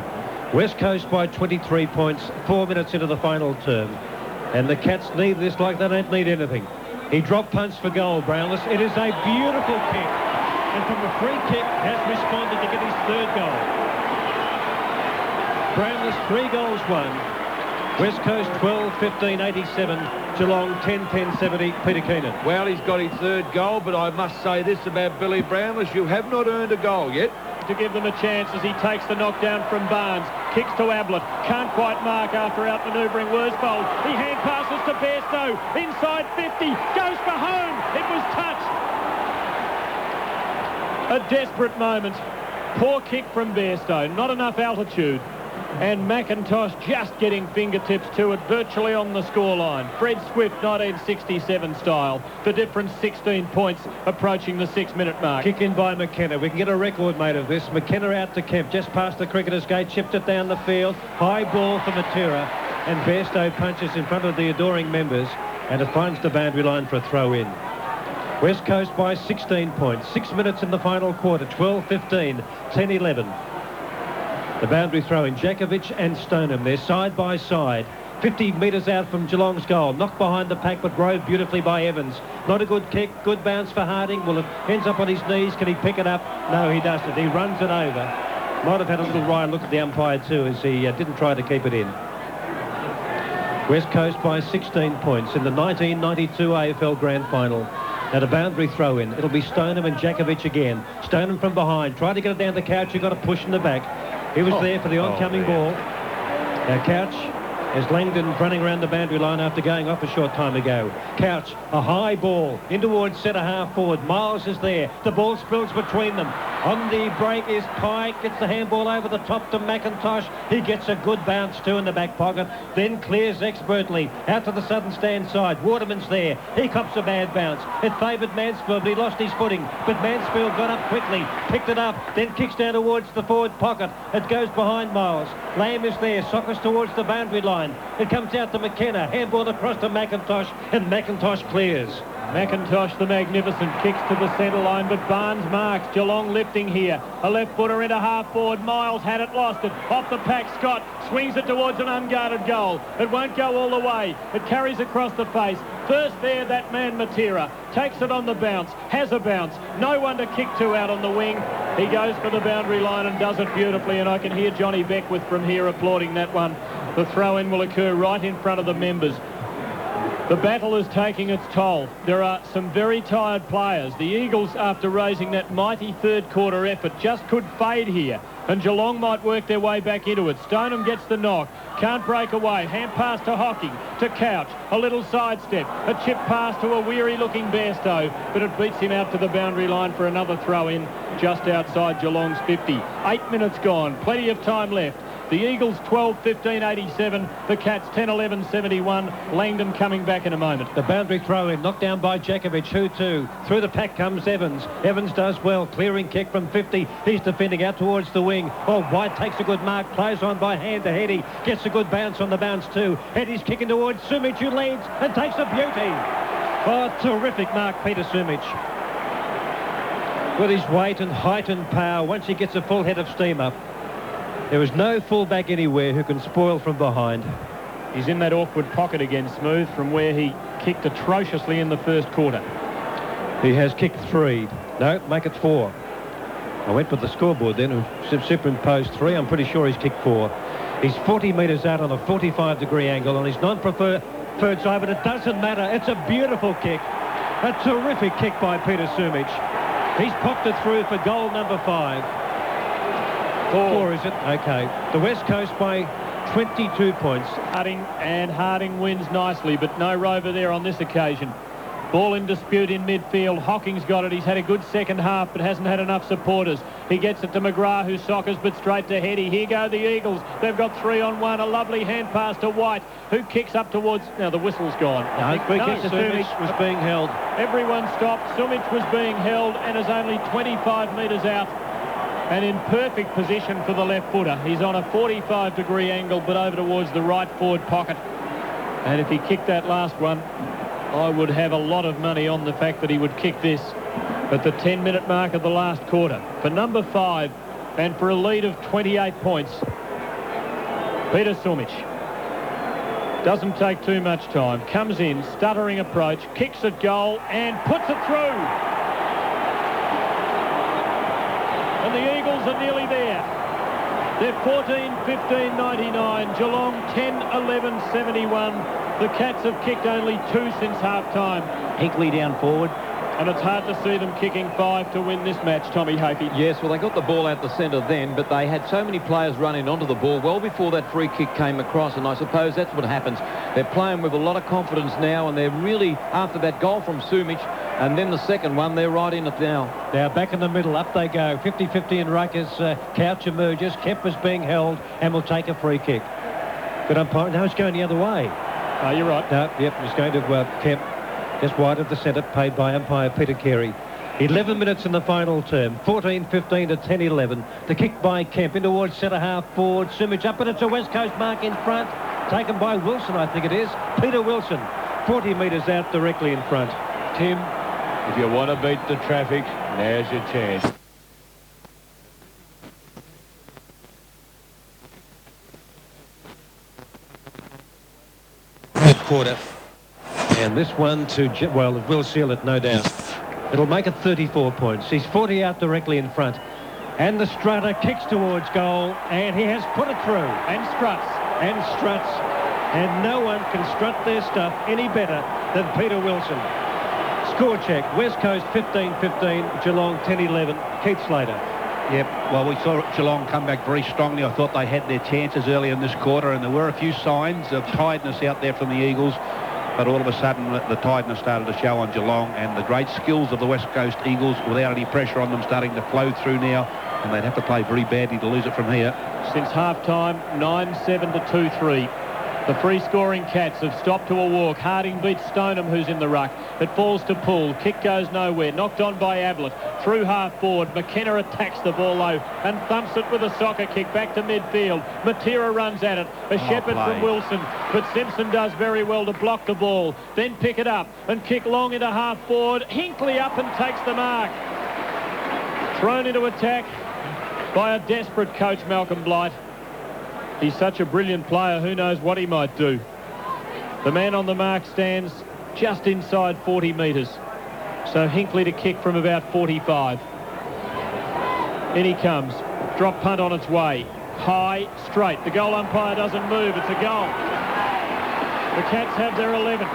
West Coast by 23 points, 4 minutes into the final term. And the Cats need this like they don't need anything. He drop punts for goal, Brownless. It is a beautiful kick. And from a free kick, has responded to get his third goal. Brownless, 3 goals won. West Coast 12-15-87. Geelong 10-10-70. Peter Keenan. Well, he's got his third goal, but I must say this about Billy Brownless. You have not earned a goal yet. To give them a chance as he takes the knockdown from Barnes. Kicks to Ablett. Can't quite mark after outmanoeuvring Worsfold. He hand passes to Bairstow. Inside 50. Goes for home. It was touched. A desperate moment. Poor kick from Bairstow. Not enough altitude. And McIntosh just getting fingertips to it, virtually on the scoreline. Fred Swift, 1967 style. The difference, 16 points, approaching the 6-minute mark. Kick in by McKenna. We can get a record made of this. McKenna out to Kemp, just past the cricketer's gate, chipped it down the field. High ball for Matura. And Bairstow punches in front of the adoring members, and it finds the boundary line for a throw-in. West Coast by 16 points. 6 minutes in the final quarter. 12-15, 10-11. The boundary throw in Jakovic and Stoneham. They're side by side. 50 metres out from Geelong's goal. Knocked behind the pack, but rode beautifully by Evans. Not a good kick. Good bounce for Harding. Well, it ends up on his knees. Can he pick it up? No, he doesn't. He runs it over. Might have had a little wry look at the umpire too, as he didn't try to keep it in. West Coast by 16 points in the 1992 AFL Grand Final. Now the boundary throw-in. It'll be Stoneham and Jakovic again. Stoneham from behind. Try to get it down the Couch. You've got to push in the back. He was there for the oncoming ball. Now Couch, as Langdon running around the boundary line after going off a short time ago. Couch, a high ball in towards centre half forward. Miles is there. The ball spills between them. On the break is Pike. Gets the handball over the top to McIntosh. He gets a good bounce too in the back pocket. Then clears expertly out to the southern stand side. Waterman's there. He cops a bad bounce. It favoured Mansfield, but he lost his footing. But Mansfield got up quickly, picked it up, then kicks down towards the forward pocket. It goes behind Miles. Lamb is there. Sockers towards the boundary line. It comes out to McKenna. Handball across to McIntosh, and McIntosh clears. McIntosh, the magnificent, kicks to the centre line, but Barnes marks. Geelong lifting here. A left footer into half forward. Miles had it, lost it. Off the pack, Scott swings it towards an unguarded goal. It won't go all the way. It carries across the face. First there, that man Matera takes it on the bounce, has a bounce. No one to kick to out on the wing. He goes for the boundary line and does it beautifully, and I can hear Johnny Beckwith from here applauding that one. The throw-in will occur right in front of the members. The battle is taking its toll. There are some very tired players. The Eagles, after raising that mighty third quarter effort, just could fade here. And Geelong might work their way back into it. Stoneham gets the knock. Can't break away. Hand pass to Hocking. To Couch. A little sidestep. A chip pass to a weary-looking Bairstow. But it beats him out to the boundary line for another throw-in just outside Geelong's 50. 8 minutes gone. Plenty of time left. The Eagles 12-15-87. The Cats 10-11-71. Langdon coming back in a moment. The boundary throw-in, knocked down by Jakovic. 2-2. Through the pack comes Evans. Evans does well. Clearing kick from 50. He's defending out towards the wing. Oh, White takes a good mark. Plays on by hand to Heady. Gets a good bounce on the bounce too. Heady's kicking towards Sumic, who leads and takes a beauty. Oh, terrific mark, Peter Sumic. With his weight and height and power, once he gets a full head of steam up, there is no fullback anywhere who can spoil from behind. He's in that awkward pocket again, Smooth, from where he kicked atrociously in the first quarter. He has kicked 3. No, make it 4. I went with the scoreboard then and superimposed 3. I'm pretty sure he's kicked 4. He's 40 metres out on a 45-degree angle on his non-preferred side, but it doesn't matter. It's a beautiful kick. A terrific kick by Peter Sumic. He's popped it through for goal number 5. 4, is it? Okay. The West Coast by 22 points. Harding wins nicely, but no Rover there on this occasion. Ball in dispute in midfield. Hocking's got it. He's had a good second half, but hasn't had enough supporters. He gets it to McGrath, who soccers, but straight to Heady. Here go the Eagles. They've got 3-on-1. A lovely hand pass to White, who kicks up towards... Now, the whistle's gone. Sumic was being held. Everyone stopped. Sumic was being held and is only 25 metres out and in perfect position for the left footer. He's on a 45-degree angle, but over towards the right forward pocket. And if he kicked that last one, I would have a lot of money on the fact that he would kick this at the 10-minute mark of the last quarter. For number 5, and for a lead of 28 points, Peter Sumic. Doesn't take too much time. Comes in, stuttering approach, kicks at goal, and puts it through. And the Eagles are nearly there. They're 14-15-99. Geelong 10-11-71. The Cats have kicked only 2 since half-time. Hinkley down forward. And it's hard to see them kicking 5 to win this match, Tommy Hafey. Yes, well, they got the ball out the centre then, but they had so many players running onto the ball well before that free kick came across, and I suppose that's what happens. They're playing with a lot of confidence now, and they're really, after that goal from Sumic, and then the second one, they're right in it now. Now back in the middle, up they go. 50-50 in ruck as Couch emerges. Kemp is being held and will take a free kick. Good umpire. Now it's going the other way. Oh, you're right. No, yep, it's going to Kemp. Just wide of the centre, paid by umpire Peter Carey. 11 minutes in the final term. 14-15 to 10-11. The kick by Kemp in towards centre half forward. Sumic up, and it's a West Coast mark in front. Taken by Wilson, I think it is. Peter Wilson. 40 metres out directly in front. Tim, if you want to beat the traffic, now's your chance. quarter. And this one well, it will seal it, no doubt. It'll make it 34 points. He's 40 out directly in front. And the strutter kicks towards goal, and he has put it through. And struts. And struts. And no one can strut their stuff any better than Peter Wilson. Score check. West Coast 15-15, Geelong 10-11. Keith Slater. Yep, well, we saw Geelong come back very strongly. I thought they had their chances early in this quarter, and there were a few signs of tiredness out there from the Eagles. But all of a sudden, the tiredness started to show on Geelong, and the great skills of the West Coast Eagles, without any pressure on them, starting to flow through now, and they'd have to play very badly to lose it from here. Since half-time, 9-7 to 2-3. The free-scoring Cats have stopped to a walk. Harding beats Stoneham, who's in the ruck. It falls to Poole. Kick goes nowhere. Knocked on by Ablett. Through half-forward. McKenna attacks the ball low and thumps it with a soccer kick back to midfield. Matera runs at it. A shepherd from Wilson. But Simpson does very well to block the ball. Then pick it up and kick long into half-forward. Hinkley up and takes the mark. Thrown into attack by a desperate coach, Malcolm Blight. He's such a brilliant player, who knows what he might do. The man on the mark stands just inside 40 metres. So Hinkley to kick from about 45. In he comes. Drop punt on its way. High, straight. The goal umpire doesn't move. It's a goal. The Cats have their 11.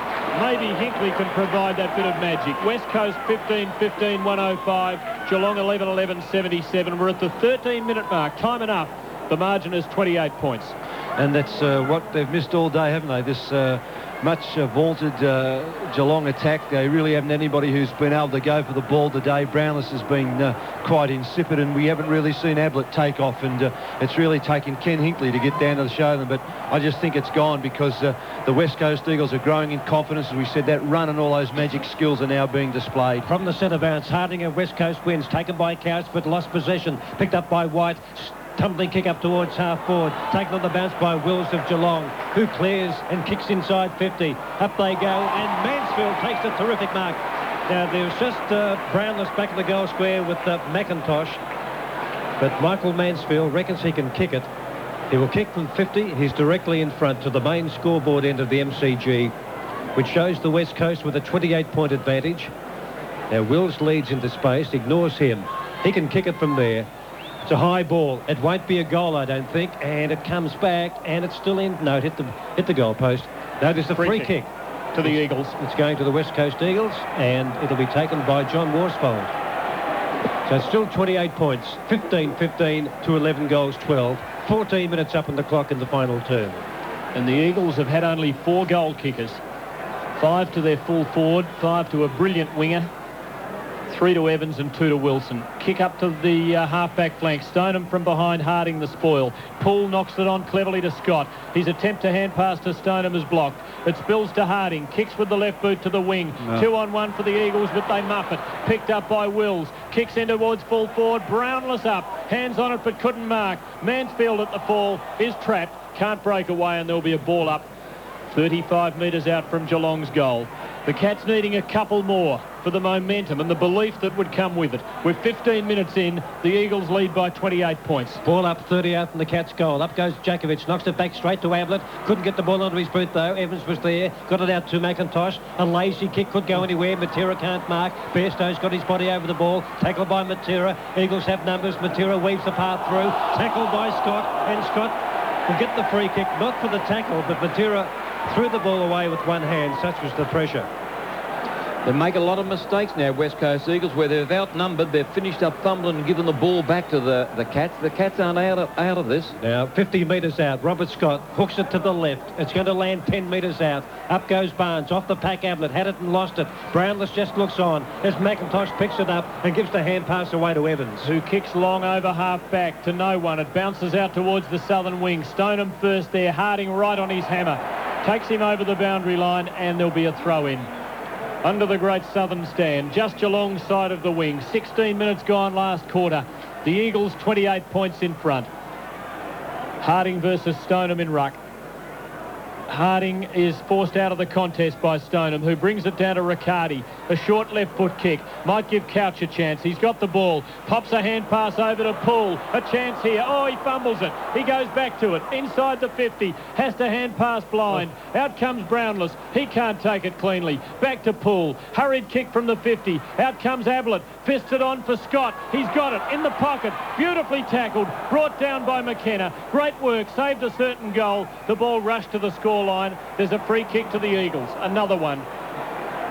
Maybe Hinkley can provide that bit of magic. West Coast 15-15, 105. Geelong 11-11, 77. We're at the 13-minute mark. Time enough. The margin is 28 points. And that's what they've missed all day, haven't they? This much vaunted Geelong attack. They really haven't anybody who's been able to go for the ball today. Brownless has been quite insipid, and we haven't really seen Ablett take off. And it's really taken Ken Hinkley to get down to the show them. But I just think it's gone because the West Coast Eagles are growing in confidence. As we said, that run and all those magic skills are now being displayed. From the centre bounce, Harding of West Coast wins. Taken by Couch, but lost possession. Picked up by White. Tumbling kick up towards half forward, taken on the bounce by Wills of Geelong, who clears and kicks inside 50. Up they go, and Mansfield takes a terrific mark. Now there's just Brownless back in the goal square with McIntosh, but Michael Mansfield reckons he can kick it. He will kick from 50. He's directly in front to the main scoreboard end of the MCG, which shows the West Coast with a 28-point advantage. Now Wills leads into space, ignores him. He can kick it from there. It's a high ball. It won't be a goal, I don't think, and it comes back, and it's still in. No, it hit the goal post. Notice the free kick to the Eagles. It's going to the West Coast Eagles, and it'll be taken by John Worsfold. So it's still 28 points, 15-15 to 11 goals, 12. 14 minutes up on the clock in the final term. And the Eagles have had only 4 goal kickers. 5 to their full forward, 5 to a brilliant winger. 3 to Evans and 2 to Wilson. Kick up to the half-back flank. Stoneham from behind, Harding the spoil. Poole knocks it on cleverly to Scott. His attempt to hand pass to Stoneham is blocked. It spills to Harding. Kicks with the left boot to the wing. 2-on-1 for the Eagles, but they muff it. Picked up by Wills. Kicks in towards full forward. Brownless up. Hands on it, but couldn't mark. Mansfield at the fall is trapped. Can't break away, and there'll be a ball up 35 metres out from Geelong's goal. The Cats needing a couple more for the momentum and the belief that would come with it. We're 15 minutes in. The Eagles lead by 28 points. Ball up 30 out from the Cats' goal. Up goes Djakovic. Knocks it back straight to Ablett. Couldn't get the ball onto his boot, though. Evans was there. Got it out to McIntosh. A lazy kick could go anywhere. Matera can't mark. Bairstow's got his body over the ball. Tackled by Matera. Eagles have numbers. Matera weaves the path through. Tackled by Scott. And Scott will get the free kick. Not for the tackle, but Matera threw the ball away with one hand. Such was the pressure. They make a lot of mistakes now, West Coast Eagles, where they've outnumbered. They've finished up fumbling and given the ball back to the Cats. The Cats aren't out of this. Now, 50 metres out. Robert Scott hooks it to the left. It's going to land 10 metres out. Up goes Barnes. Off the pack, Ablett. Had it and lost it. Brownless just looks on as McIntosh picks it up and gives the hand pass away to Evans, who kicks long over half back to no one. It bounces out towards the southern wing. Stoneham first there. Harding right on his hammer. Takes him over the boundary line, and there'll be a throw-in. Under the great southern stand, just Geelong's side of the wing. 16 minutes gone last quarter. The Eagles 28 points in front. Harding versus Stoneham in ruck. Harding is forced out of the contest by Stoneham, who brings it down to Riccardi. A short left foot kick. Might give Couch a chance. He's got the ball. Pops a hand pass over to Poole. A chance here. Oh, he fumbles it. He goes back to it. Inside the 50. Has to hand pass blind. Out comes Brownless. He can't take it cleanly. Back to Poole. Hurried kick from the 50. Out comes Ablett. Fists it on for Scott. He's got it in the pocket. Beautifully tackled. Brought down by McKenna. Great work. Saved a certain goal. The ball rushed to the scoreline. There's a free kick to the Eagles. Another one.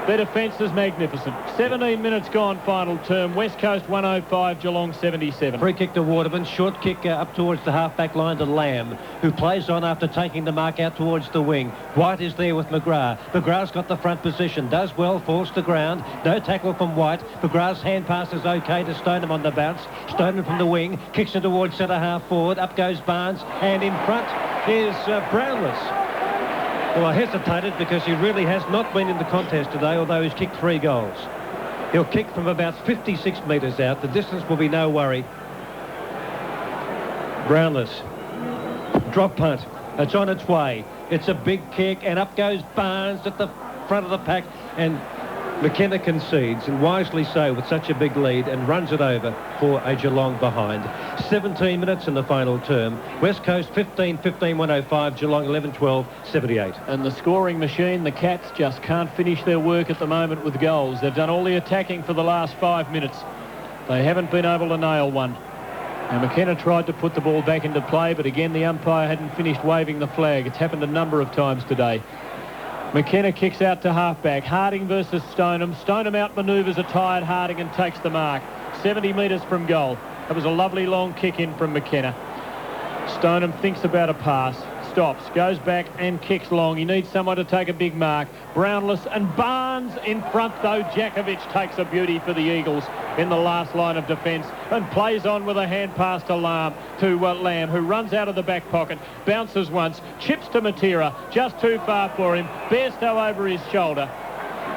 Their defence is magnificent. 17 minutes gone, final term. West Coast 105, Geelong 77. Free kick to Waterman. Short kick up towards the half-back line to Lamb, who plays on after taking the mark out towards the wing. White is there with McGrath. McGrath's got the front position. Does well, falls to ground. No tackle from White. McGrath's hand pass is okay to Stoneham on the bounce. Stoneham from the wing. Kicks it towards centre-half forward. Up goes Barnes. And in front is Brownless. Well, I hesitated because he really has not been in the contest today, although he's kicked 3 goals. He'll kick from about 56 metres out. The distance will be no worry. Brownless. Drop punt. It's on its way. It's a big kick, and up goes Barnes at the front of the pack, and McKenna concedes, and wisely so, with such a big lead, and runs it over for a Geelong behind. 17 minutes in the final term. West Coast 15-15, 105. Geelong 11-12, 78. And the scoring machine, the Cats, just can't finish their work at the moment with goals. They've done all the attacking for the last 5 minutes. They haven't been able to nail one. Now, McKenna tried to put the ball back into play, but again, the umpire hadn't finished waving the flag. It's happened a number of times today. McKenna kicks out to halfback. Harding versus Stoneham. Stoneham outmanoeuvres a tired Harding and takes the mark. 70 metres from goal. That was a lovely long kick in from McKenna. Stoneham thinks about a pass. Stops, goes back and kicks long. He needs someone to take a big mark. Brownless and Barnes in front, though. Jakovic takes a beauty for the Eagles in the last line of defence and plays on with a hand pass to Lamb, who runs out of the back pocket, bounces once, chips to Matera, just too far for him. Bairstow over his shoulder.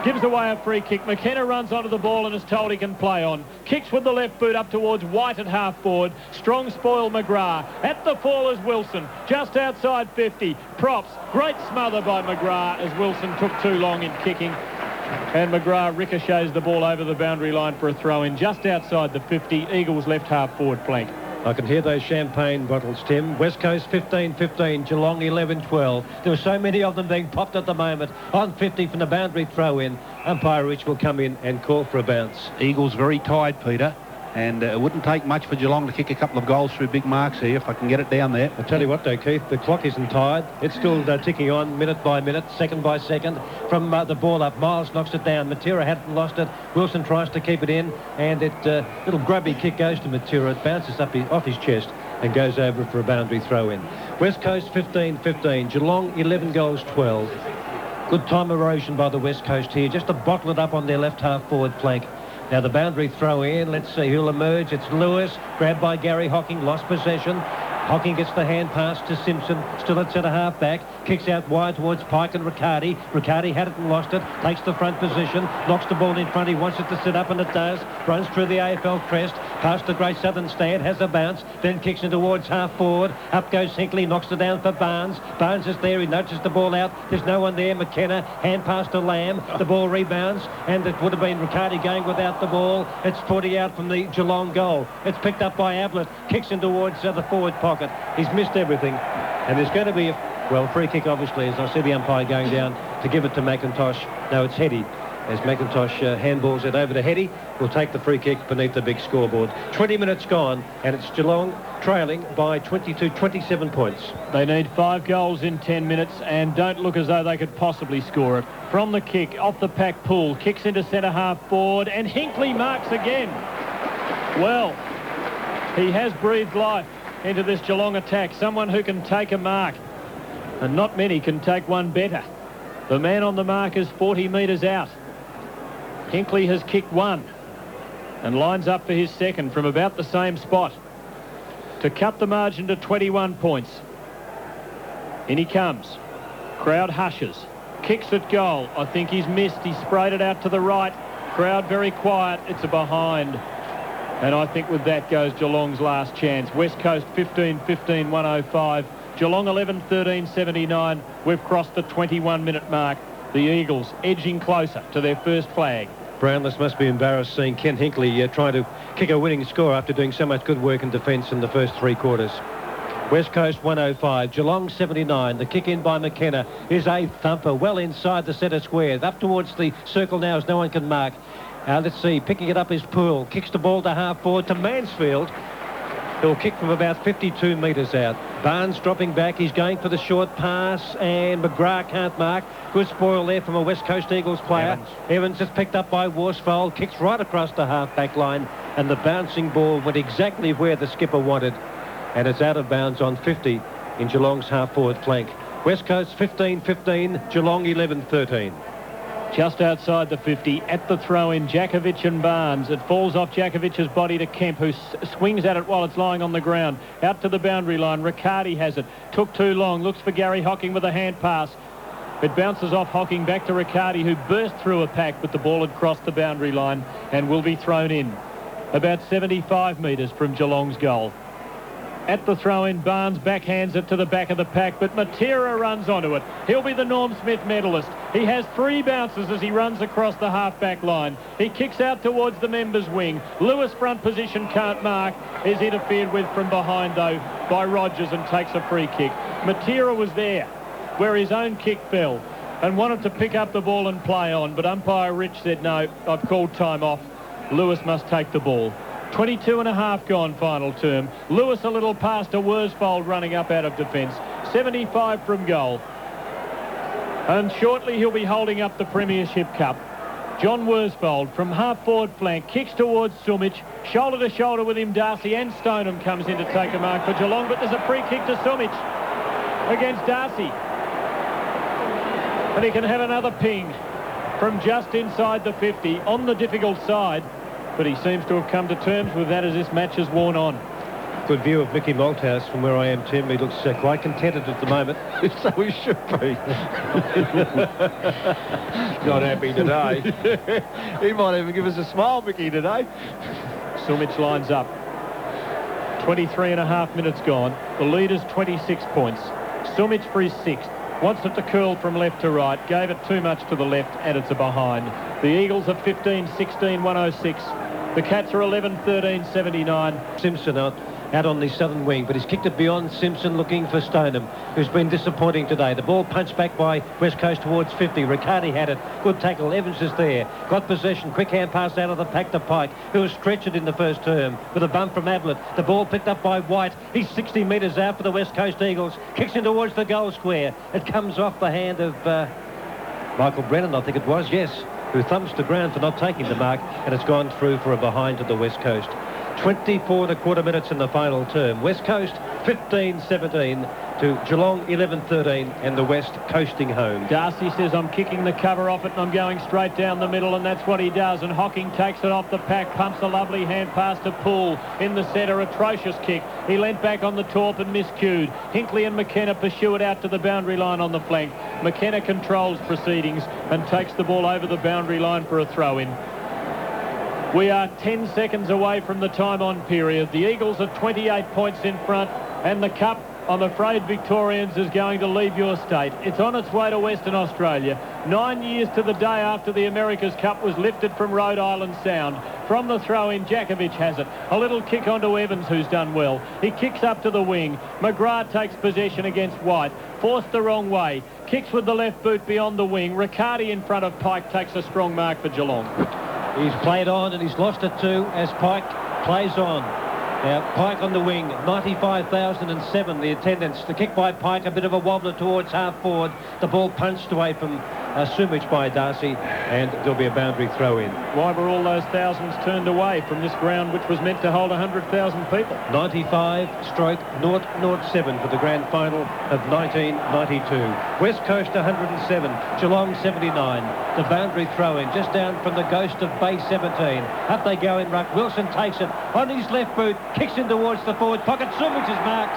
Gives away a free kick. McKenna runs onto the ball and is told he can play on. Kicks with the left boot up towards White at half forward. Strong spoil McGrath. At the fall is Wilson. Just outside 50. Props. Great smother by McGrath as Wilson took too long in kicking. And McGrath ricochets the ball over the boundary line for a throw-in just outside the 50. Eagles left half forward flank. I can hear those champagne bottles, Tim. West Coast 15-15, Geelong 11-12. There are so many of them being popped at the moment. On 50 from the boundary throw-in. Umpire Rich will come in and call for a bounce. Eagles very tired, Peter. And it wouldn't take much for Geelong to kick a couple of goals through big marks here if I can get it down there. I'll tell you what, though, Keith, the clock isn't tired. It's still ticking on minute by minute, second by second. From the ball up, Miles knocks it down. Matera hadn't lost it. Wilson tries to keep it in, and little grubby kick goes to Matera. It bounces up off his chest and goes over for a boundary throw-in. West Coast 15-15, Geelong 11 goals 12. Good time erosion by the West Coast here, just to bottle it up on their left half forward flank. Now the boundary throw in. Let's see who'll emerge. It's Lewis, grabbed by Gary Hocking, lost possession. Hocking gets the hand pass to Simpson, still at centre half back, kicks out wide towards Pike and Riccardi. Riccardi had it and lost it, takes the front position, knocks the ball in front. He wants it to sit up, and it does. Runs through the AFL crest, past the Great Southern stand, has a bounce, then kicks it towards half forward. Up goes Hinkley, knocks it down for Barnes. Barnes is there, he nudges the ball out. There's no one there. McKenna, hand pass to Lamb. The ball rebounds, and it would have been Riccardi going without the ball. It's 40 out from the Geelong goal. It's picked up by Ablett, kicks in towards the forward pocket. He's missed everything, and there's going to be a free kick, obviously, as I see the umpire going down to give it to McIntosh. No, it's Heady. As McIntosh handballs it over to Heady, will take the free kick beneath the big scoreboard. 20 minutes gone, and it's Geelong trailing by 27 points. They need 5 goals in 10 minutes and don't look as though they could possibly score it. From the kick, off the pack Poole, kicks into centre half forward, and Hinkley marks again. Well, he has breathed life into this Geelong attack. Someone who can take a mark, and not many can take one better. The man on the mark is 40 metres out. Hinkley has kicked one and lines up for his second from about the same spot to cut the margin to 21 points. In he comes. Crowd hushes. Kicks at goal. I think he's missed. He sprayed it out to the right. Crowd very quiet. It's a behind. And I think with that goes Geelong's last chance. West Coast 15-15, 105. Geelong 11-13-79. We've crossed the 21-minute mark. The Eagles edging closer to their first flag. Brownless must be embarrassed seeing Ken Hinkley trying to kick a winning score after doing so much good work in defence in the first 3 quarters. West Coast 105, Geelong 79. The kick in by McKenna is a thumper well inside the centre square. Up towards the circle now as no one can mark. Let's see, picking it up is Poole. Kicks the ball to half forward to Mansfield. He'll kick from about 52 metres out. Barnes dropping back. He's going for the short pass and McGrath can't mark. Good spoil there from a West Coast Eagles player. Evans is picked up by Worsfold. Kicks right across the half-back line and the bouncing ball went exactly where the skipper wanted. And it's out of bounds on 50 in Geelong's half-forward flank. West Coast 15-15, Geelong 11-13. Just outside the 50, at the throw-in, Jakovic and Barnes. It falls off Jakovic's body to Kemp, who swings at it while it's lying on the ground. Out to the boundary line, Riccardi has it. Took too long, looks for Gary Hocking with a hand pass. It bounces off Hocking back to Riccardi, who burst through a pack, but the ball had crossed the boundary line and will be thrown in. About 75 metres from Geelong's goal. At the throw-in, Barnes backhands it to the back of the pack, but Matera runs onto it. He'll be the Norm Smith medalist. He has 3 bounces as he runs across the half-back line. He kicks out towards the members' wing. Lewis front position can't mark. Is interfered with from behind, though, by Rogers and takes a free kick. Matera was there where his own kick fell and wanted to pick up the ball and play on, but umpire Rich said, no, I've called time off. Lewis must take the ball. 22 and a half gone final term. Lewis a little pass to Worsfold running up out of defence. 75 from goal. And shortly he'll be holding up the Premiership Cup. John Worsfold from half-forward flank kicks towards Sumic. Shoulder to shoulder with him, Darcy and Stoneham comes in to take a mark for Geelong, but there's a free kick to Sumic against Darcy. And he can have another ping from just inside the 50 on the difficult side. But he seems to have come to terms with that as this match has worn on. Good view of Mickey Malthouse from where I am, Tim. He looks quite contented at the moment. So he should be. Not happy today. He might even give us a smile, Mickey, today. Sumic lines up. 23 and a half minutes gone. The leader's 26 points. Sumic for his 6th. Wants it to curl from left to right. Gave it too much to the left and it's a behind. The Eagles are 15-16, 106. The Cats are 11-13, 79. Simpson out on the southern wing, but he's kicked it beyond Simpson looking for Stoneham, who's been disappointing today. The ball punched back by West Coast towards 50. Riccardi had it. Good tackle. Evans is there. Got possession. Quick hand pass out of the pack to Pike, who was stretched in the first term with a bump from Ablett. The ball picked up by White. He's 60 metres out for the West Coast Eagles. Kicks in towards the goal square. It comes off the hand of Michael Brennan, I think it was, yes, who thumps the ground for not taking the mark, and it's gone through for a behind to the West Coast. 24 and a quarter minutes in the final term. West Coast 15-17 to Geelong 11-13 and the West coasting home. Darcy says, I'm kicking the cover off it and I'm going straight down the middle, and that's what he does. And Hocking takes it off the pack, pumps a lovely hand pass to Poole in the centre. Atrocious kick. He leant back on the torp and miscued. Hinkley and McKenna pursue it out to the boundary line on the flank. McKenna controls proceedings and takes the ball over the boundary line for a throw-in. We are 10 seconds away from the time-on period. The Eagles are 28 points in front, and the Cup, I'm afraid, Victorians, is going to leave your state. It's on its way to Western Australia. 9 years to the day after the America's Cup was lifted from Rhode Island Sound. From the throw-in, Jakovic has it. A little kick onto Evans, who's done well. He kicks up to the wing. McGrath takes possession against White. Forced the wrong way. Kicks with the left boot beyond the wing. Riccardi in front of Pike takes a strong mark for Geelong. He's played on and he's lost it too as Pike plays on. Now, Pike on the wing, 95,007 the attendance. The kick by Pike, a bit of a wobbler towards half forward. The ball punched away from Sumic by Darcy, and there'll be a boundary throw in. Why were all those thousands turned away from this ground which was meant to hold 100,000 people? 95/007 for the grand final of 1992. West Coast 107, Geelong 79. The boundary throw in just down from the ghost of Bay 17. Up they go in ruck. Wilson takes it on his left boot, kicks in towards the forward pocket. Sumic is marked.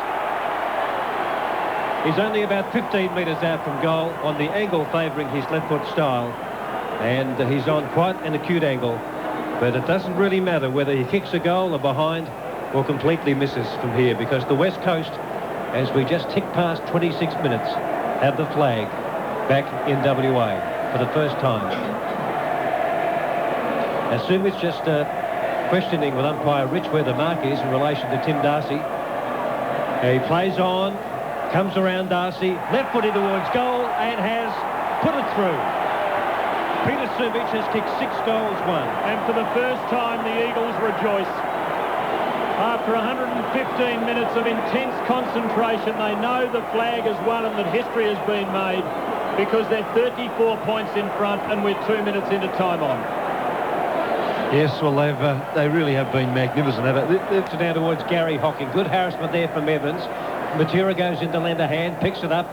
He's only about 15 metres out from goal on the angle favouring his left foot style, and he's on quite an acute angle, but it doesn't really matter whether he kicks a goal or behind or completely misses from here, because the West Coast as we just tick past 26 minutes, have the flag back in WA for the first time. As soon as just questioning with umpire Rich where the mark is in relation to Tim Darcy. He plays on, comes around Darcy, left footed towards goal and has put it through. Peter Subic has kicked 6 goals, 1. And for the first time, the Eagles rejoice. After 115 minutes of intense concentration, they know the flag is won and that history has been made because they're 34 points in front and we're 2 minutes into time on. Yes, well, they really have been magnificent. They've down towards Gary Hocking. Good harassment there from Evans. Matera goes into lend a hand, picks it up,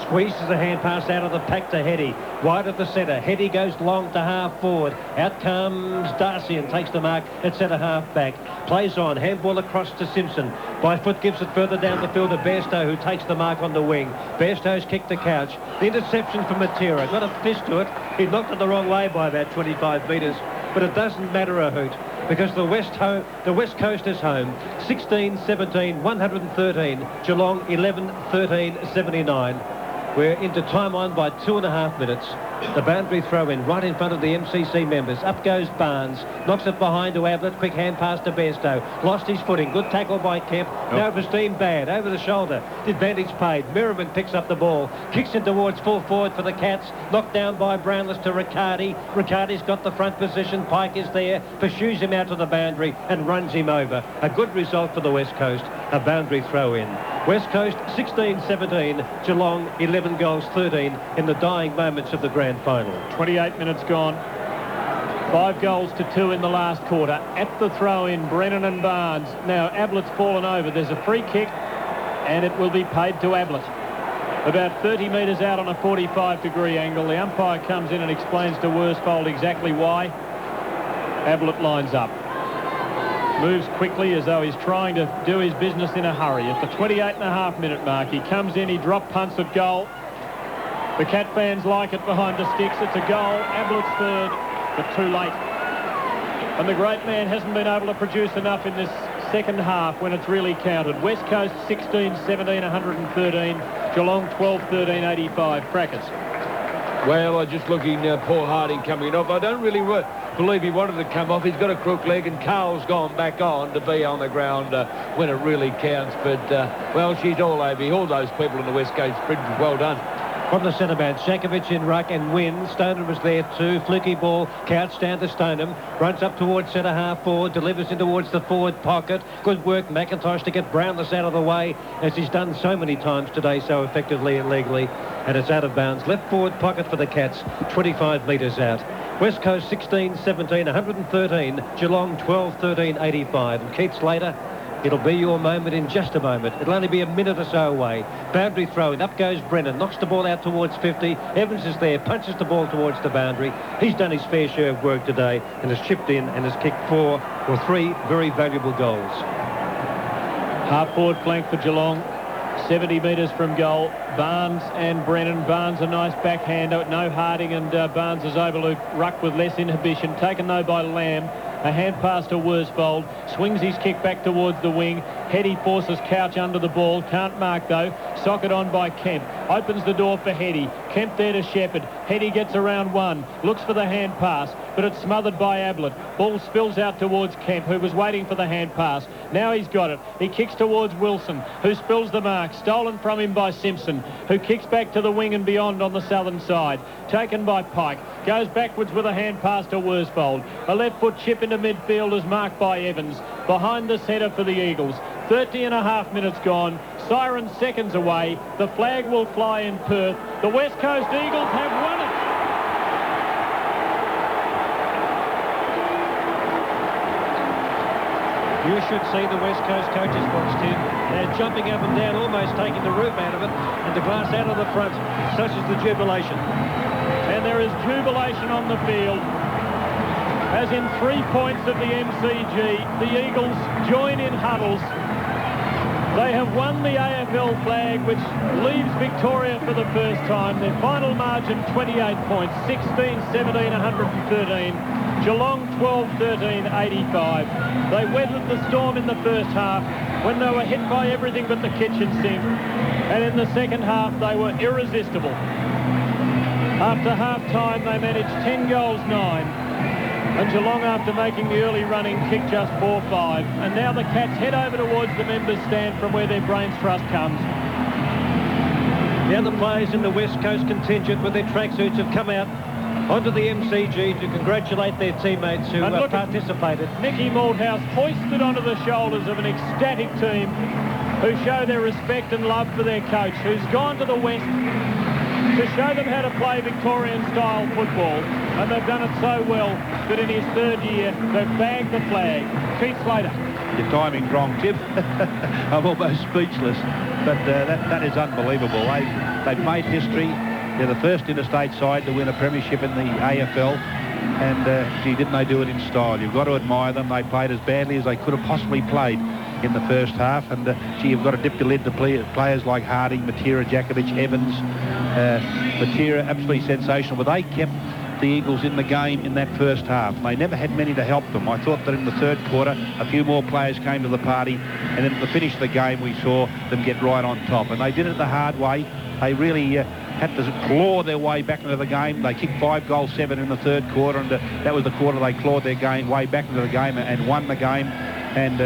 squeezes the hand pass out of the pack to Heady. Wide of the centre. Heady goes long to half forward. Out comes Darcy and takes the mark at centre half back. Plays on. Handball across to Simpson. By foot gives it further down the field to Bairstow, who takes the mark on the wing. Bairstow's kicked the couch. The interception from Matera. Got a fist to it. He knocked it the wrong way by about 25 metres. But it doesn't matter a hoot because the West Coast is home. 16-17, 113. Geelong 11-13, 79. We're into time on by 2.5 minutes. The boundary throw in right in front of the MCC members. Up goes Barnes. Knocks it behind to Ablett. Quick hand pass to Bairstow. Lost his footing. Good tackle by Kemp. Now Christine bad. Over the shoulder. Advantage paid. Merriman picks up the ball. Kicks it towards full forward for the Cats. Knocked down by Brownless to Riccardi. Riccardi's got the front position. Pike is there. Pursues him out to the boundary and runs him over. A good result for the West Coast. A boundary throw in. West Coast 16-17, Geelong 11 goals 13 in the dying moments of the grand final. 28 minutes gone. 5 goals to 2 in the last quarter. At the throw-in, Brennan and Barnes. Now, Ablett's fallen over. There's a free kick, and it will be paid to Ablett. About 30 metres out on a 45-degree angle. The umpire comes in and explains to Worsfold exactly why. Ablett lines up. Moves quickly as though he's trying to do his business in a hurry. At the 28.5-minute mark, he comes in, he drop punts at goal. The Cat fans like it behind the sticks. It's a goal. Ablett's third, but too late. And the great man hasn't been able to produce enough in this second half when it's really counted. West Coast 16-17, 113. Geelong 12-13, 85. Crackers. Well, I'm just looking Paul Harding coming off. I don't really believe he wanted to come off. He's got a crook leg and Carl's gone back on to be on the ground when it really counts. But, well, she's all over. All those people on the West Coast Bridge, well done. From the centre man, Shakovic in ruck and wins. Stoneham was there too. Fluky ball, couch down to Stoneham. Runs up towards centre half forward, delivers in towards the forward pocket. Good work, McIntosh, to get Brownless out of the way, as he's done so many times today so effectively and legally. And it's out of bounds. Left forward pocket for the Cats, 25 metres out. West Coast 16-17, 113. Geelong 12-13, 85. And Keith Slater, it'll be your moment in just a moment. It'll only be a minute or so away. Boundary throw-in. Up goes Brennan. Knocks the ball out towards 50. Evans is there. Punches the ball towards the boundary. He's done his fair share of work today and has chipped in and has kicked 3 very valuable goals. Half forward flank for Geelong. 70 metres from goal. Barnes and Brennan. Barnes a nice backhander. No Harding, and Barnes is able to ruck with less inhibition. Taken though by Lamb. A hand pass to Worsfold. Swings his kick back towards the wing. Heady forces Couch under the ball. Can't mark though. Socket on by Kemp. Opens the door for Heady. Kemp there to Shepherd. Heady gets around one. Looks for the hand pass, but it's smothered by Ablett. Ball spills out towards Kemp, who was waiting for the hand pass. Now he's got it. He kicks towards Wilson, who spills the mark. Stolen from him by Simpson, who kicks back to the wing and beyond on the southern side. Taken by Pike. Goes backwards with a hand pass to Worsfold. A left foot chip into midfield is marked by Evans. Behind the centre for the Eagles. 30.5 minutes gone. Siren seconds away. The flag will fly in Perth. The West Coast Eagles have won it. You should see the West Coast coaches box, Tim. They're jumping up and down, almost taking the roof out of it and the glass out of the front. Such is the jubilation. And there is jubilation on the field. As in 3 points of the MCG, the Eagles join in huddles. They have won the AFL flag, which leaves Victoria for the first time. Their final margin, 28 points, 16-17, 113. Geelong 12-13, 85. They weathered the storm in the first half when they were hit by everything but the kitchen sink. And in the second half, they were irresistible. After half-time, they managed 10 goals, 9. And Geelong, after making the early running, kicked just 4-5. And now the Cats head over towards the members' stand from where their brains trust comes. The other players in the West Coast contingent with their tracksuits have come out onto the MCG to congratulate their teammates who participated. Nicky Malthouse hoisted onto the shoulders of an ecstatic team who show their respect and love for their coach, who's gone to the West to show them how to play Victorian-style football. And they've done it so well that in his third year, they've bagged the flag. Keith Slater. Your timing's wrong, Tim. I'm almost speechless. But that is unbelievable. They've made history. They're the first interstate side to win a premiership in the AFL. And, gee, didn't they do it in style? You've got to admire them. They played as badly as they could have possibly played in the first half. And, gee, you've got to dip your lid to players like Harding, Matera, Jakovic, Evans. Matera, absolutely sensational. But they kept the Eagles in the game in that first half. They never had many to help them. I thought that in the third quarter, a few more players came to the party. And then at the finish of the game, we saw them get right on top. And they did it the hard way. They really had to claw their way back into the game. They kicked 5 goals, 7 in the third quarter, and that was the quarter they clawed their way back into the game and won the game. And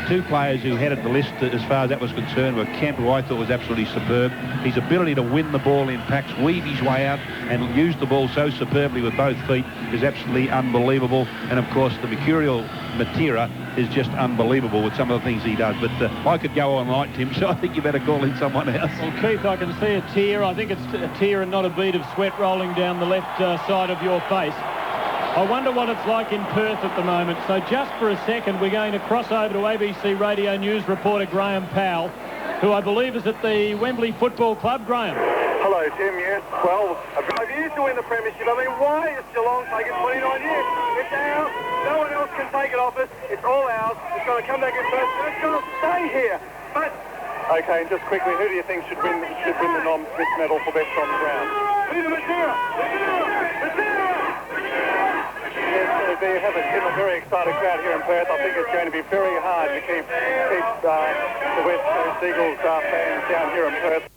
two players who headed the list as far as that was concerned were Kemp, who I thought was absolutely superb. His ability to win the ball in packs, weave his way out and use the ball so superbly with both feet is absolutely unbelievable. And of course the mercurial Matera is just unbelievable with some of the things he does. But I could go all night, Tim, so I think you better call in someone else. Well, Keith, I can see a tear. I think it's a tear and not a bead of sweat rolling down the left side of your face. I wonder what it's like in Perth at the moment. So just for a second, we're going to cross over to ABC Radio News reporter Graham Powell, who I believe is at the Wembley Football Club. Graham. Hello, Tim. Yes, well, 5 years to win the premiership. I mean, why is Geelong taking 29 years? It's ours. No one else can take it off us. It's all ours. It's going to come back in first, and it's going to stay here. But okay, and just quickly, who do you think should win the Norm Smith medal for best on the ground? Peter Matera. Yes, there you have it. In a very excited crowd here in Perth. I think it's going to be very hard to keep the West Coast Eagles fans down here in Perth.